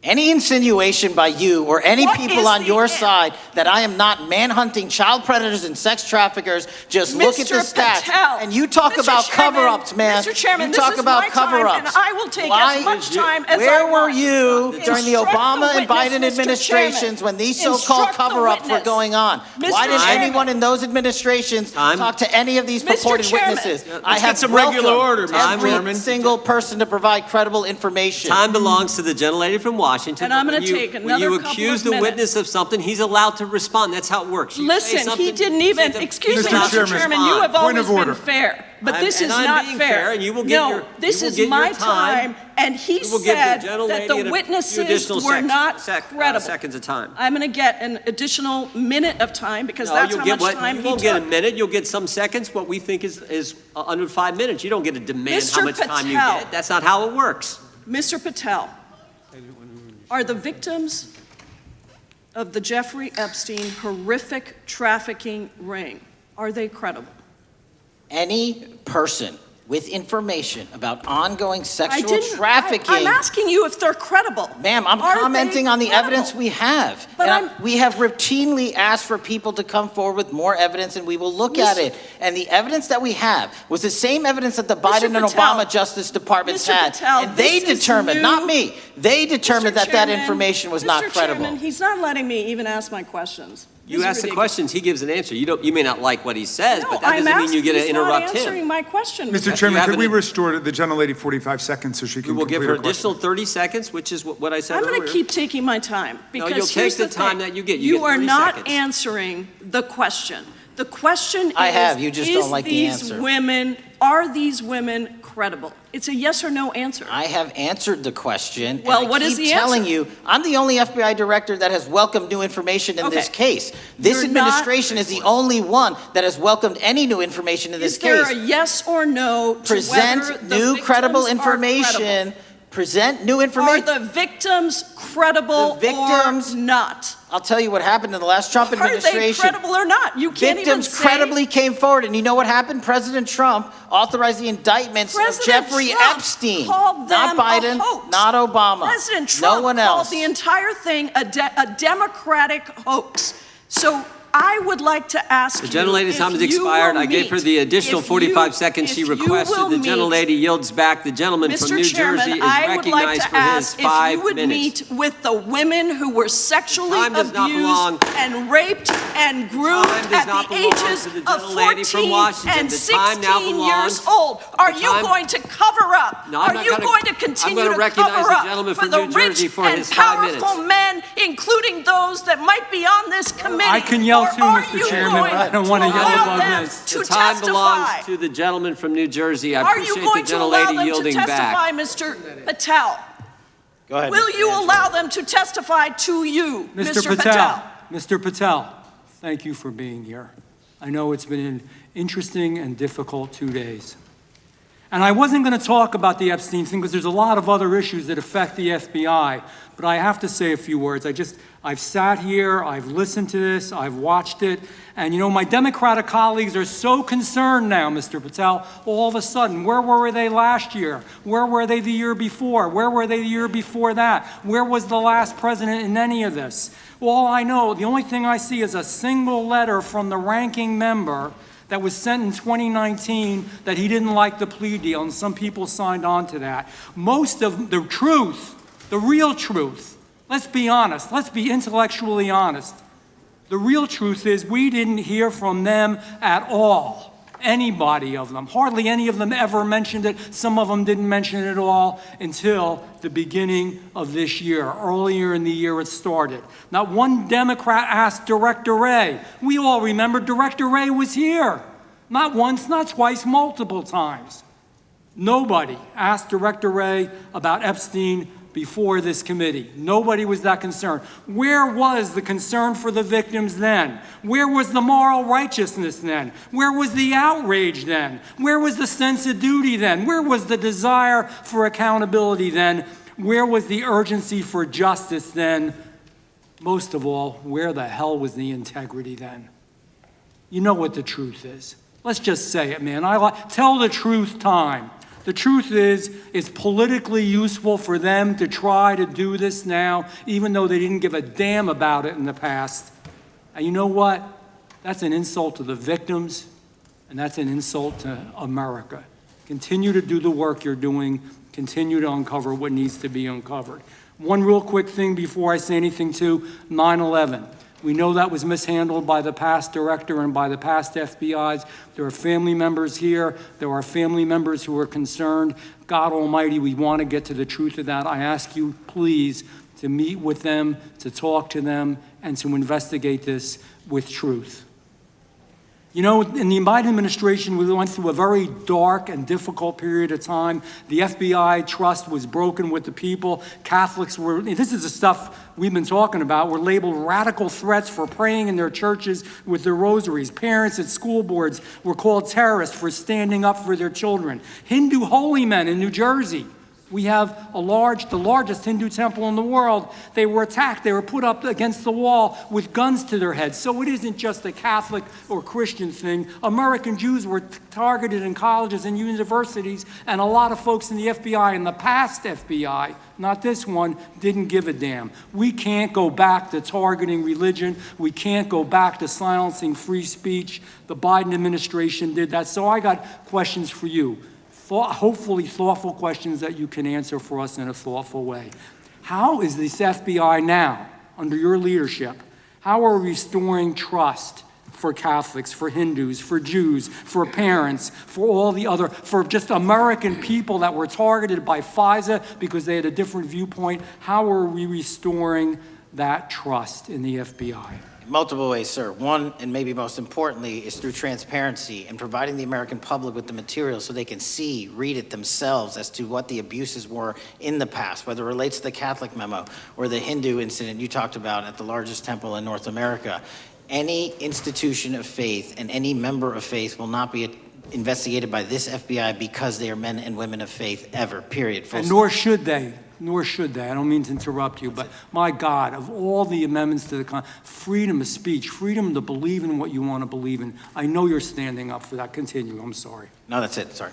Any insinuation by you or any What people is on the your end? side that I am not manhunting child predators and sex traffickers, just look at the Mr. stats. Patel, And you talk Mr. about Chairman, cover-ups, man. Mr. Chairman, you this talk is about my time, cover-ups. and I will take Why- as much time as I Where were want. you during the Instruct Obama the and Biden witness, Mr. administrations Chairman. when these so-called Instruct the cover-ups were witness. going on? Mr. Why did Chairman. anyone in those administrations talk to any of these Mr. purported Chairman. witnesses? Let's I have get some regular welcomed order, Mr. every Chairman. single person to provide credible information. Time belongs to the gentlelady from Washington. And I'm but gonna when you- take when another you couple accuse of the minutes. witness of something, he's allowed to respond. That's how it works. You say Listen, he something, didn't even, say them- excuse me, he's allowed to Mr. Chairman, you respond. have always been fair, but I'm- this and is I'm not being fair. fair, and you will get No, your- this you will is get your my time. time, and he You will give the said gentlelady that the a few witnesses additional were not credible. seconds of time. I'm going to get an additional minute of time because No, that's you'll how get much what, time you he won't get a took. minute. You'll get some seconds. What we think is under 5 minutes. You don't get to demand Mr. how much time you Patel. get. That's not how it works. Mr. Patel, are the victims of the Jeffrey Epstein horrific trafficking ring, are they credible? Any person with information about ongoing I sexual didn't. trafficking. I'm asking you if they're credible. Ma'am, I'm Are they commenting on the credible? evidence we have. But And we have routinely asked for people to come forward with more evidence, and we will look at it. And the evidence that we have was the same evidence that the Biden and Patel, Obama Justice Departments Mr. had. Patel, And they this is determined, new. not me, they determined that that Chairman, information was not Mr. credible. Chairman, he's not letting me even ask my questions. You This is ask the ridiculous. questions, he gives an answer. You may not like what he says, No, but that I'm doesn't mean you get to asking, he's not interrupt answering him. my question. Mr. You Chairman, have could we an- restore the gentlelady 45 seconds so she can We will give complete her her question? additional 30 seconds, which is what I said I'm earlier. going to keep taking my time because you'll take here's the the time thing. that you get. You get are 30 not seconds. answering the question. The question I is, have, you just don't like the these answer. women, are these women credible? It's a yes or no answer. I have answered the question. Well, and what I is keep the telling answer? you, I'm the only FBI director that has welcomed new information in this case. This You're administration is the only one that has welcomed any new information in this Is there case. a yes or no to Present whether the new victims credible are information. credible? present new information. Are the victims credible or not? I'll tell you what happened in the last Trump administration. Are they credible or not? You can't even Victims say. credibly came forward, and you know what happened? President Trump authorized the indictments of Jeffrey Epstein. Called not them Biden, a hoax. not Obama. President Trump no one called else. the entire thing a Democratic hoax. So I would like to ask the gentlelady's time has expired. I gave her the additional 45 seconds she requested. The gentlelady yields back. The gentleman from New Jersey is recognized for his 5 minutes. If you would meet with the women who were sexually abused and raped and groomed at the ages of 14 and 16 years old. Are you going to cover up? No, I'm Are you going to continue to recognize cover the up gentleman for from the New Jersey rich for and his 5 minutes? powerful men, including those that might be on this committee? I can yell too, Mr. Chairman. I don't want to yell above this. The time belongs to the gentleman from New Jersey. I appreciate the gentlelady yielding back. Are you going to allow them to testify, Mr. Patel? Go ahead. Will you allow them to testify to you, Mr. Patel? Mr. Patel, thank you for being here. I know it's been an interesting and difficult 2 days. And I wasn't going to talk about the Epstein thing because there's a lot of other issues that affect the FBI, but I have to say a few words. I've sat here, I've listened to this, I've watched it, and you know, my Democratic colleagues are so concerned now, Mr. Patel, all of a sudden. Where were they last year? Where were they the year before? Where were they the year before that? Where was the last president in any of this? All I know, the only thing I see is a single letter from the ranking member that was sent in 2019 that he didn't like the plea deal, and some people signed on to that. Most of the truth, the real truth, let's be honest, let's be intellectually honest. The real truth is we didn't hear from them at all. Anybody of them. Hardly any of them ever mentioned it. Some of them didn't mention it at all until the beginning of this year. Earlier in the year it started. Not one Democrat asked Director Wray. We all remember Director Wray was here. Not once, not twice, multiple times. Nobody asked Director Wray about Epstein before this committee. Nobody was that concerned. Where was the concern for the victims then? Where was the moral righteousness then? Where was the outrage then? Where was the sense of duty then? Where was the desire for accountability then? Where was the urgency for justice then? Most of all, where the hell was the integrity then? You know what the truth is. Let's just say it, man. Tell the truth time. The truth is, it's politically useful for them to try to do this now, even though they didn't give a damn about it in the past. And you know what? That's an insult to the victims, and that's an insult to America. Continue to do the work you're doing. Continue to uncover what needs to be uncovered. One real quick thing before I say anything to 9/11. We know that was mishandled by the past director and by the past FBIs. There are family members here. There are family members who are concerned. God Almighty, we want to get to the truth of that. I ask you, please, to meet with them, to talk to them, and to investigate this with truth. You know, in the Biden administration, we went through a very dark and difficult period of time. The FBI trust was broken with the people. Catholics were, this is the stuff we've been talking about, were labeled radical threats for praying in their churches with their rosaries. Parents at school boards were called terrorists for standing up for their children. Hindu holy men in New Jersey. We have the largest Hindu temple in the world. They were attacked. They were put up against the wall with guns to their heads. So it isn't just a Catholic or Christian thing. American Jews were targeted in colleges and universities, and a lot of folks in the FBI, in the past FBI, not this one, didn't give a damn. We can't go back to targeting religion. We can't go back to silencing free speech. The Biden administration did that. So I got questions for you. Hopefully thoughtful questions that you can answer for us in a thoughtful way. How is this FBI now, under your leadership, how are we restoring trust for Catholics, for Hindus, for Jews, for parents, for all the other, for just American people that were targeted by FISA because they had a different viewpoint? How are we restoring that trust in the FBI? Multiple ways, sir. One, and maybe most importantly, is through transparency and providing the American public with the material so they can see, read it themselves as to what the abuses were in the past, whether it relates to the Catholic memo or the Hindu incident you talked about at the largest temple in North America. Any institution of faith and any member of faith will not be investigated by this FBI because they are men and women of faith ever, period. Full And stop. nor should they. Nor should they. I don't mean to interrupt you, but my God, of all the amendments to the freedom of speech, freedom to believe in what you want to believe in, I know you're standing up for that. Continue. I'm sorry. No, that's it. Sorry.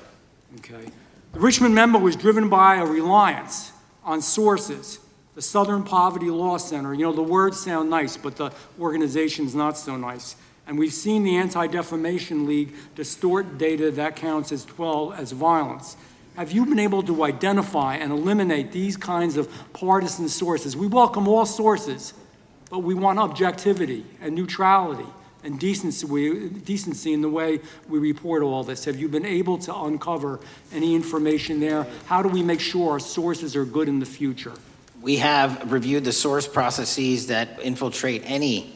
Okay. The Richmond memo was driven by a reliance on sources. The Southern Poverty Law Center, you know, the words sound nice, but the organization's not so nice. And we've seen the Anti-Defamation League distort data that counts as violence. Have you been able to identify and eliminate these kinds of partisan sources? We welcome all sources, but we want objectivity and neutrality and decency in the way we report all this. Have you been able to uncover any information there? How do we make sure our sources are good in the future? We have reviewed the source processes that infiltrate any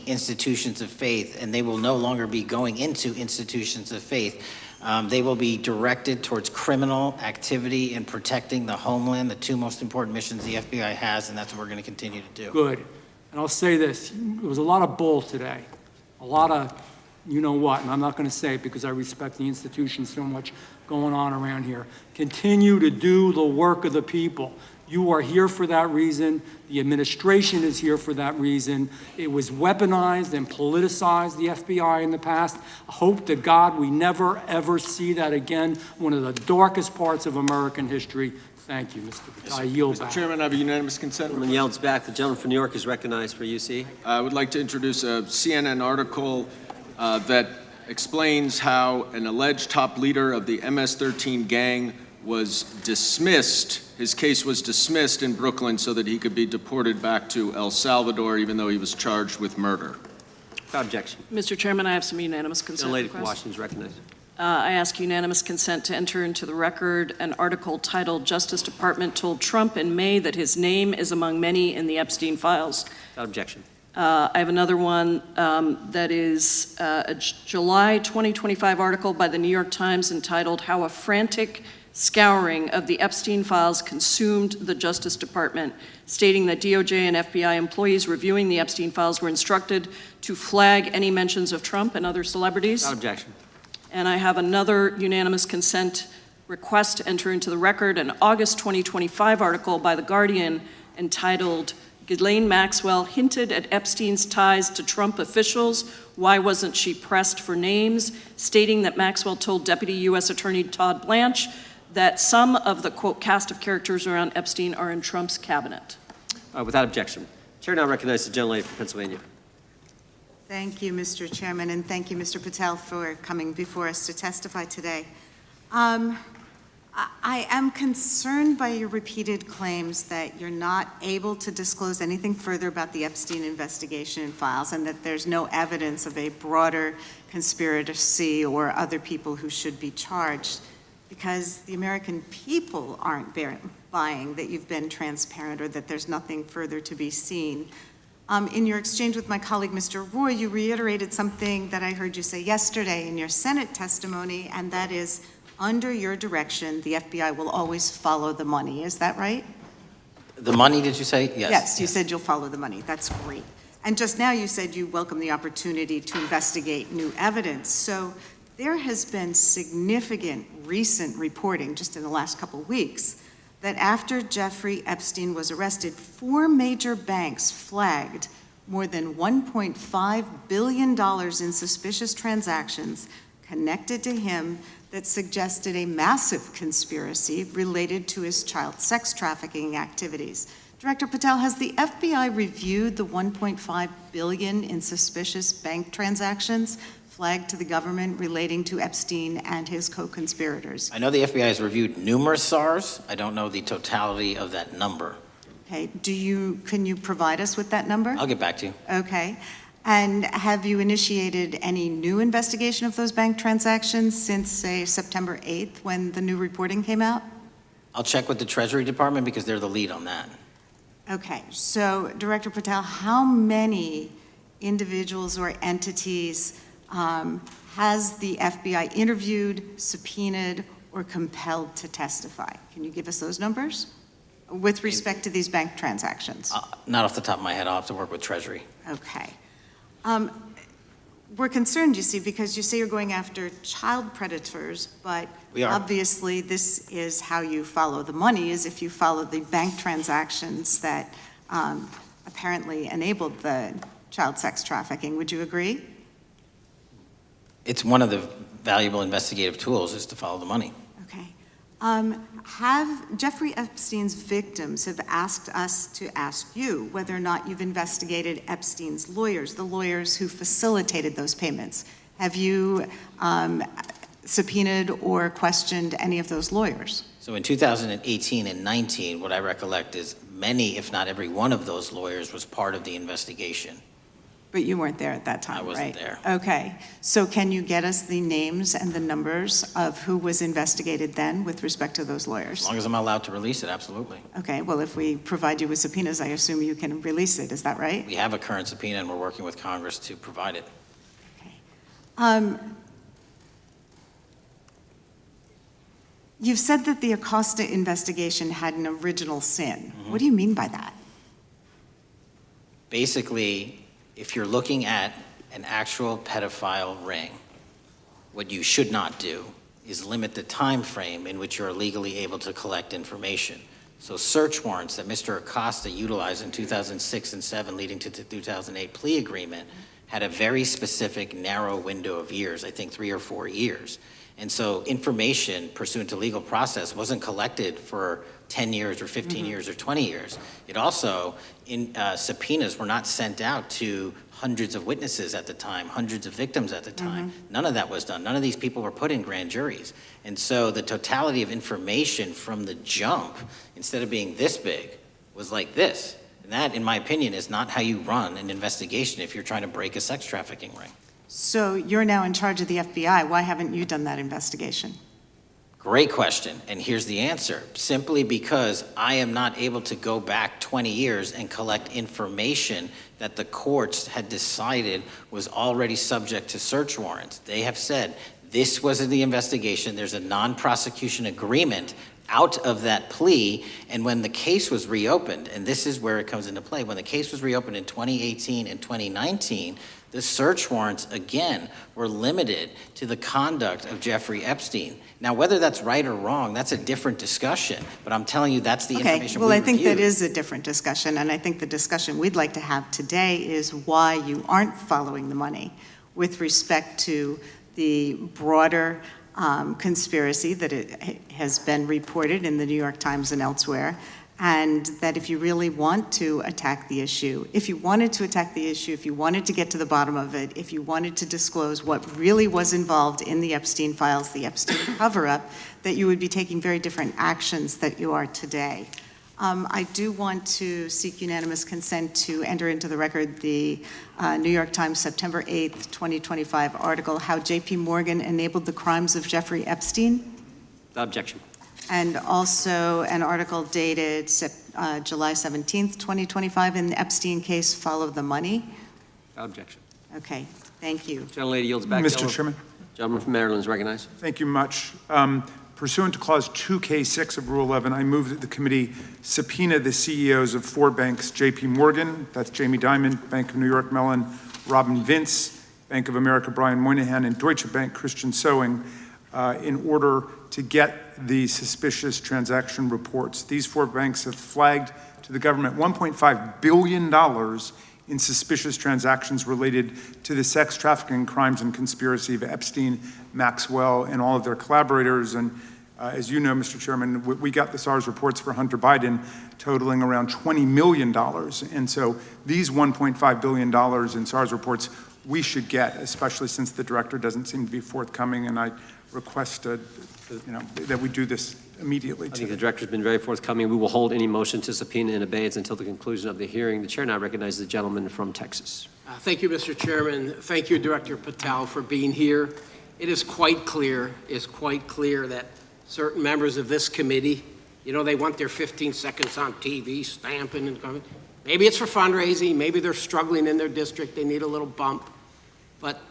institutions of faith, and they will no longer be going into institutions of faith. They will be directed towards criminal activity and protecting the homeland, the two most important missions the FBI has, and that's what we're going to continue to do. Good. And I'll say this, there was a lot of bull today, a lot of you know what, and I'm not going to say it because I respect the institution so much going on around here. Continue to do the work of the people. You are here for that reason. The administration is here for that reason. It was weaponized and politicized, the FBI, in the past. I hope to God we never, ever see that again. One of the darkest parts of American history. Thank you, Mr. Patel. I yield back. Mr. Chairman, I have a unanimous consent. Gentleman yields back. The gentleman from New York is recognized for UC. I would like to introduce a CNN article that explains how an alleged top leader of the MS-13 gang was dismissed. His case was dismissed in Brooklyn so that he could be deported back to El Salvador, even though he was charged with murder. Without objection. Mr. Chairman, I have some unanimous consent. The lady from requests. Washington is recognized. I ask unanimous consent to enter into the record an article titled "Justice Department Told Trump in May that his name is among many in the Epstein files." Without objection. I have another one that is a July 2025 article by the New York Times entitled "How a Frantic Scouring of the Epstein Files Consumed the Justice Department," stating that DOJ and FBI employees reviewing the Epstein files were instructed to flag any mentions of Trump and other celebrities. Without objection. And I have another unanimous consent request to enter into the record an August 2025 article by The Guardian entitled "Ghislaine Maxwell Hinted at Epstein's Ties to Trump Officials. Why Wasn't She Pressed for Names?" stating that Maxwell told Deputy U.S. Attorney Todd Blanche that some of the, quote, cast of characters around Epstein are in Trump's cabinet. Without objection. Chair now recognizes the gentlelady from Pennsylvania. Thank you, Mr. Chairman, and thank you, Mr. Patel, for coming before us to testify today. I am concerned by your repeated claims that you're not able to disclose anything further about the Epstein investigation and files, and that there's no evidence of a broader conspiracy or other people who should be charged, because the American people aren't buying that you've been transparent or that there's nothing further to be seen. In your exchange with my colleague, Mr. Roy, you reiterated something that I heard you say yesterday in your Senate testimony, and that is, under your direction, the FBI will always follow the money. Is that right? The money, did you say? Yes. Yes, you said you'll follow the money. That's great. And just now you said you welcome the opportunity to investigate new evidence. So there has been significant recent reporting just in the last couple of weeks that after Jeffrey Epstein was arrested, 4 major banks flagged more than $1.5 billion in suspicious transactions connected to him that suggested a massive conspiracy related to his child sex trafficking activities. Director Patel, has the FBI reviewed the $1.5 billion in suspicious bank transactions flagged to the government relating to Epstein and his co-conspirators? I know the FBI has reviewed numerous SARs. I don't know the totality of that number. Okay, can you provide us with that number? I'll get back to you. Okay. And have you initiated any new investigation of those bank transactions since, say, September 8th when the new reporting came out? I'll check with the Treasury Department because they're the lead on that. Okay, so Director Patel, how many individuals or entities has the FBI interviewed, subpoenaed, or compelled to testify? Can you give us those numbers with respect to these bank transactions? Not off the top of my head. I'll have to work with Treasury. Okay. we're concerned, you see, because you say you're going after child predators, but We are. obviously this is how you follow the money, is if you follow the bank transactions that apparently enabled the child sex trafficking. Would you agree? It's one of the valuable investigative tools is to follow the money. Okay. Have Jeffrey Epstein's victims have asked us to ask you whether or not you've investigated Epstein's lawyers, the lawyers who facilitated those payments. Have you subpoenaed or questioned any of those lawyers? So in 2018 and 19, what I recollect is many, if not every one of those lawyers was part of the investigation. But you weren't there at that time, I wasn't right? there. Okay. So can you get us the names and the numbers of who was investigated then with respect to those lawyers? As long as I'm allowed to release it, absolutely. Okay. Well, if we provide you with subpoenas, I assume you can release it. Is that right? We have a current subpoena and we're working with Congress to provide it. You've said that the Acosta investigation had an original sin. What do you mean by that? Basically, if you're looking at an actual pedophile ring, what you should not do is limit the time frame in which you're legally able to collect information. So search warrants that Mr. Acosta utilized in 2006 and 7 leading to the 2008 plea agreement had a very specific narrow window of years, I think 3 or 4 years. And so information pursuant to legal process wasn't collected for 10 years or 15 years or 20 years. It also, subpoenas were not sent out to hundreds of witnesses at the time, hundreds of victims at the time. None of that was done. None of these people were put in grand juries. And so the totality of information from the jump, instead of being this big, was like this. And that, in my opinion, is not how you run an investigation if you're trying to break a sex trafficking ring. So you're now in charge of the FBI. Why haven't you done that investigation? Great question, and here's the answer. Simply because I am not able to go back 20 years and collect information that the courts had decided was already subject to search warrants. They have said, this was in the investigation, there's a non-prosecution agreement out of that plea, and when the case was reopened, and this is where it comes into play, when the case was reopened in 2018 and 2019, the search warrants, again, were limited to the conduct of Jeffrey Epstein. Now, whether that's right or wrong, that's a different discussion, but I'm telling you that's the information we I think reviewed. that is a different discussion, and I think the discussion we'd like to have today is why you aren't following the money with respect to the broader conspiracy that it has been reported in the New York Times and elsewhere, and that if you really want to attack the issue, if you wanted to attack the issue, if you wanted to get to the bottom of it, if you wanted to disclose what really was involved in the Epstein files, the Epstein cover-up, that you would be taking very different actions that you are today. I do want to seek unanimous consent to enter into the record the New York Times September 8th, 2025 article, How J.P. Morgan Enabled the Crimes of Jeffrey Epstein. Objection. And also an article dated July 17th, 2025, in the Epstein case, Follow the Money. Objection. Okay, thank you. Gentlelady yields back. Mr. Chairman. Gentleman from Maryland is recognized. Thank you much. Pursuant to Clause 2K6 of Rule 11, I move that the committee subpoena the CEOs of 4 banks, J.P. Morgan, that's Jamie Dimon, Bank of New York Mellon, Robin Vince, Bank of America, Brian Moynihan, and Deutsche Bank, Christian Sowing, in order to get the suspicious transaction reports. These 4 banks have flagged to the government $1.5 billion in suspicious transactions related to the sex trafficking crimes and conspiracy of Epstein, Maxwell, and all of their collaborators. And as you know, Mr. Chairman, we got the SARS reports for Hunter Biden totaling around $20 million. And so these $1.5 billion in SARS reports we should get, especially since the director doesn't seem to be forthcoming, and I request that we do this immediately. I think the director's been very forthcoming. We will hold any motion to subpoena in abeyance until the conclusion of the hearing. The chair now recognizes the gentleman from Texas. Thank you, Mr. Chairman. Thank you, Director Patel, for being here. It is quite clear that certain members of this committee, they want their 15 seconds on TV, stamping and coming. Maybe it's for fundraising. Maybe they're struggling in their district. They need a little bump. But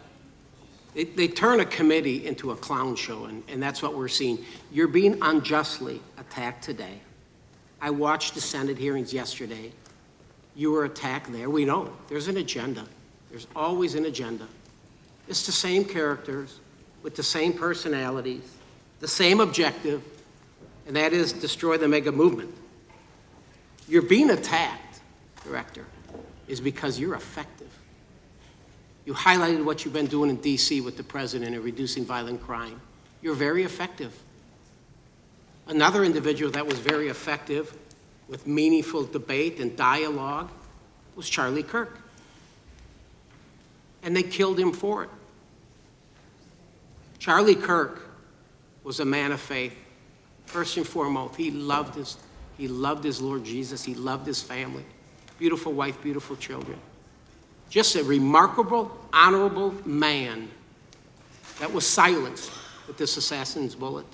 they turn a committee into a clown show, and that's what we're seeing. You're being unjustly attacked today. I watched the Senate hearings yesterday. You were attacked there. We know there's an agenda. There's always an agenda. It's the same characters with the same personalities, the same objective, and that is destroy the mega movement. You're being attacked, Director, is because you're effective. You highlighted what you've been doing in D.C. with the president in reducing violent crime. You're very effective. Another individual that was very effective with meaningful debate and dialogue was Charlie Kirk. And they killed him for it. Charlie Kirk was a man of faith. First and foremost, he loved his Lord Jesus. He loved his family. Beautiful wife, beautiful children. Just a remarkable, honorable man that was silenced with this assassin's bullet.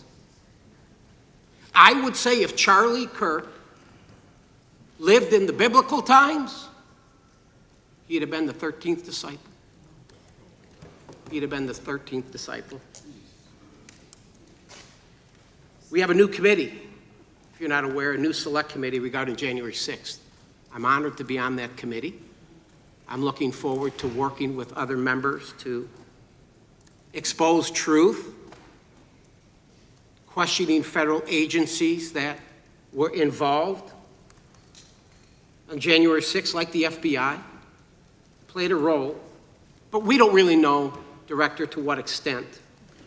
I would say if Charlie Kirk lived in the biblical times, he'd have been the 13th disciple. He'd have been the 13th disciple. We have a new committee, if you're not aware, a new select committee regarding January 6th. I'm honored to be on that committee. I'm looking forward to working with other members to expose truth, questioning federal agencies that were involved on January 6th, like the FBI, played a role, but we don't really know, Director, to what extent.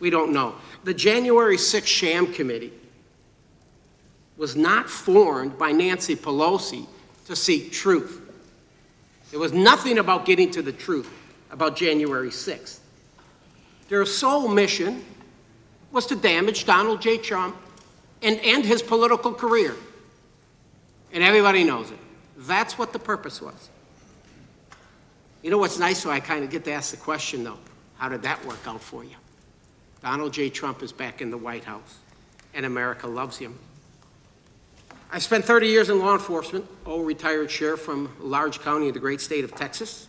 We don't know. The January 6th sham committee was not formed by Nancy Pelosi to seek truth. There was nothing about getting to the truth about January 6th. Their sole mission was to damage Donald J. Trump and end his political career. And everybody knows it. That's what the purpose was. You know what's nice, so I kind of get to ask the question, though, how did that work out for you? Donald J. Trump is back in the White House, and America loves him. I spent 30 years in law enforcement, retired sheriff from a large county in the great state of Texas.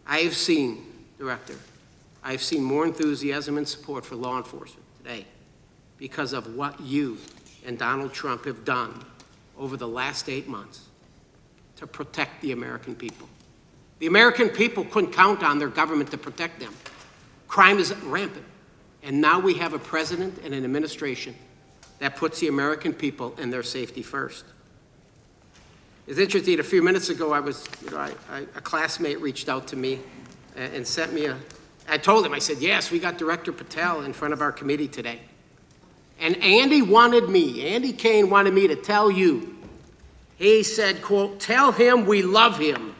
I have seen, Director, I have seen more enthusiasm and support for law enforcement today because of what you and Donald Trump have done over the last 8 months to protect the American people. The American people couldn't count on their government to protect them. Crime is rampant. And now we have a president and an administration that puts the American people and their safety first. It's interesting, a few minutes ago, a classmate reached out to me and sent me I told him, I said, yes, we got Director Patel in front of our committee today. And Andy Kane wanted me to tell you, he said, quote, tell him we love him.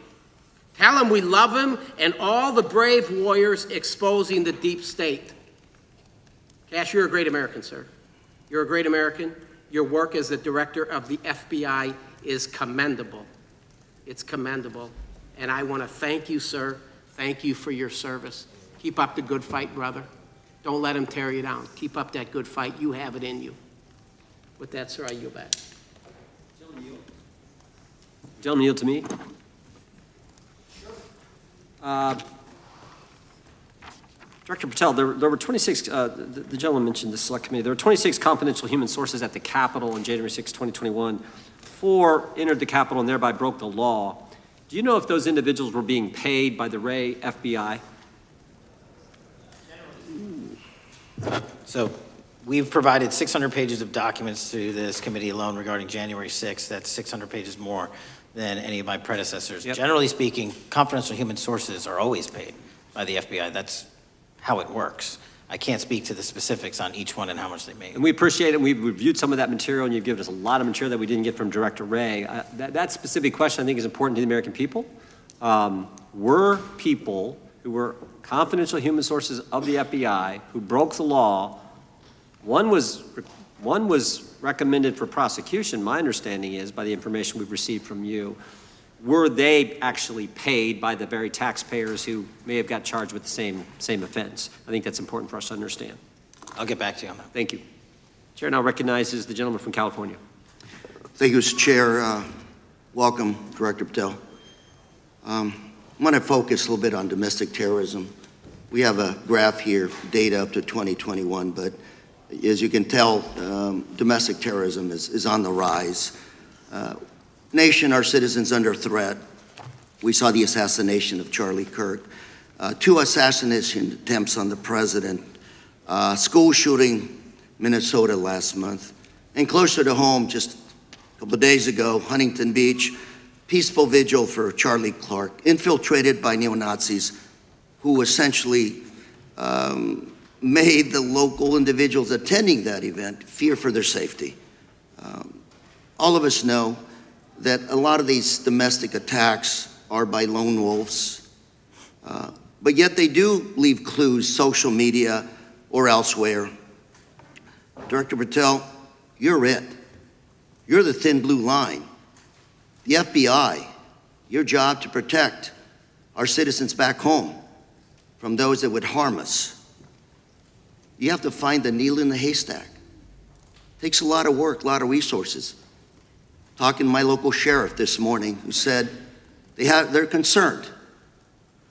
Tell him we love him and all the brave warriors exposing the deep state. Kash, you're a great American, sir. You're a great American. Your work as the director of the FBI is commendable. It's commendable. And I want to thank you, sir. Thank you for your service. Keep up the good fight, brother. Don't let him tear you down. Keep up that good fight. You have it in you. With that, sir, I yield back. Gentleman, yield to me. Director Patel, there were 26, the gentleman mentioned the select committee, there were 26 confidential human sources at the Capitol on January 6, 2021. 4 entered the Capitol and thereby broke the law. Do you know if those individuals were being paid by the Ray FBI? So we've provided 600 pages of documents to this committee alone regarding January 6th. That's 600 pages more than any of my predecessors. Yep. Generally speaking, confidential human sources are always paid by the FBI. That's how it works. I can't speak to the specifics on each one and how much they make. And we appreciate it. We've reviewed some of that material, and you've given us a lot of material that we didn't get from Director Ray. That specific question, I think, is important to the American people. Were people who were confidential human sources of the FBI who broke the law, one was recommended for prosecution, my understanding is, by the information we've received from you. Were they actually paid by the very taxpayers who may have got charged with the same offense? I think that's important for us to understand. I'll get back to you on that. Thank you. Chair now recognizes the gentleman from California. Thank you, Mr. Chair. Welcome, Director Patel. I'm going to focus a little bit on domestic terrorism. We have a graph here, data up to 2021, but as you can tell, domestic terrorism is on the rise. Nation, our citizens under threat. We saw the assassination of Charlie Kirk. 2 assassination attempts on the president, school shooting, Minnesota last month, and closer to home, just a couple of days ago, Huntington Beach, peaceful vigil for Charlie Kirk, infiltrated by neo-Nazis who essentially made the local individuals attending that event fear for their safety. All of us know that a lot of these domestic attacks are by lone wolves, but yet they do leave clues, social media or elsewhere. Director Patel, you're it. You're the thin blue line. The FBI, your job to protect our citizens back home from those that would harm us. You have to find the needle in the haystack. Takes a lot of work, a lot of resources. Talking to my local sheriff this morning, who said they're concerned.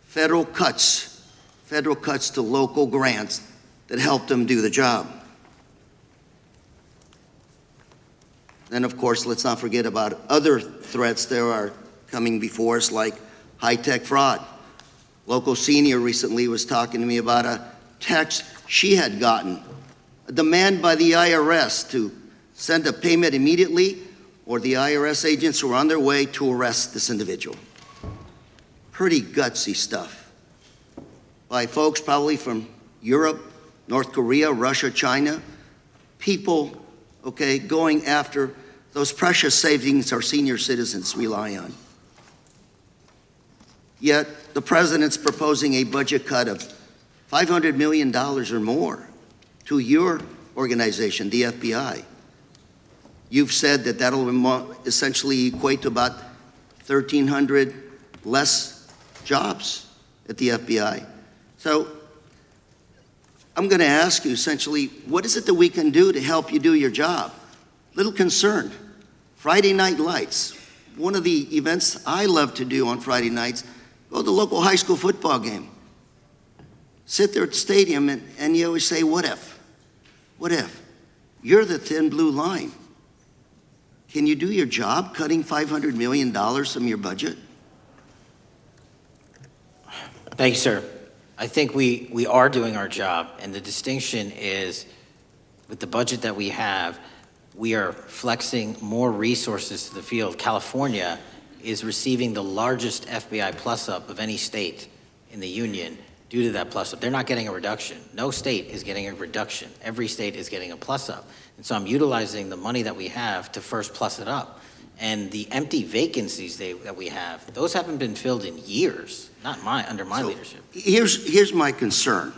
Federal cuts to local grants that help them do the job. Then, of course, let's not forget about other threats that are coming before us, like high-tech fraud. Local senior recently was talking to me about a text she had gotten, a demand by the IRS to send a payment immediately, or the IRS agents were on their way to arrest this individual. Pretty gutsy stuff by folks probably from Europe, North Korea, Russia, China, people, okay, going after those precious savings our senior citizens rely on. Yet the president's proposing a budget cut of $500 million or more to your organization, the FBI. You've said that that'll essentially equate to about 1,300 less jobs at the FBI. So I'm going to ask you essentially, what is it that we can do to help you do your job? Little concerned. Friday night lights. One of the events I love to do on Friday nights, go to the local high school football game. Sit there at the stadium and you always say, what if? What if? You're the thin blue line. Can you do your job cutting $500 million from your budget? Thank you, sir. I think we are doing our job, and the distinction is with the budget that we have, we are flexing more resources to the field. California is receiving the largest FBI plus-up of any state in the union due to that plus-up. They're not getting a reduction. No state is getting a reduction. Every state is getting a plus-up. And so I'm utilizing the money that we have to first plus it up. And the empty vacancies that we have, those haven't been filled in years, not under my leadership. Here's my concern.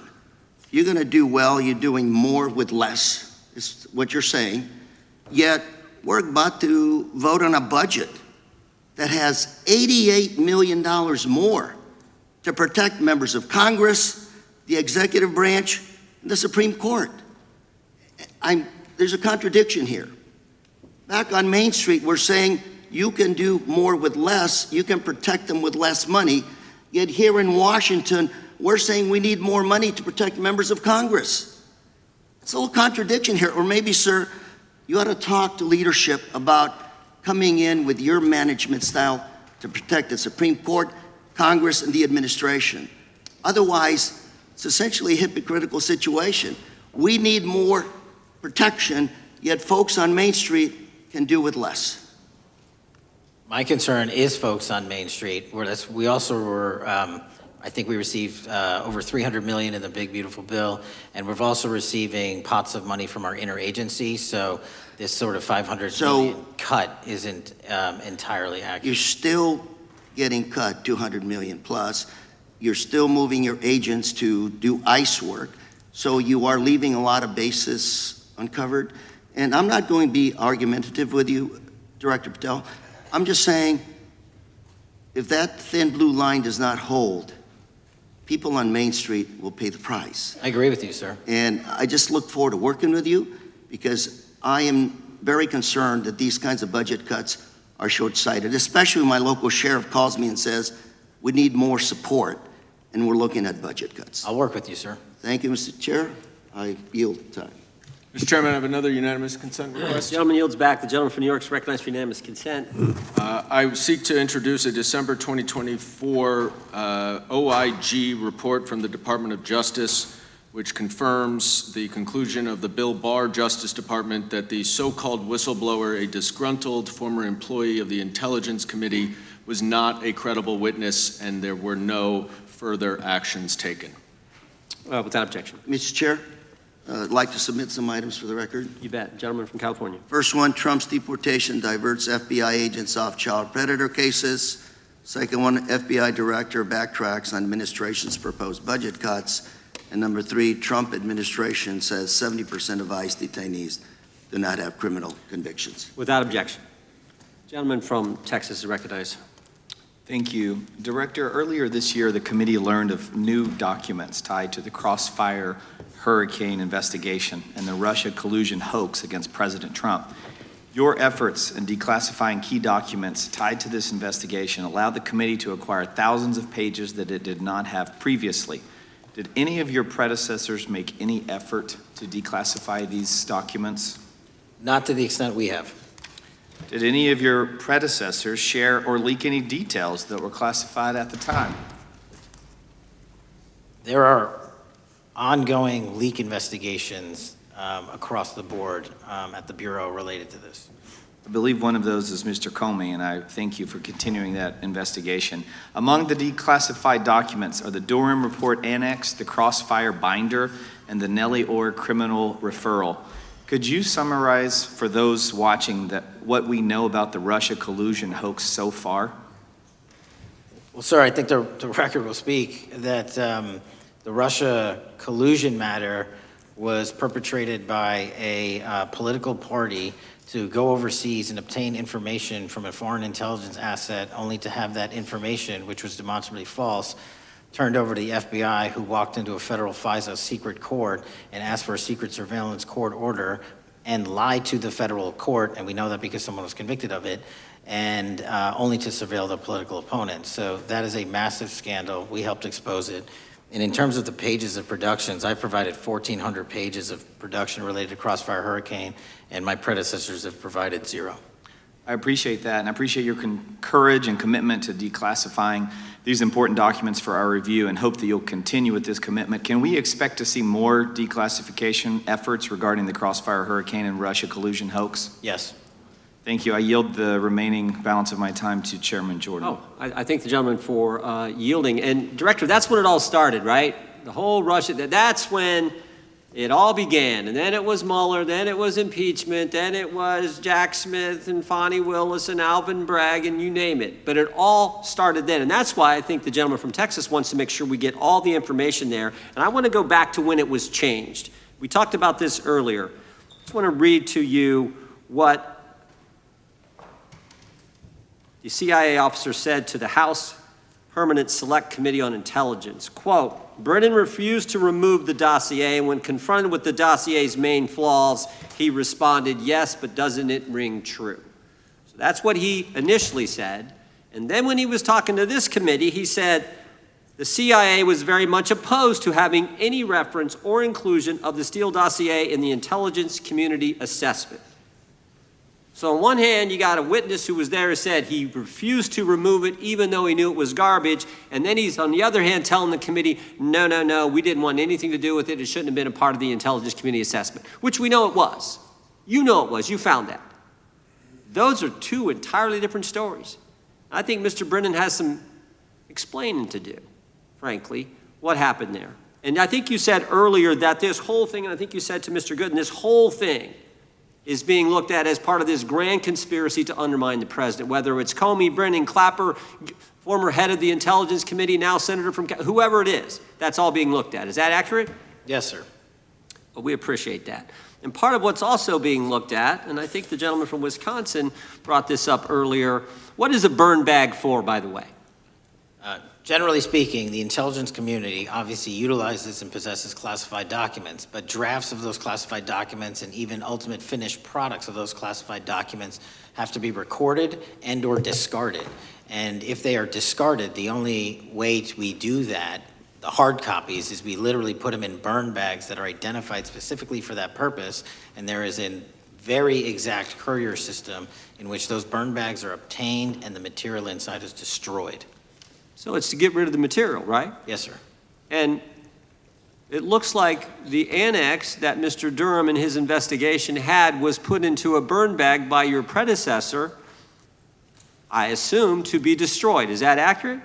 You're going to do well, you're doing more with less, is what you're saying. Yet, we're about to vote on a budget that has $88 million more to protect members of Congress, the executive branch, and the Supreme Court. There's a contradiction here. Back on Main Street, we're saying you can do more with less, you can protect them with less money, yet here in Washington, we're saying we need more money to protect members of Congress. It's a little contradiction here, or maybe, sir, you ought to talk to leadership about coming in with your management style to protect the Supreme Court, Congress, and the administration. Otherwise, it's essentially a hypocritical situation. We need more protection, yet folks on Main Street can do with less. My concern is folks on Main Street. We also were, I think we received over $300 million in the big, beautiful bill, and we're also receiving pots of money from our interagency, so this sort of $500 million cut isn't entirely accurate. You're still getting cut $200 million plus. You're still moving your agents to do ICE work, so you are leaving a lot of bases uncovered. And I'm not going to be argumentative with you, Director Patel. I'm just saying, if that thin blue line does not hold, people on Main Street will pay the price. I agree with you, sir. And I just look forward to working with you, because I am very concerned that these kinds of budget cuts are short-sighted, especially when my local sheriff calls me and says, we need more support, and we're looking at budget cuts. I'll work with you, sir. Thank you, Mr. Chair. I yield time. Mr. Chairman, I have another unanimous consent request. The gentleman yields back. The gentleman from New York is recognized for unanimous consent. I seek to introduce a December 2024 OIG report from the Department of Justice, which confirms the conclusion of the Bill Barr Justice Department that the so-called whistleblower, a disgruntled former employee of the Intelligence Committee, was not a credible witness, and there were no further actions taken. Without objection. Mr. Chair, I'd like to submit some items for the record. You bet. Gentleman from California. First one, Trump's deportation diverts FBI agents off child predator cases. Second one, FBI director backtracks on administration's proposed budget cuts. And number three, Trump administration says 70% of ICE detainees do not have criminal convictions. Without objection. Gentleman from Texas is recognized. Thank you. Director, earlier this year, the committee learned of new documents tied to the Crossfire Hurricane investigation and the Russia collusion hoax against President Trump. Your efforts in declassifying key documents tied to this investigation allowed the committee to acquire thousands of pages that it did not have previously. Did any of your predecessors make any effort to declassify these documents? Not to the extent we have. Did any of your predecessors share or leak any details that were classified at the time? There are ongoing leak investigations across the board at the Bureau related to this. I believe one of those is Mr. Comey, and I thank you for continuing that investigation. Among the declassified documents are the Durham Report Annex, the Crossfire Binder, and the Nellie Orr Criminal Referral. Could you summarize for those watching what we know about the Russia collusion hoax so far? Well, sir, I think the record will speak that the Russia collusion matter was perpetrated by a political party to go overseas and obtain information from a foreign intelligence asset, only to have that information, which was demonstrably false, turned over to the FBI, who walked into a federal FISA secret court and asked for a secret surveillance court order and lied to the federal court, and we know that because someone was convicted of it, and only to surveil the political opponent. So that is a massive scandal. We helped expose it. And in terms of the pages of productions, I provided 1,400 pages of production related to Crossfire Hurricane, and my predecessors have provided 0. I appreciate that, and I appreciate your courage and commitment to declassifying these important documents for our review, and hope that you'll continue with this commitment. Can we expect to see more declassification efforts regarding the Crossfire Hurricane and Russia collusion hoax? Yes. Thank you. I yield the remaining balance of my time to Chairman Jordan. Oh, I thank the gentleman for yielding. And Director, that's when it all started, right? The whole Russia, that's when it all began. And then it was Mueller, then it was impeachment, then it was Jack Smith and Fonnie Willis and Alvin Bragg and you name it. But it all started then. And that's why I think the gentleman from Texas wants to make sure we get all the information there. And I want to go back to when it was changed. We talked about this earlier. I just want to read to you what the CIA officer said to the House Permanent Select Committee on Intelligence, quote, Brennan refused to remove the dossier, and when confronted with the dossier's main flaws, he responded, yes, but doesn't it ring true? So that's what he initially said. And then when he was talking to this committee, he said the CIA was very much opposed to having any reference or inclusion of the Steele dossier in the intelligence community assessment. So on one hand, you got a witness who was there who said he refused to remove it even though he knew it was garbage, and then he's on the other hand telling the committee, no, we didn't want anything to do with it, it shouldn't have been a part of the intelligence community assessment, which we know it was. You know it was, you found that. Those are two entirely different stories. I think Mr. Brennan has some explaining to do, frankly, what happened there. And I think you said earlier that this whole thing, and I think you said to Mr. Gooden, this whole thing is being looked at as part of this grand conspiracy to undermine the president, whether it's Comey, Brennan, Clapper, former head of the Intelligence Committee, now senator from, whoever it is, that's all being looked at. Is that accurate? Yes, sir. Well, we appreciate that. And part of what's also being looked at, and I think the gentleman from Wisconsin brought this up earlier, what is a burn bag for, by the way? Generally speaking, the intelligence community obviously utilizes and possesses classified documents, but drafts of those classified documents and even ultimate finished products of those classified documents have to be recorded and or discarded. And if they are discarded, the only way we do that, the hard copies is we literally put them in burn bags that are identified specifically for that purpose, and there is a very exact courier system in which those burn bags are obtained and the material inside is destroyed. So it's to get rid of the material, right? Yes, sir. And it looks like the annex that Mr. Durham in his investigation had was put into a burn bag by your predecessor, I assume, to be destroyed. Is that accurate?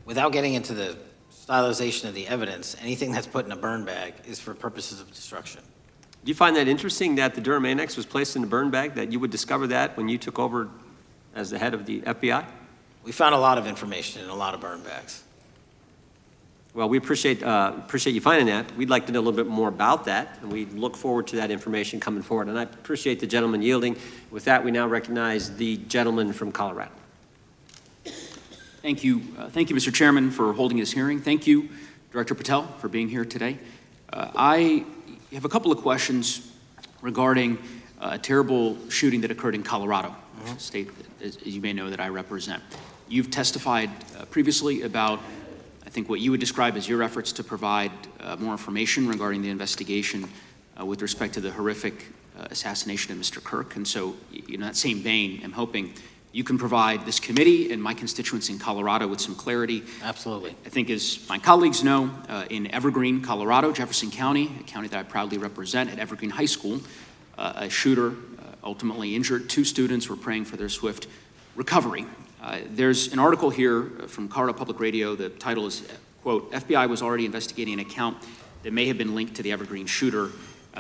Without getting into the stylization of the evidence, anything that's put in a burn bag is for purposes of destruction. Do you find that interesting that the Durham annex was placed in a burn bag, that you would discover that when you took over as the head of the FBI? We found a lot of information in a lot of burn bags. Well, we appreciate you finding that. We'd like to know a little bit more about that, and we look forward to that information coming forward. And I appreciate the gentleman yielding. With that, we now recognize the gentleman from Colorado. Thank you, Mr. Chairman, for holding this hearing. Thank you, Director Patel, for being here today. I have a couple of questions regarding a terrible shooting that occurred in Colorado, a state, as you may know, that I represent. You've testified previously about, I think, what you would describe as your efforts to provide more information regarding the investigation with respect to the horrific assassination of Mr. Kirk. And so, in that same vein, I'm hoping you can provide this committee and my constituents in Colorado with some clarity. Absolutely. I think, as my colleagues know, in Evergreen, Colorado, Jefferson County, a county that I proudly represent, at Evergreen High School, a shooter ultimately injured 2 students. Were praying for their swift recovery. There's an article here from Colorado Public Radio. The title is, quote, FBI was already investigating an account that may have been linked to the Evergreen shooter.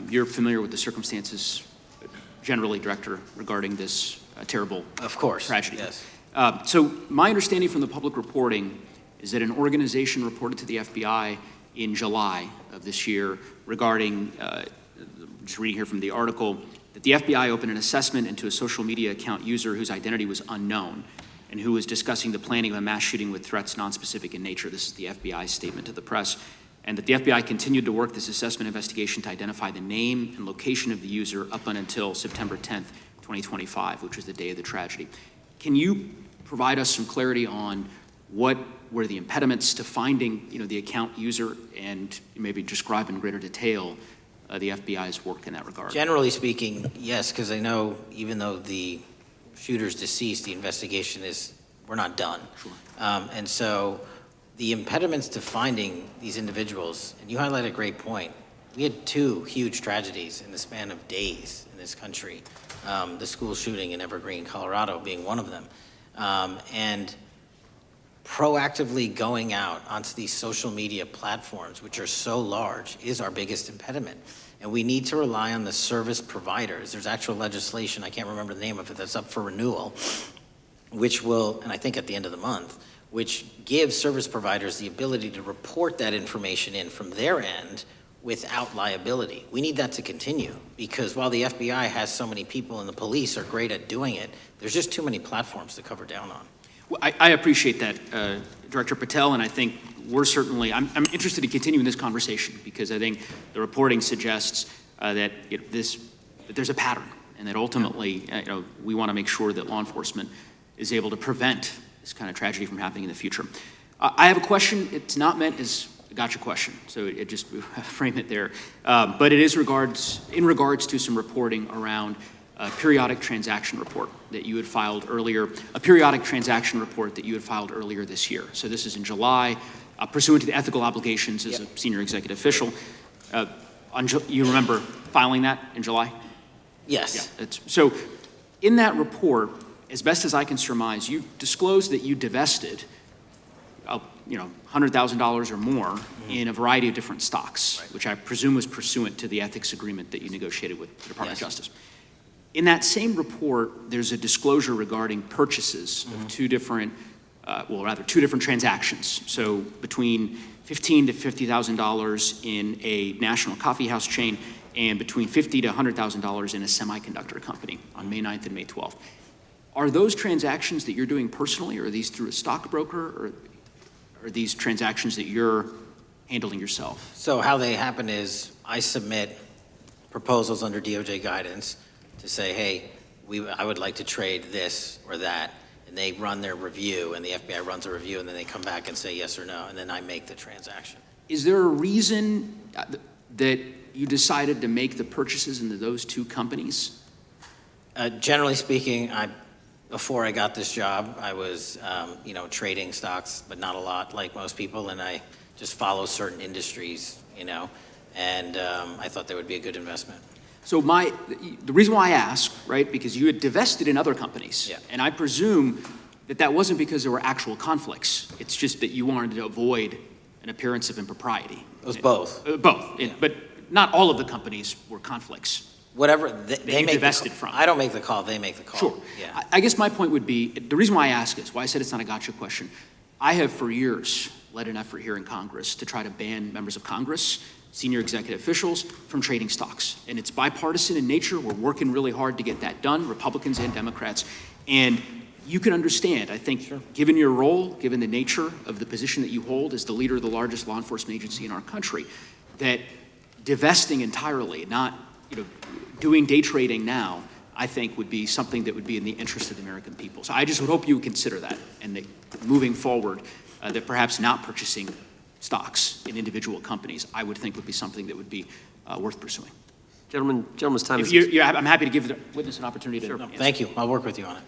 You're familiar with the circumstances generally, Director, regarding this terrible tragedy. Yes. So my understanding from the public reporting is that an organization reported to the FBI in July of this year regarding, just reading here from the article, that the FBI opened an assessment into a social media account user whose identity was unknown and who was discussing the planning of a mass shooting with threats nonspecific in nature. This is the FBI statement to the press. And that the FBI continued to work this assessment investigation to identify the name and location of the user up until September 10th, 2025, which was the day of the tragedy. Can you provide us some clarity on what were the impediments to finding, the account user, and maybe describe in greater detail the FBI's work in that regard? Generally speaking, yes, because I know even though the shooter's deceased, the investigation we're not done. Sure. And so the impediments to finding these individuals, and you highlight a great point. We had 2 huge tragedies in the span of days in this country. The school shooting in Evergreen, Colorado being one of them. And proactively going out onto these social media platforms, which are so large, is our biggest impediment. And we need to rely on the service providers. There's actual legislation, I can't remember the name of it, that's up for renewal, which will, and I think at the end of the month, which gives service providers the ability to report that information in from their end without liability. We need that to continue, because while the FBI has so many people and the police are great at doing it, there's just too many platforms to cover down on. Well, I appreciate that, Director Patel, and I think we're certainly, I'm interested in continuing this conversation, because I think the reporting suggests that there's a pattern, and that ultimately we want to make sure that law enforcement is able to prevent this kind of tragedy from happening in the future. I have a question. It's not meant as a gotcha question, so it just frame it there. But it is in regards to some reporting around a periodic transaction report that you had filed earlier, this year. So this is in July, pursuant to the ethical obligations as a senior executive official. You remember filing that in July? Yes. Yeah, so in that report, as best as I can surmise, you disclosed that you divested $100,000 or more in a variety of different stocks, which I presume was pursuant to the ethics agreement that you negotiated with the Department of Justice. In that same report, there's a disclosure regarding purchases of 2 different transactions. So between $15,000 to $50,000 in a national coffee house chain, and between $50,000 to $100,000 in a semiconductor company on May 9th and May 12th. Are those transactions that you're doing personally, or are these through a stockbroker, or are these transactions that you're handling yourself? So how they happen is I submit proposals under DOJ guidance to say, hey, I would like to trade this or that. and they run their review, and the FBI runs a review, and then they come back and say yes or no, and then I make the transaction. Is there a reason that you decided to make the purchases into those two companies? Generally speaking, before I got this job, I was, trading stocks, but not a lot, like most people, and I just follow certain industries, and I thought they would be a good investment. So the reason why I ask, right, because you had divested in other companies, yeah. And I presume that wasn't because there were actual conflicts. It's just that you wanted to avoid an appearance of impropriety. It was both. Both, yeah. But not all of the companies were conflicts. Whatever they make divested from. I don't make the call, they make the call. Sure. Yeah. I guess my point would be, the reason why I ask is, why I said it's not a gotcha question, I have for years led an effort here in Congress to try to ban members of Congress, senior executive officials, from trading stocks. And it's bipartisan in nature. We're working really hard to get that done, Republicans and Democrats. And you can understand, I think, given your role, given the nature of the position that you hold as the leader of the largest law enforcement agency in our country, that divesting entirely, not doing day trading now, I think would be something that would be in the interest of the American people. So I just would hope you would consider that, and that moving forward, that perhaps not purchasing stocks in individual companies, I would think would be something that would be worth pursuing. Gentleman's time is... I'm happy to give the witness an opportunity to... No, thank you. I'll work with you on it.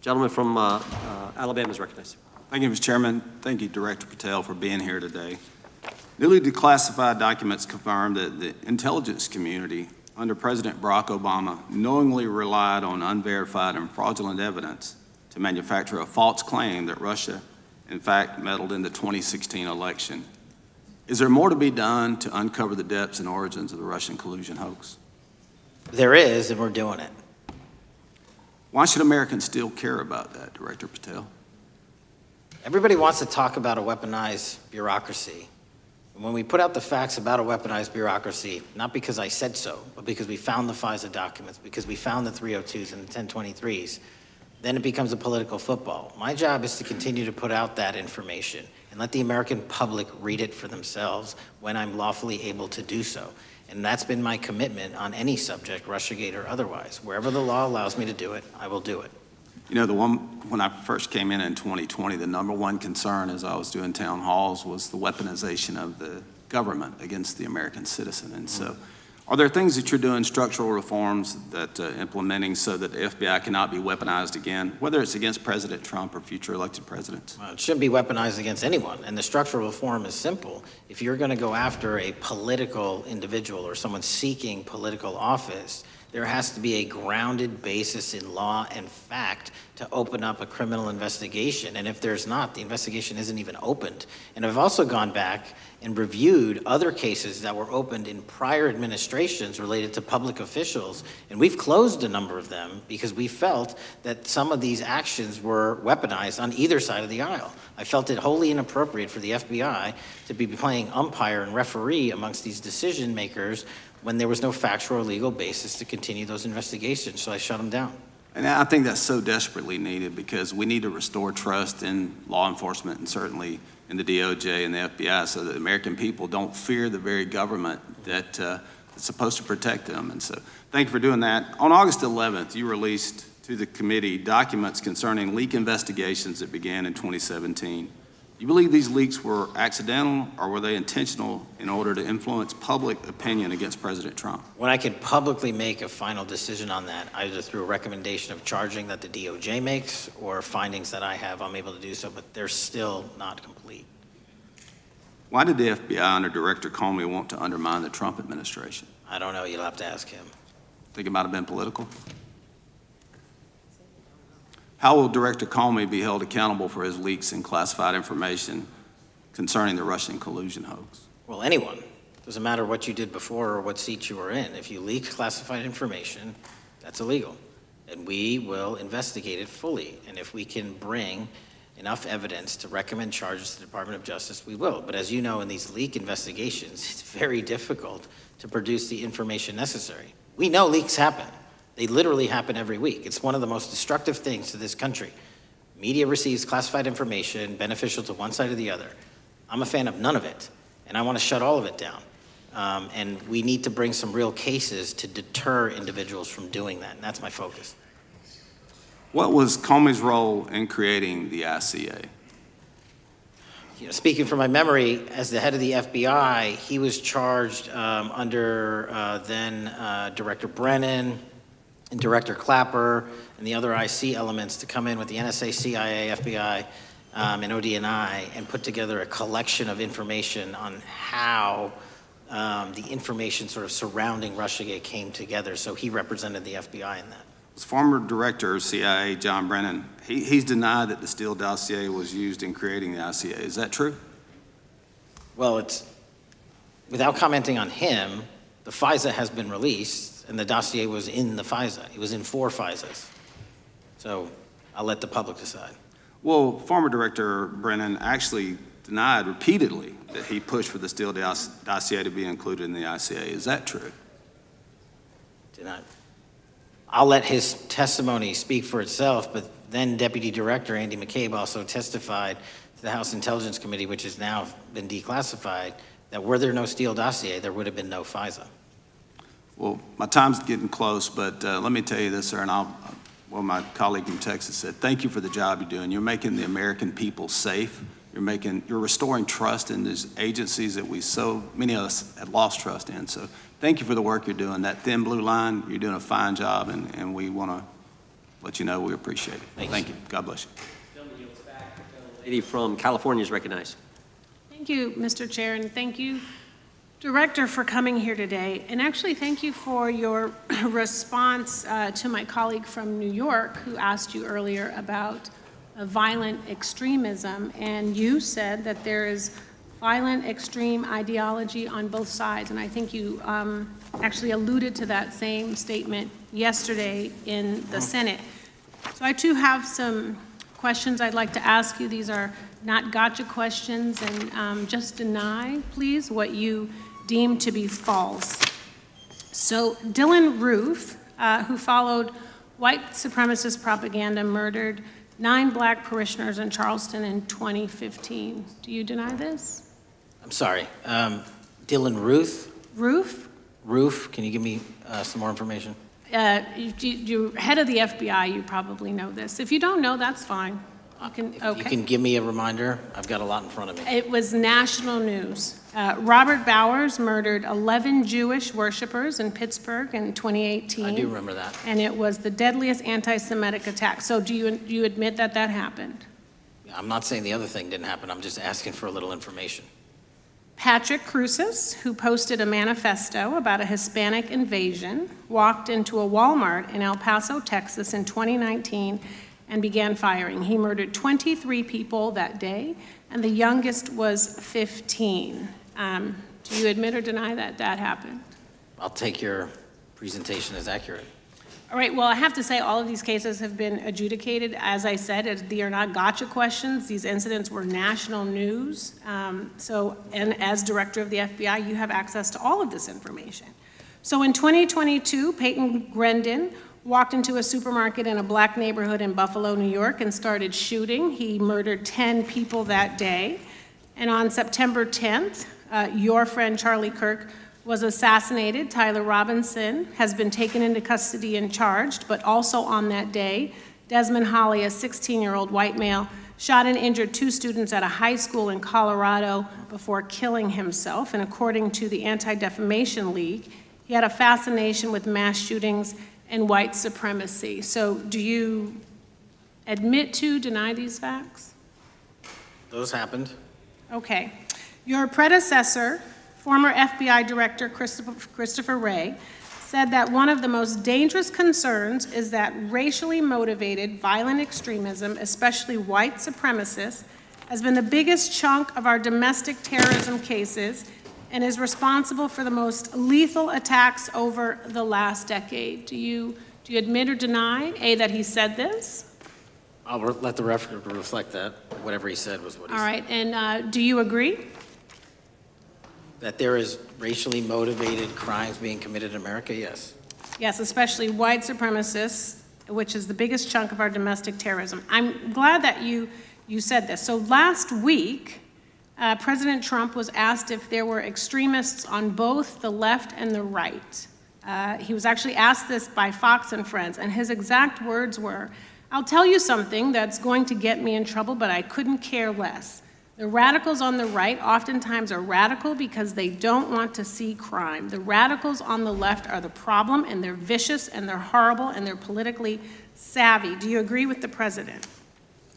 Gentleman from Alabama is recognized. Thank you, Mr. Chairman. Thank you, Director Patel, for being here today. Newly declassified documents confirm that the intelligence community under President Barack Obama knowingly relied on unverified and fraudulent evidence to manufacture a false claim that Russia, in fact, meddled in the 2016 election. Is there more to be done to uncover the depths and origins of the Russian collusion hoax? There is, and we're doing it. Why should Americans still care about that, Director Patel? Everybody wants to talk about a weaponized bureaucracy. And when we put out the facts about a weaponized bureaucracy, not because I said so, but because we found the FISA documents, because we found the 302s and the 1023s, then it becomes a political football. My job is to continue to put out that information and let the American public read it for themselves when I'm lawfully able to do so. And that's been my commitment on any subject, Russiagate or otherwise. Wherever the law allows me to do it, I will do it. When I first came in 2020, the number one concern as I was doing town halls was the weaponization of the government against the American citizen. And so, are there things that you're doing, structural reforms that implementing so that the FBI cannot be weaponized again, whether it's against President Trump or future elected presidents? Well, it shouldn't be weaponized against anyone. And the structural reform is simple. If you're going to go after a political individual or someone seeking political office, there has to be a grounded basis in law and fact to open up a criminal investigation. And if there's not, the investigation isn't even opened. And I've also gone back and reviewed other cases that were opened in prior administrations related to public officials, and we've closed a number of them because we felt that some of these actions were weaponized on either side of the aisle. I felt it wholly inappropriate for the FBI to be playing umpire and referee amongst these decision makers when there was no factual or legal basis to continue those investigations, so I shut them down. And I think that's so desperately needed because we need to restore trust in law enforcement and certainly in the DOJ and the FBI so that the American people don't fear the very government that's supposed to protect them. And so thank you for doing that. On August 11th, you released to the committee documents concerning leak investigations that began in 2017. You believe these leaks were accidental or were they intentional in order to influence public opinion against President Trump? When I can publicly make a final decision on that, either through a recommendation of charging that the DOJ makes or findings that I have, I'm able to do so, but they're still not complete. Why did the FBI under Director Comey want to undermine the Trump administration? I don't know. You'll have to ask him. Think it might have been political? How will Director Comey be held accountable for his leaks and classified information concerning the Russian collusion hoax? Well, anyone. Doesn't matter what you did before or what seat you were in. If you leak classified information, that's illegal. And we will investigate it fully. And if we can bring enough evidence to recommend charges to the Department of Justice, we will. But as you know, in these leak investigations, it's very difficult to produce the information necessary. We know leaks happen. They literally happen every week. It's one of the most destructive things to this country. Media receives classified information beneficial to one side or the other. I'm a fan of none of it, and I want to shut all of it down. And we need to bring some real cases to deter individuals from doing that, and that's my focus. What was Comey's role in creating the ICA? Speaking from my memory, as the head of the FBI, he was charged under then Director Brennan and Director Clapper and the other IC elements to come in with the NSA, CIA, FBI, and ODNI and put together a collection of information on how the information sort of surrounding Russiagate came together. So he represented the FBI in that. Former Director of CIA, John Brennan, he's denied that the Steele dossier was used in creating the ICA. Is that true? Well, without commenting on him, the FISA has been released, and the dossier was in the FISA. It was in 4 FISAs. So I'll let the public decide. Well, former Director Brennan actually denied repeatedly that he pushed for the Steele dossier to be included in the ICA. Is that true? Denied. I'll let his testimony speak for itself, but then Deputy Director Andy McCabe also testified to the House Intelligence Committee, which has now been declassified, that were there no Steele dossier, there would have been no FISA. Well, my time's getting close, but let me tell you this, sir, and my colleague from Texas said, thank you for the job you're doing. You're making the American people safe. You're restoring trust in these agencies that so many of us had lost trust in. So thank you for the work you're doing. That thin blue line, you're doing a fine job, and we want to let you know we appreciate it. Thank you. God bless you. Lady from California is recognized. Thank you, Mr. Chair, and thank you, Director, for coming here today. And actually, thank you for your response to my colleague from New York who asked you earlier about violent extremism. And you said that there is violent extreme ideology on both sides. And I think you actually alluded to that same statement yesterday in the Senate. So I too have some questions I'd like to ask you. These are not gotcha questions, and just deny, please, what you deem to be false. So Dylan Roof, who followed white supremacist propaganda, murdered 9 black parishioners in Charleston in 2015. Do you deny this? I'm sorry, Dylan Ruth? Roof, can you give me some more information? You're head of the FBI, you probably know this. If you don't know, that's fine. You can give me a reminder. I've got a lot in front of me. It was national news. Robert Bowers murdered 11 Jewish worshipers in Pittsburgh in 2018. I do remember that. And it was the deadliest anti-Semitic attack. So do you admit that that happened? I'm not saying the other thing didn't happen. I'm just asking for a little information. Patrick Cruces, who posted a manifesto about a Hispanic invasion, walked into a Walmart in El Paso, Texas in 2019 and began firing. He murdered 23 people that day, and the youngest was 15. Do you admit or deny that that happened? I'll take your presentation as accurate. All right, well, I have to say all of these cases have been adjudicated. As I said, they are not gotcha questions. These incidents were national news. And as director of the FBI, you have access to all of this information. So in 2022, Peyton Grendon walked into a supermarket in a black neighborhood in Buffalo, New York, and started shooting. He murdered 10 people that day. And on September 10th, your friend Charlie Kirk was assassinated. Tyler Robinson has been taken into custody and charged, but also on that day, Desmond Holley, a 16-year-old white male, shot and injured 2 students at a high school in Colorado before killing himself. And according to the Anti-Defamation League, he had a fascination with mass shootings and white supremacy. So do you admit to, deny these facts? Those happened. Okay. Your predecessor, former FBI Director Christopher Wray, said that one of the most dangerous concerns is that racially motivated violent extremism, especially white supremacists, has been the biggest chunk of our domestic terrorism cases and is responsible for the most lethal attacks over the last decade. Do you admit or deny, A, that he said this? I'll let the record reflect that. Whatever he said was what he said. All right, and do you agree? That there is racially motivated crimes being committed in America, yes. Yes, especially white supremacists, which is the biggest chunk of our domestic terrorism. I'm glad that you said this. So last week, President Trump was asked if there were extremists on both the left and the right. He was actually asked this by Fox and Friends, and his exact words were, I'll tell you something that's going to get me in trouble, but I couldn't care less. The radicals on the right oftentimes are radical because they don't want to see crime. The radicals on the left are the problem, and they're vicious, and they're horrible, and they're politically savvy. Do you agree with the president?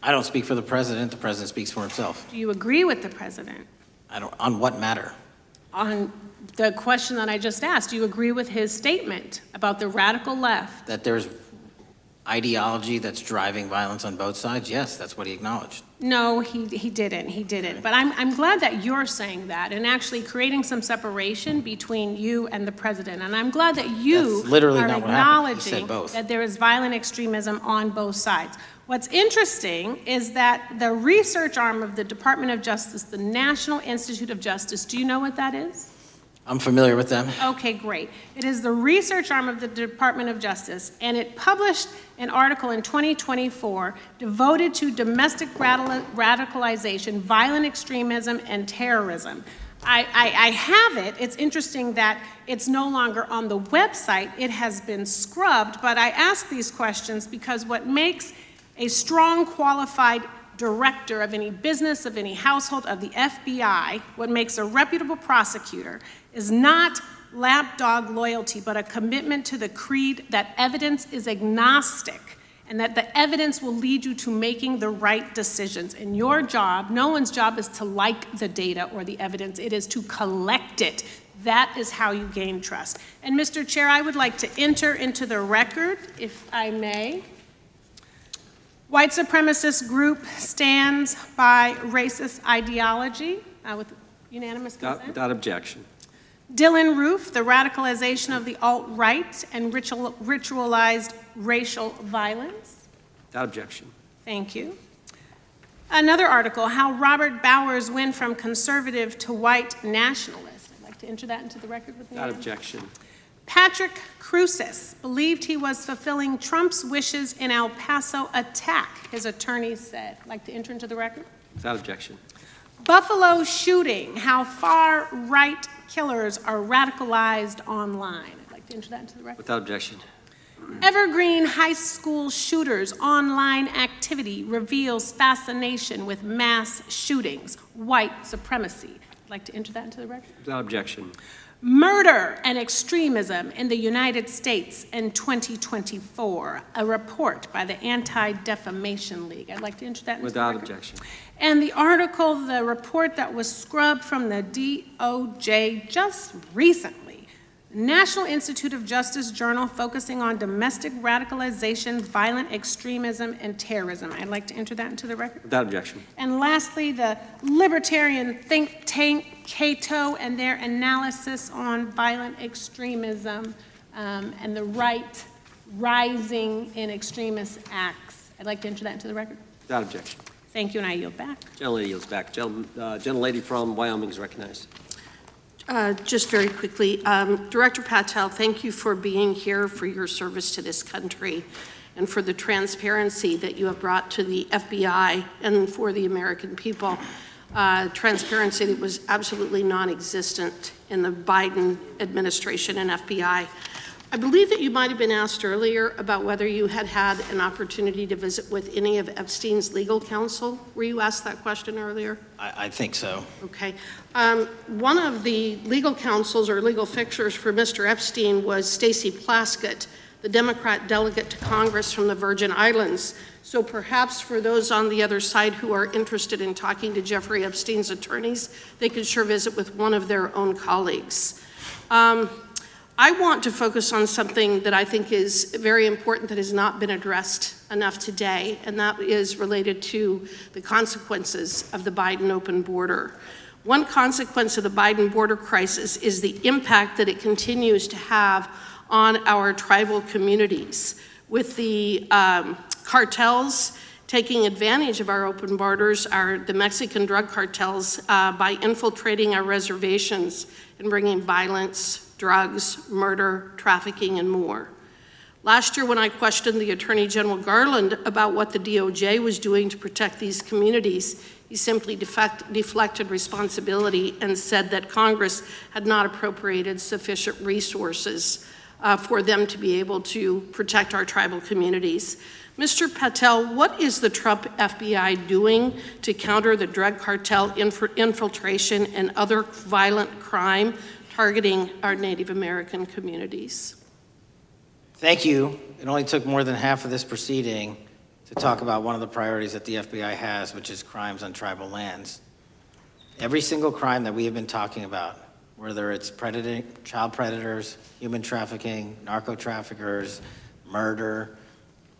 I don't speak for the president. The president speaks for himself. Do you agree with the president? I don't. On what matter? On the question that I just asked, do you agree with his statement about the radical left? That there's ideology that's driving violence on both sides? Yes, that's what he acknowledged. No, he didn't. But I'm glad that you're saying that and actually creating some separation between you and the president. And I'm glad that you That's literally are not what happened. He said acknowledging both. that there is violent extremism on both sides. What's interesting is that the research arm of the Department of Justice, the National Institute of Justice, do you know what that is? I'm familiar with them. Okay, great. It is the research arm of the Department of Justice, and it published an article in 2024 devoted to domestic radicalization, violent extremism, and terrorism. I have it. It's interesting that it's no longer on the website. It has been scrubbed, but I ask these questions because what makes a strong, qualified director of any business, of any household, of the FBI, what makes a reputable prosecutor is not lapdog loyalty, but a commitment to the creed that evidence is agnostic and that the evidence will lead you to making the right decisions. And your job, no one's job is to like the data or the evidence, it is to collect it. That is how you gain trust. And Mr. Chair, I would like to enter into the record, if I may. White supremacist group stands by racist ideology with unanimous consent. Without objection. Dylan Roof, the radicalization of the alt-right and ritualized racial violence. Without objection. Thank you. Another article, how Robert Bowers went from conservative to white nationalist. I'd like to enter that into the record with me. Without objection. Patrick Cruces believed he was fulfilling Trump's wishes in El Paso attack, his attorney said. I'd like to enter into the record. Without objection. Buffalo shooting, how far-right killers are radicalized online. I'd like to enter that into the record. Without objection. Evergreen High School shooters, online activity reveals fascination with mass shootings, white supremacy. I'd like to enter that into the record. Without objection. Murder and extremism in the United States in 2024, a report by the Anti-Defamation League. I'd like to enter that into the record. Without objection. And the article, the report that was scrubbed from the DOJ just recently, National Institute of Justice Journal focusing on domestic radicalization, violent extremism, and terrorism. I'd like to enter that into the record. Without objection. And lastly, the libertarian think tank Cato and their analysis on violent extremism and the right rising in extremist acts. I'd like to enter that into the record. Without objection. Thank you, and I yield back. Gentlelady yields back. Gentlelady from Wyoming is recognized. Just very quickly, Director Patel, thank you for being here, for your service to this country, and for the transparency that you have brought to the FBI and for the American people. Transparency that was absolutely non-existent in the Biden administration and FBI. I believe that you might have been asked earlier about whether you had had an opportunity to visit with any of Epstein's legal counsel. Were you asked that question earlier? I think so. Okay. One of the legal counsels or legal fixers for Mr. Epstein was Stacey Plaskett, the Democrat delegate to Congress from the Virgin Islands. So perhaps for those on the other side who are interested in talking to Jeffrey Epstein's attorneys, they could sure visit with one of their own colleagues. I want to focus on something that I think is very important that has not been addressed enough today, and that is related to the consequences of the Biden open border. One consequence of the Biden border crisis is the impact that it continues to have on our tribal communities, with the cartels taking advantage of our open borders, the Mexican drug cartels, by infiltrating our reservations and bringing violence, drugs, murder, trafficking, and more. Last year, when I questioned the Attorney General Garland about what the DOJ was doing to protect these communities, he simply deflected responsibility and said that Congress had not appropriated sufficient resources for them to be able to protect our tribal communities. Mr. Patel, what is the Trump FBI doing to counter the drug cartel infiltration and other violent crime targeting our Native American communities? Thank you. It only took more than half of this proceeding to talk about one of the priorities that the FBI has, which is crimes on tribal lands. Every single crime that we have been talking about, whether it's child predators, human trafficking, narco traffickers, murder,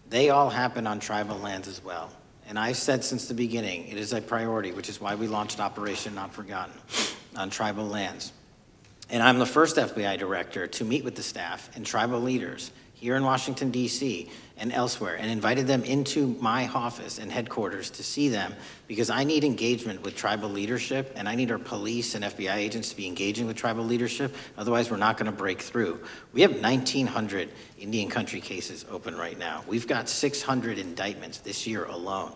they all happen on tribal lands as well. And I've said since the beginning, it is a priority, which is why we launched Operation Not Forgotten on tribal lands. And I'm the first FBI director to meet with the staff and tribal leaders here in Washington, D.C. and elsewhere, and invited them into my office and headquarters to see them, because I need engagement with tribal leadership, and I need our police and FBI agents to be engaging with tribal leadership. Otherwise, we're not going to break through. We have 1,900 Indian country cases open right now. We've got 600 indictments this year alone.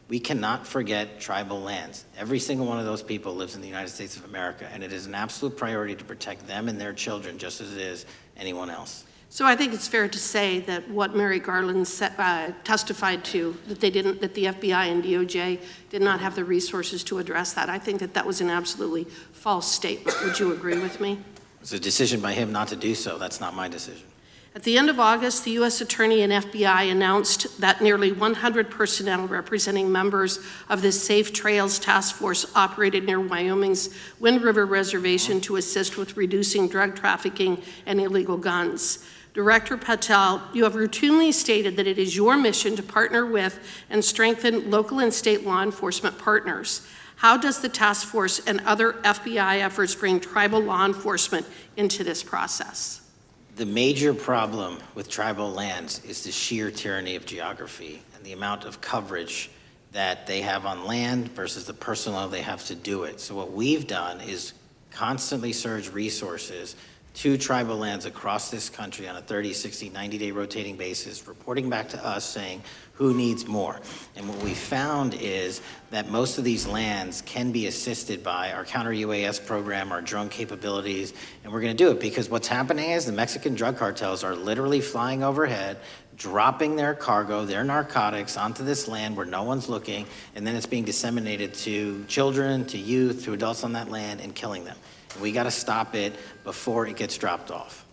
We cannot forget tribal lands. Every single one of those people lives in the United States of America, and it is an absolute priority to protect them and their children just as it is anyone else. So I think it's fair to say that what Mary Garland testified to, that the FBI and DOJ did not have the resources to address that. I think that that was an absolutely false statement. Would you agree with me? It's a decision by him not to do so. That's not my decision. At the end of August, the U.S. Attorney and FBI announced that nearly 100 personnel representing members of the Safe Trails Task Force operated near Wyoming's Wind River Reservation to assist with reducing drug trafficking and illegal guns. Director Patel, you have routinely stated that it is your mission to partner with and strengthen local and state law enforcement partners. How does the task force and other FBI efforts bring tribal law enforcement into this process? The major problem with tribal lands is the sheer tyranny of geography and the amount of coverage that they have on land versus the personnel they have to do it. So what we've done is constantly surge resources to tribal lands across this country on a 30, 60, 90-day rotating basis, reporting back to us saying who needs more. And what we found is that most of these lands can be assisted by our counter-UAS program, our drone capabilities, and we're gonna do it because what's happening is the Mexican drug cartels are literally flying overhead, dropping their cargo, their narcotics onto this land where no one's looking, and then it's being disseminated to children, to youth, to adults on that land, and killing them. We got to stop it before it gets dropped off.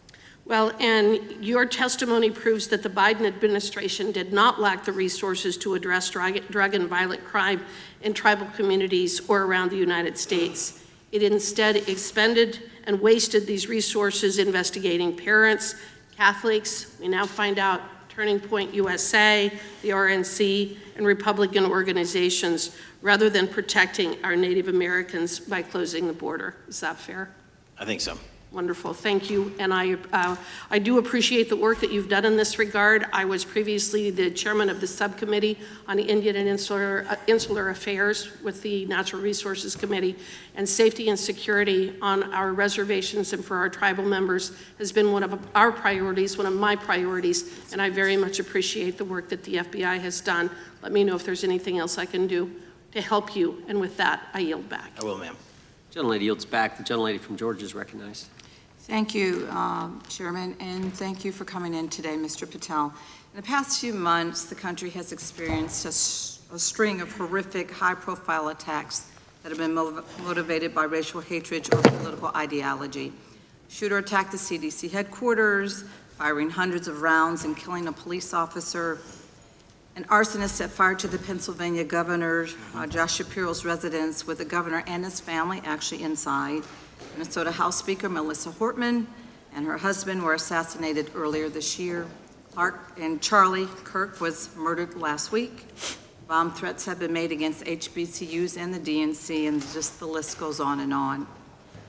Well, and your testimony proves that the Biden administration did not lack the resources to address drug and violent crime in tribal communities or around the United States. It instead expended and wasted these resources investigating parents, Catholics, we now find out Turning Point USA, the RNC, and Republican organizations, rather than protecting our Native Americans by closing the border. Is that fair? I think so. Wonderful, thank you. And I do appreciate the work that you've done in this regard. I was previously the chairman of the subcommittee on the Indian and Insular Affairs with the Natural Resources Committee, and safety and security on our reservations and for our tribal members has been one of our priorities, one of my priorities, and I very much appreciate the work that the FBI has done. Let me know if there's anything else I can do to help you, and with that, I yield back. I will, ma'am. Gentlelady yields back. The gentlelady from Georgia is recognized. Thank you, Chairman, and thank you for coming in today, Mr. Patel. In the past few months, the country has experienced a string of horrific, high-profile attacks that have been motivated by racial hatred or political ideology. Shooter attacked the CDC headquarters, firing hundreds of rounds and killing a police officer. An arsonist set fire to the Pennsylvania governor, Josh Shapiro's residence, with the governor and his family actually inside. Minnesota House Speaker Melissa Hortman and her husband were assassinated earlier this year. Charlie Kirk was murdered last week. Bomb threats have been made against HBCUs and the DNC, and just the list goes on and on.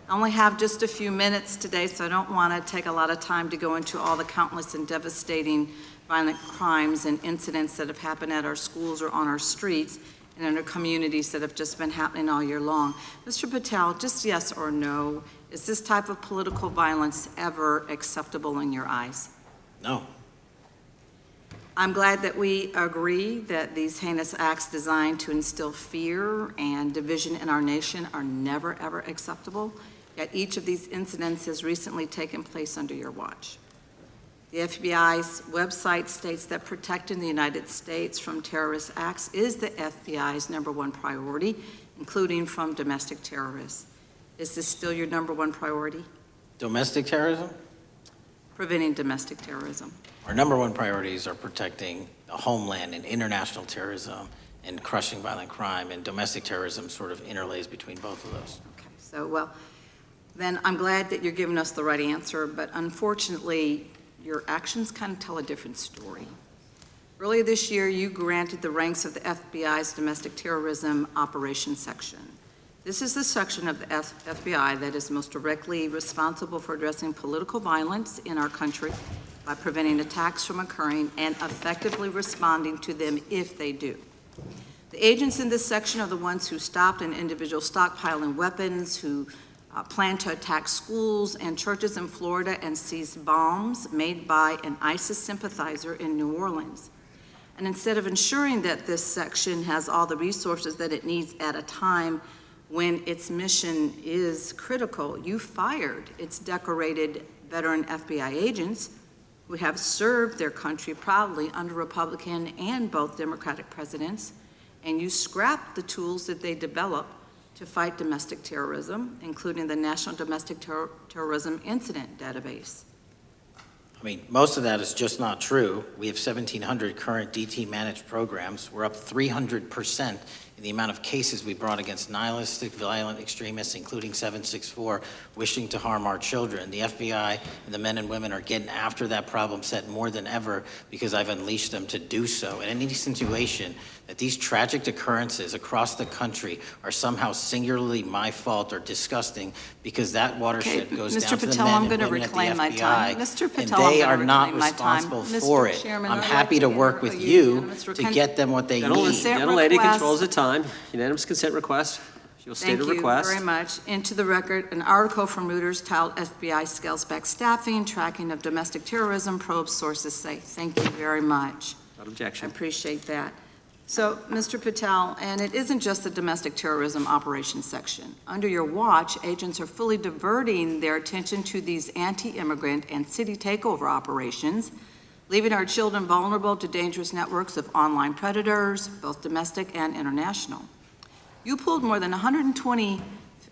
I only have just a few minutes today, so I don't want to take a lot of time to go into all the countless and devastating violent crimes and incidents that have happened at our schools or on our streets and in our communities that have just been happening all year long. Mr. Patel, just yes or no, is this type of political violence ever acceptable in your eyes? No. I'm glad that we agree that these heinous acts designed to instill fear and division in our nation are never, ever acceptable, yet each of these incidents has recently taken place under your watch. The FBI's website states that protecting the United States from terrorist acts is the FBI's #1 priority, including from domestic terrorists. Is this still your #1 priority? Domestic terrorism? Preventing domestic terrorism. Our #1 priorities are protecting the homeland and international terrorism and crushing violent crime, and domestic terrorism sort of interlays between both of those. Okay, so, well, then I'm glad that you're giving us the right answer, but unfortunately, your actions kind of tell a different story. Earlier this year, you granted the ranks of the FBI's Domestic Terrorism Operations Section. This is the section of the FBI that is most directly responsible for addressing political violence in our country by preventing attacks from occurring and effectively responding to them if they do. The agents in this section are the ones who stopped an individual stockpiling weapons, who planned to attack schools and churches in Florida and seized bombs made by an ISIS sympathizer in New Orleans. And instead of ensuring that this section has all the resources that it needs at a time when its mission is critical, you fired its decorated veteran FBI agents who have served their country proudly under Republican and both Democratic presidents, and you scrapped the tools that they developed to fight domestic terrorism, including the National Domestic Terrorism Incident Database. I mean, most of that is just not true. We have 1,700 current DT managed programs. We're up 300% in the amount of cases we brought against nihilistic, violent extremists, including 764, wishing to harm our children. The FBI and the men and women are getting after that problem set more than ever because I've unleashed them to do so. And any situation that these tragic occurrences across the country are somehow singularly my fault or disgusting because that watershed goes down to the men and women at the FBI, and they are not responsible for it. I'm happy to work with you to get them what they need. Gentle lady controls the time. Unanimous consent request. You'll state a request. Thank you very much. Into the record, an article from Reuters titled FBI Scales Back Staffing, Tracking of Domestic Terrorism, Probes Sources Say. Thank you very much. Without objection. I appreciate that. So, Mr. Patel, and it isn't just the domestic terrorism operations section. Under your watch, agents are fully diverting their attention to these anti-immigrant and city takeover operations, leaving our children vulnerable to dangerous networks of online predators, both domestic and international. You pulled more than 120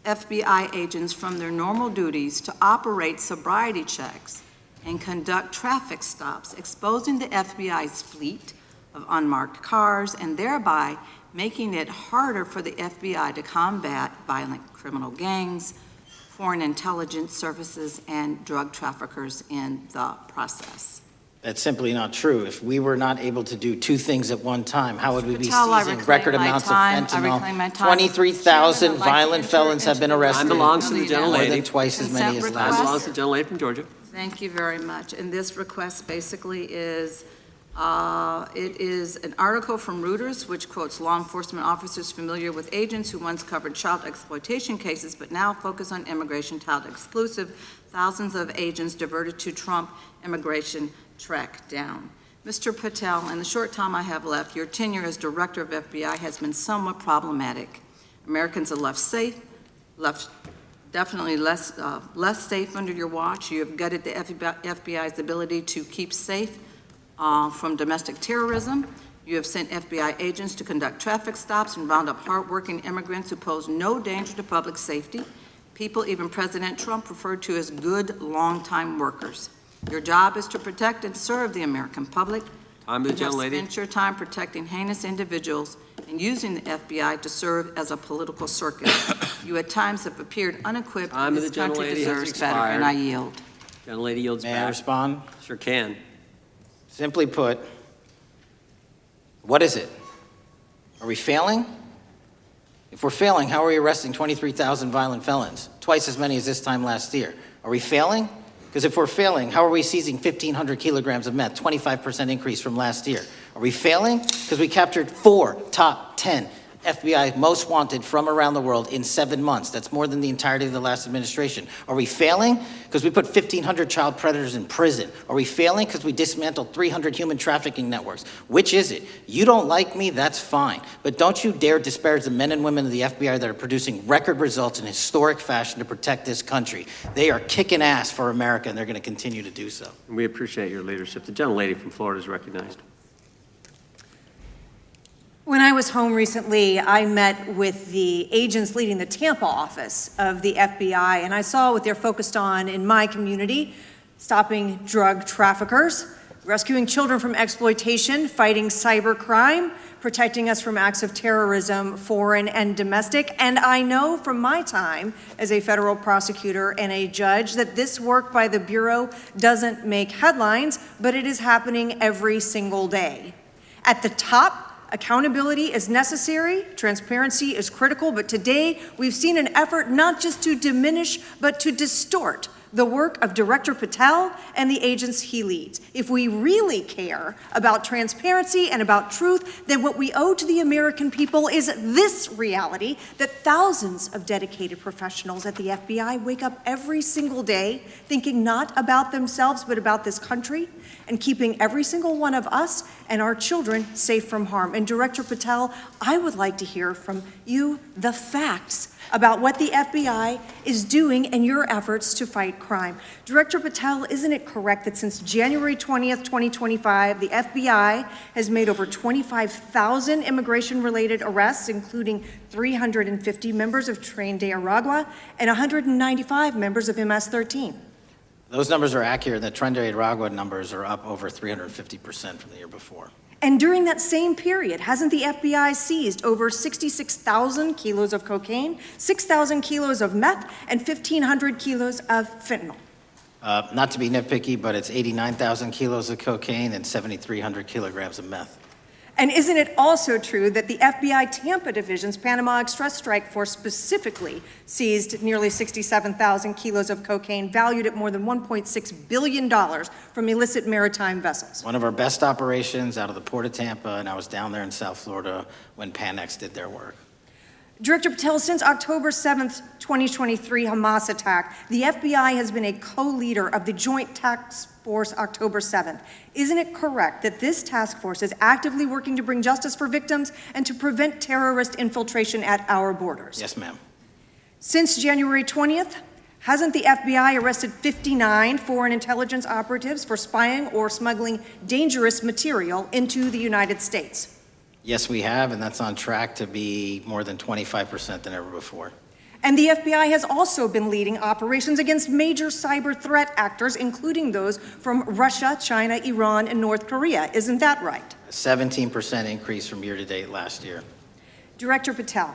FBI agents from their normal duties to operate sobriety checks and conduct traffic stops, exposing the FBI's fleet of unmarked cars and thereby making it harder for the FBI to combat violent criminal gangs, foreign intelligence services, and drug traffickers in the process. That's simply not true. If we were not able to do two things at one time, how would we be seizing record amounts of fentanyl? 23,000 violent felons have been arrested. Time belongs to the gentlelady. More than twice as many as last. Time belongs to the gentlelady from Georgia. Thank you very much. And this request basically is, it is an article from Reuters which quotes law enforcement officers familiar with agents who once covered child exploitation cases but now focus on immigration child exclusive. Thousands of agents diverted to Trump immigration track down. Mr. Patel, in the short time I have left, your tenure as director of FBI has been somewhat problematic. Americans are left safe, definitely less safe under your watch. You have gutted the FBI's ability to keep safe from domestic terrorism. You have sent FBI agents to conduct traffic stops and round up hardworking immigrants who pose no danger to public safety, people even President Trump referred to as good long-time workers. Your job is to protect and serve the American public. Time to the gentlelady. You have spent your time protecting heinous individuals and using the FBI to serve as a political circus. You at times have appeared unequipped. Time to the this country gentlelady has deserves better, expired. and I yield. Gentlelady yields back. May I respond? Sure can. Simply put, what is it? Are we failing? If we're failing, how are we arresting 23,000 violent felons? Twice as many as this time last year. Are we failing? Because if we're failing, how are we seizing 1,500 kilograms of meth, 25% increase from last year? Are we failing? Because we captured 4 top 10 FBI most wanted from around the world in 7 months. That's more than the entirety of the last administration. Are we failing because we put 1,500 child predators in prison? Are we failing because we dismantled 300 human trafficking networks? Which is it? You don't like me, that's fine. But don't you dare disparage the men and women of the FBI that are producing record results in historic fashion to protect this country. They are kicking ass for America, and they're going to continue to do so. And we appreciate your leadership. The gentlelady from Florida is recognized. When I was home recently, I met with the agents leading the Tampa office of the FBI, and I saw what they're focused on in my community: stopping drug traffickers, rescuing children from exploitation, fighting cybercrime, protecting us from acts of terrorism, foreign and domestic. And I know from my time as a federal prosecutor and a judge that this work by the Bureau doesn't make headlines, but it is happening every single day. At the top, accountability is necessary, transparency is critical, but today we've seen an effort not just to diminish, but to distort the work of Director Patel and the agents he leads. If we really care about transparency and about truth, then what we owe to the American people is this reality: that thousands of dedicated professionals at the FBI wake up every single day thinking not about themselves, but about this country, and keeping every single one of us and our children safe from harm. And Director Patel, I would like to hear from you the facts about what the FBI is doing in your efforts to fight crime. Director Patel, isn't it correct that since January 20th, 2025, the FBI has made over 25,000 immigration-related arrests, including 350 members of Tren de Aragua and 195 members of MS-13? Those numbers are accurate. The Tren de Aragua numbers are up over 350% from the year before. And during that same period, hasn't the FBI seized over 66,000 kilos of cocaine, 6,000 kilos of meth, and 1,500 kilos of fentanyl? Not to be nitpicky, but it's 89,000 kilos of cocaine and 7,300 kilograms of meth. And isn't it also true that the FBI Tampa Division's Panama Express Strike Force specifically seized nearly 67,000 kilos of cocaine valued at more than $1.6 billion from illicit maritime vessels? One of our best operations out of the Port of Tampa, and I was down there in South Florida when Panex did their work. Director Patel, since October 7th, 2023 Hamas attack, the FBI has been a co-leader of the Joint Task Force October 7th. Isn't it correct that this task force is actively working to bring justice for victims and to prevent terrorist infiltration at our borders? Yes, ma'am. Since January 20th, hasn't the FBI arrested 59 foreign intelligence operatives for spying or smuggling dangerous material into the United States? Yes, we have, and that's on track to be more than 25% than ever before. And the FBI has also been leading operations against major cyber threat actors, including those from Russia, China, Iran, and North Korea. Isn't that right? A 17% increase from year-to-date last year. Director Patel,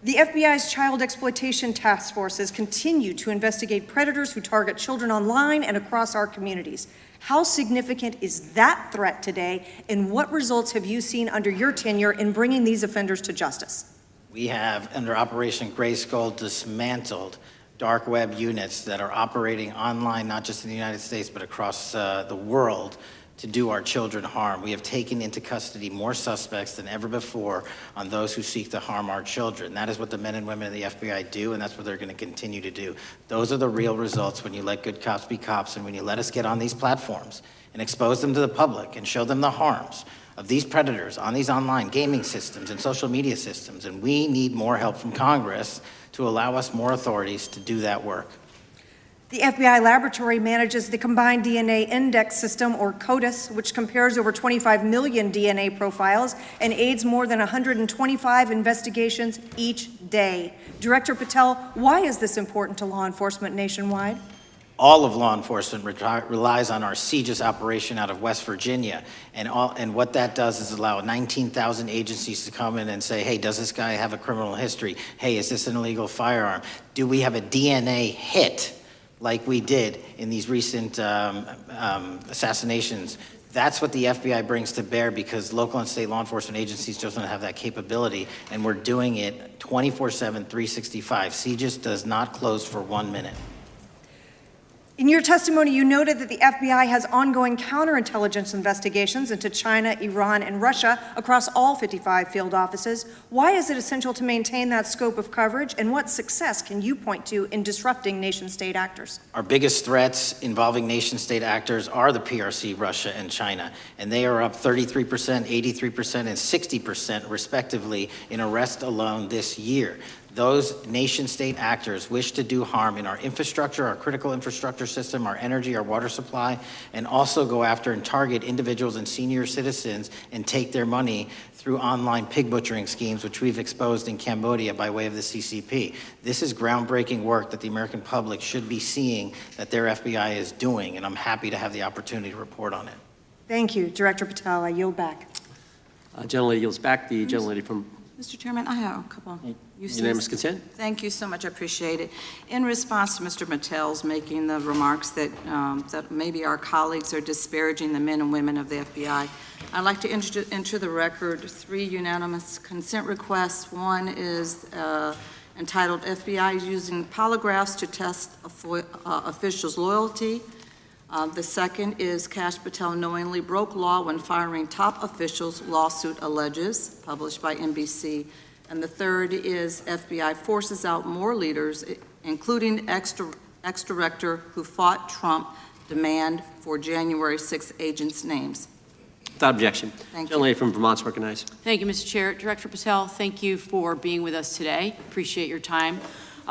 the FBI's child exploitation task forces continue to investigate predators who target children online and across our communities. How significant is that threat today, and what results have you seen under your tenure in bringing these offenders to justice? We have, under Operation Grayskull, dismantled dark web units that are operating online, not just in the United States, but across the world, to do our children harm. We have taken into custody more suspects than ever before on those who seek to harm our children. That is what the men and women of the FBI do, and that's what they're going to continue to do. Those are the real results when you let good cops be cops, and when you let us get on these platforms and expose them to the public and show them the harms of these predators on these online gaming systems and social media systems. And we need more help from Congress to allow us more authorities to do that work. The FBI laboratory manages the Combined DNA Index System, or CODIS, which compares over 25 million DNA profiles and aids more than 125 investigations each day. Director Patel, why is this important to law enforcement nationwide? All of law enforcement relies on our CJIS operation out of West Virginia. And what that does is allow 19,000 agencies to come in and say, hey, does this guy have a criminal history? Hey, is this an illegal firearm? Do we have a DNA hit like we did in these recent assassinations? That's what the FBI brings to bear, because local and state law enforcement agencies just don't have that capability, and we're doing it 24/7, 365. CJIS does not close for 1 minute. In your testimony, you noted that the FBI has ongoing counterintelligence investigations into China, Iran, and Russia across all 55 field offices. Why is it essential to maintain that scope of coverage, and what success can you point to in disrupting nation-state actors? Our biggest threats involving nation-state actors are the PRC, Russia, and China, and they are up 33%, 83%, and 60% respectively in arrests alone this year. Those nation-state actors wish to do harm in our infrastructure, our critical infrastructure system, our energy, our water supply, and also go after and target individuals and senior citizens and take their money through online pig butchering schemes, which we've exposed in Cambodia by way of the CCP. This is groundbreaking work that the American public should be seeing that their FBI is doing, and I'm happy to have the opportunity to report on it. Thank you. Director Patel, I yield back. Gentlelady yields back. The gentlelady from Mr. Chairman, I have a couple. Unanimous consent. Thank you so much. I appreciate it. In response to Mr. Patel's making the remarks that, that maybe our colleagues are disparaging the men and women of the FBI, I'd like to enter the record 3 unanimous consent requests. One is entitled FBI using polygraphs to test officials' loyalty. The second is Kash Patel knowingly broke law when firing top officials, lawsuit alleges, published by NBC. And the third is FBI forces out more leaders, including ex-director who fought Trump, demand for January 6th agents' names. Without objection. Thank you. Gentlelady from Vermont's recognized. Thank you, Mr. Chair. Director Patel, thank you for being with us today. Appreciate your time.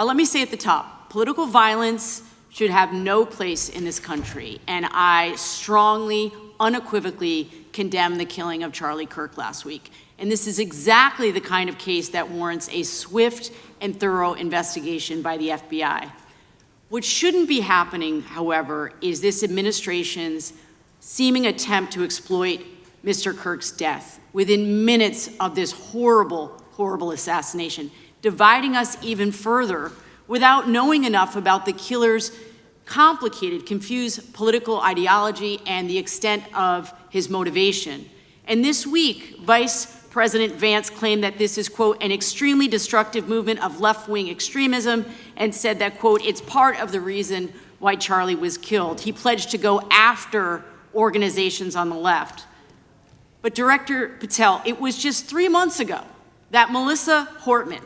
Let me say at the top, political violence should have no place in this country, and I strongly, unequivocally condemn the killing of Charlie Kirk last week. And this is exactly the kind of case that warrants a swift and thorough investigation by the FBI. What shouldn't be happening, however, is this administration's seeming attempt to exploit Mr. Kirk's death within minutes of this horrible, horrible assassination, dividing us even further without knowing enough about the killer's complicated, confused political ideology and the extent of his motivation. And this week, Vice President Vance claimed that this is, quote, an extremely destructive movement of left-wing extremism, and said that, quote, it's part of the reason why Charlie was killed. He pledged to go after organizations on the left. But Director Patel, it was just 3 months ago that Melissa Hortman,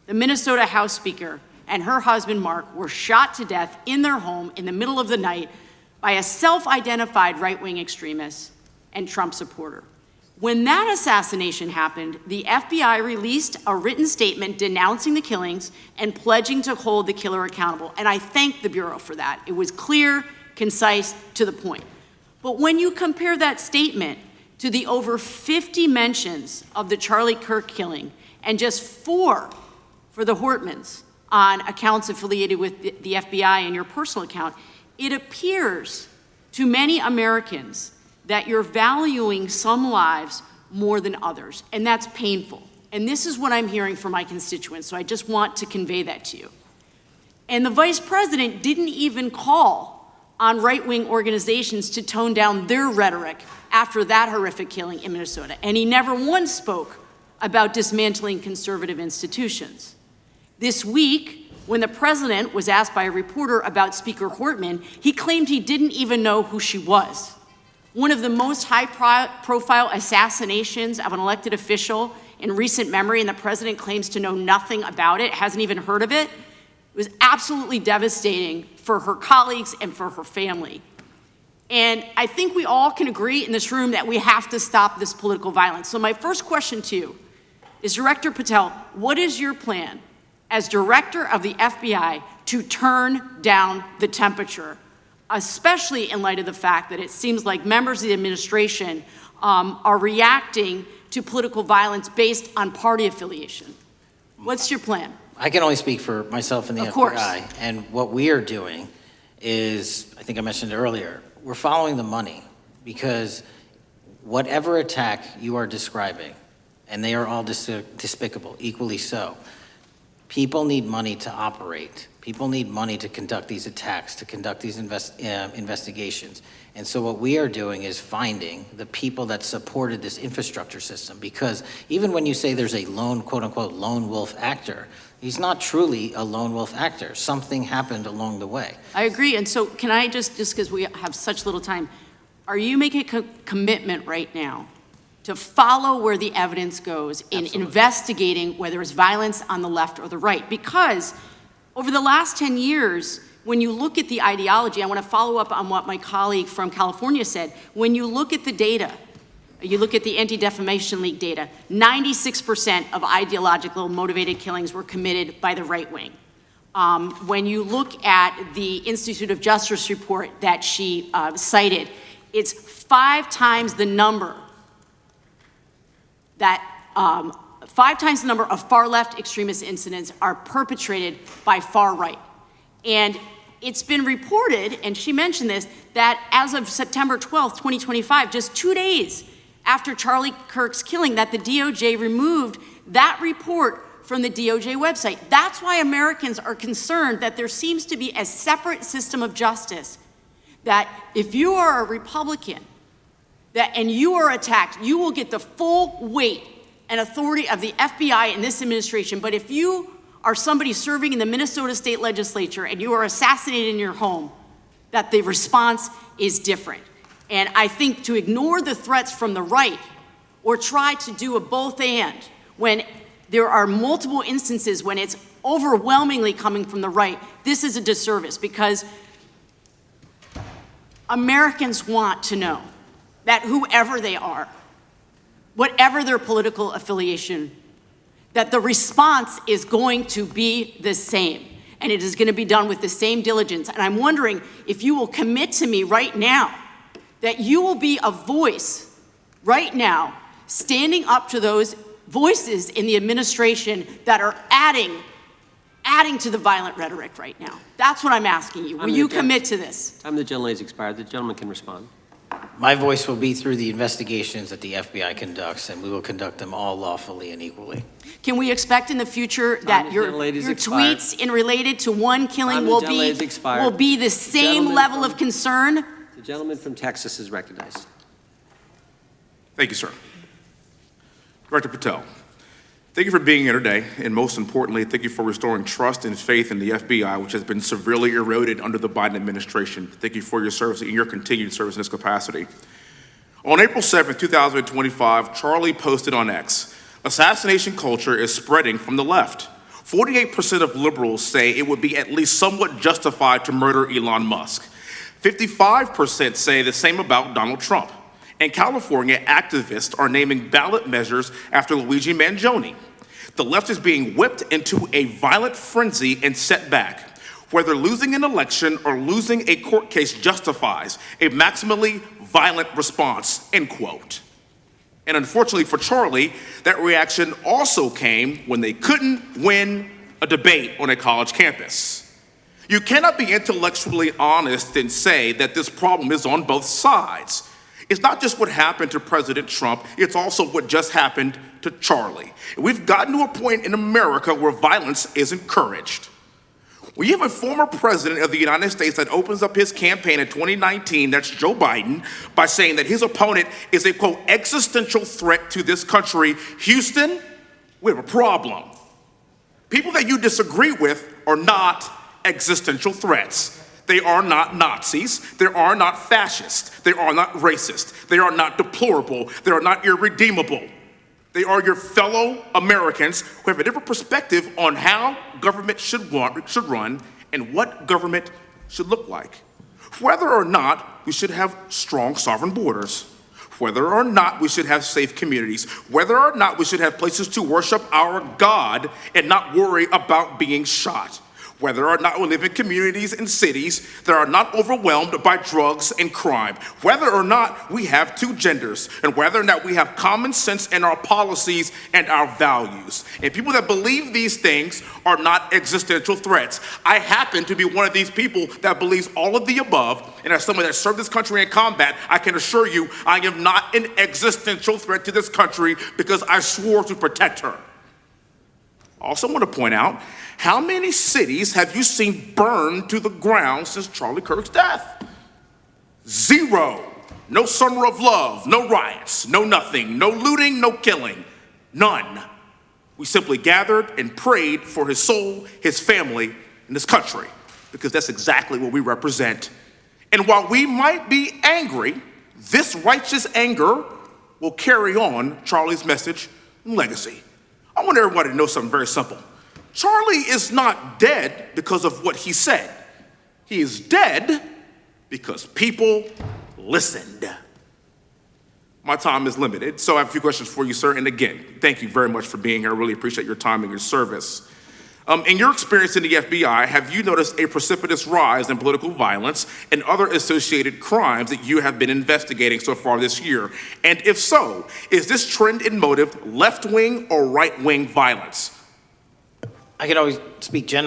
the Minnesota House Speaker, and her husband, Mark, were shot to death in their home in the middle of the night by a self-identified right-wing extremist and Trump supporter. When that assassination happened, the FBI released a written statement denouncing the killings and pledging to hold the killer accountable. And I thank the Bureau for that. It was clear, concise, to the point. But when you compare that statement to the over 50 mentions of the Charlie Kirk killing and just 4 for the Hortmans on accounts affiliated with the FBI and your personal account, it appears to many Americans that you're valuing some lives more than others, and that's painful. And this is what I'm hearing from my constituents, so I just want to convey that to you. And the Vice President didn't even call on right-wing organizations to tone down their rhetoric after that horrific killing in Minnesota, and he never once spoke about dismantling conservative institutions. This week, when the president was asked by a reporter about Speaker Hortman, he claimed he didn't even know who she was. One of the most high-profile assassinations of an elected official in recent memory, and the president claims to know nothing about it, hasn't even heard of it. It was absolutely devastating for her colleagues and for her family. And I think we all can agree in this room that we have to stop this political violence. So my first question to you is, Director Patel, what is your plan as director of the FBI to turn down the temperature, especially in light of the fact that it seems like members of the administration are reacting to political violence based on party affiliation? What's your plan? I can only speak for myself and the Of course. FBI. And what we are doing is, I think I mentioned earlier, we're following the money, because whatever attack you are describing, and they are all despicable, equally so, people need money to operate. People need money to conduct these attacks, to conduct these investigations. And so what we are doing is finding the people that supported this infrastructure system, because even when you say there's a lone, quote unquote, lone wolf actor, He's not truly a lone wolf actor. Something happened along the way. I agree. And so can I just because we have such little time, are you making a commitment right now to follow where the evidence goes in Absolutely. investigating whether it's violence on the left or the right? Because over the last 10 years, when you look at the ideology, I want to follow up on what my colleague from California said. When you look at the data, you look at the Anti-Defamation League data, 96% of ideological motivated killings were committed by the right wing. When you look at the Institute of Justice report that she cited, it's 5 times the number that 5 times the number of far left extremist incidents are perpetrated by far right. And it's been reported, and she mentioned this, that as of September 12th, 2025, just 2 days after Charlie Kirk's killing, that the DOJ removed that report from the DOJ website. That's why Americans are concerned that there seems to be a separate system of justice, that if you are a Republican and you are attacked, you will get the full weight and authority of the FBI in this administration. But if you are somebody serving in the Minnesota State Legislature and you are assassinated in your home, that the response is different. And I think to ignore the threats from the right or try to do a both and when there are multiple instances when it's overwhelmingly coming from the right, this is a disservice, because Americans want to know that whoever they are, whatever their political affiliation, that the response is going to be the same, and it is going to be done with the same diligence. And I'm wondering if you will commit to me right now that you will be a voice right now standing up to those voices in the administration that are adding to the violent rhetoric right now. That's what I'm asking you. Will you commit to this? Time of the gentlelady has expired. The gentleman can respond. My voice will be through the investigations that the FBI conducts, and we will conduct them all lawfully and equally. Can we expect in the future that your tweets in related to one killing will be the same level of concern? The gentleman from Texas is recognized. Thank you, sir. Director Patel, thank you for being here today, and most importantly, thank you for restoring trust and faith in the FBI, which has been severely eroded under the Biden administration. Thank you for your service and your continued service in this capacity. On April 7th, 2025, Charlie posted on X, "Assassination culture is spreading from the left. 48% of liberals say it would be at least somewhat justified to murder Elon Musk. 55% say the same about Donald Trump. And California activists are naming ballot measures after Luigi Mangione. The left is being whipped into a violent frenzy and set back. Whether losing an election or losing a court case justifies a maximally violent response," end quote. And unfortunately for Charlie, that reaction also came when they couldn't win a debate on a college campus. You cannot be intellectually honest and say that this problem is on both sides. It's not just what happened to President Trump, it's also what just happened to Charlie. We've gotten to a point in America where violence is encouraged. We have a former president of the United States that opens up his campaign in 2019, that's Joe Biden, by saying that his opponent is a, quote, existential threat to this country. Houston, we have a problem. People that you disagree with are not existential threats. They are not Nazis. They are not fascist. They are not racist. They are not deplorable. They are not irredeemable. They are your fellow Americans who have a different perspective on how government should run and what government should look like. Whether or not we should have strong sovereign borders, whether or not we should have safe communities, whether or not we should have places to worship our God and not worry about being shot, whether or not we live in communities and cities that are not overwhelmed by drugs and crime, whether or not we have two genders, and whether or not we have common sense in our policies and our values. And people that believe these things are not existential threats. I happen to be one of these people that believes all of the above, and as someone that served this country in combat, I can assure you I am not an existential threat to this country because I swore to protect her. I also want to point out, how many cities have you seen burned to the ground since Charlie Kirk's death? 0. No summer of love, no riots, no nothing, no looting, no killing, none. We simply gathered and prayed for his soul, his family, and his country, because that's exactly what we represent. And while we might be angry, this righteous anger will carry on Charlie's message and legacy. I want everybody to know something very simple. Charlie is not dead because of what he said. He is dead because people listened. My time is limited, so I have a few questions for you, sir. And again, thank you very much for being here. I really appreciate your time and your service. In your experience in the FBI, have you noticed a precipitous rise in political violence and other associated crimes that you have been investigating so far this year? And if so, is this trend in motive left-wing or right-wing violence? I could always speak generally.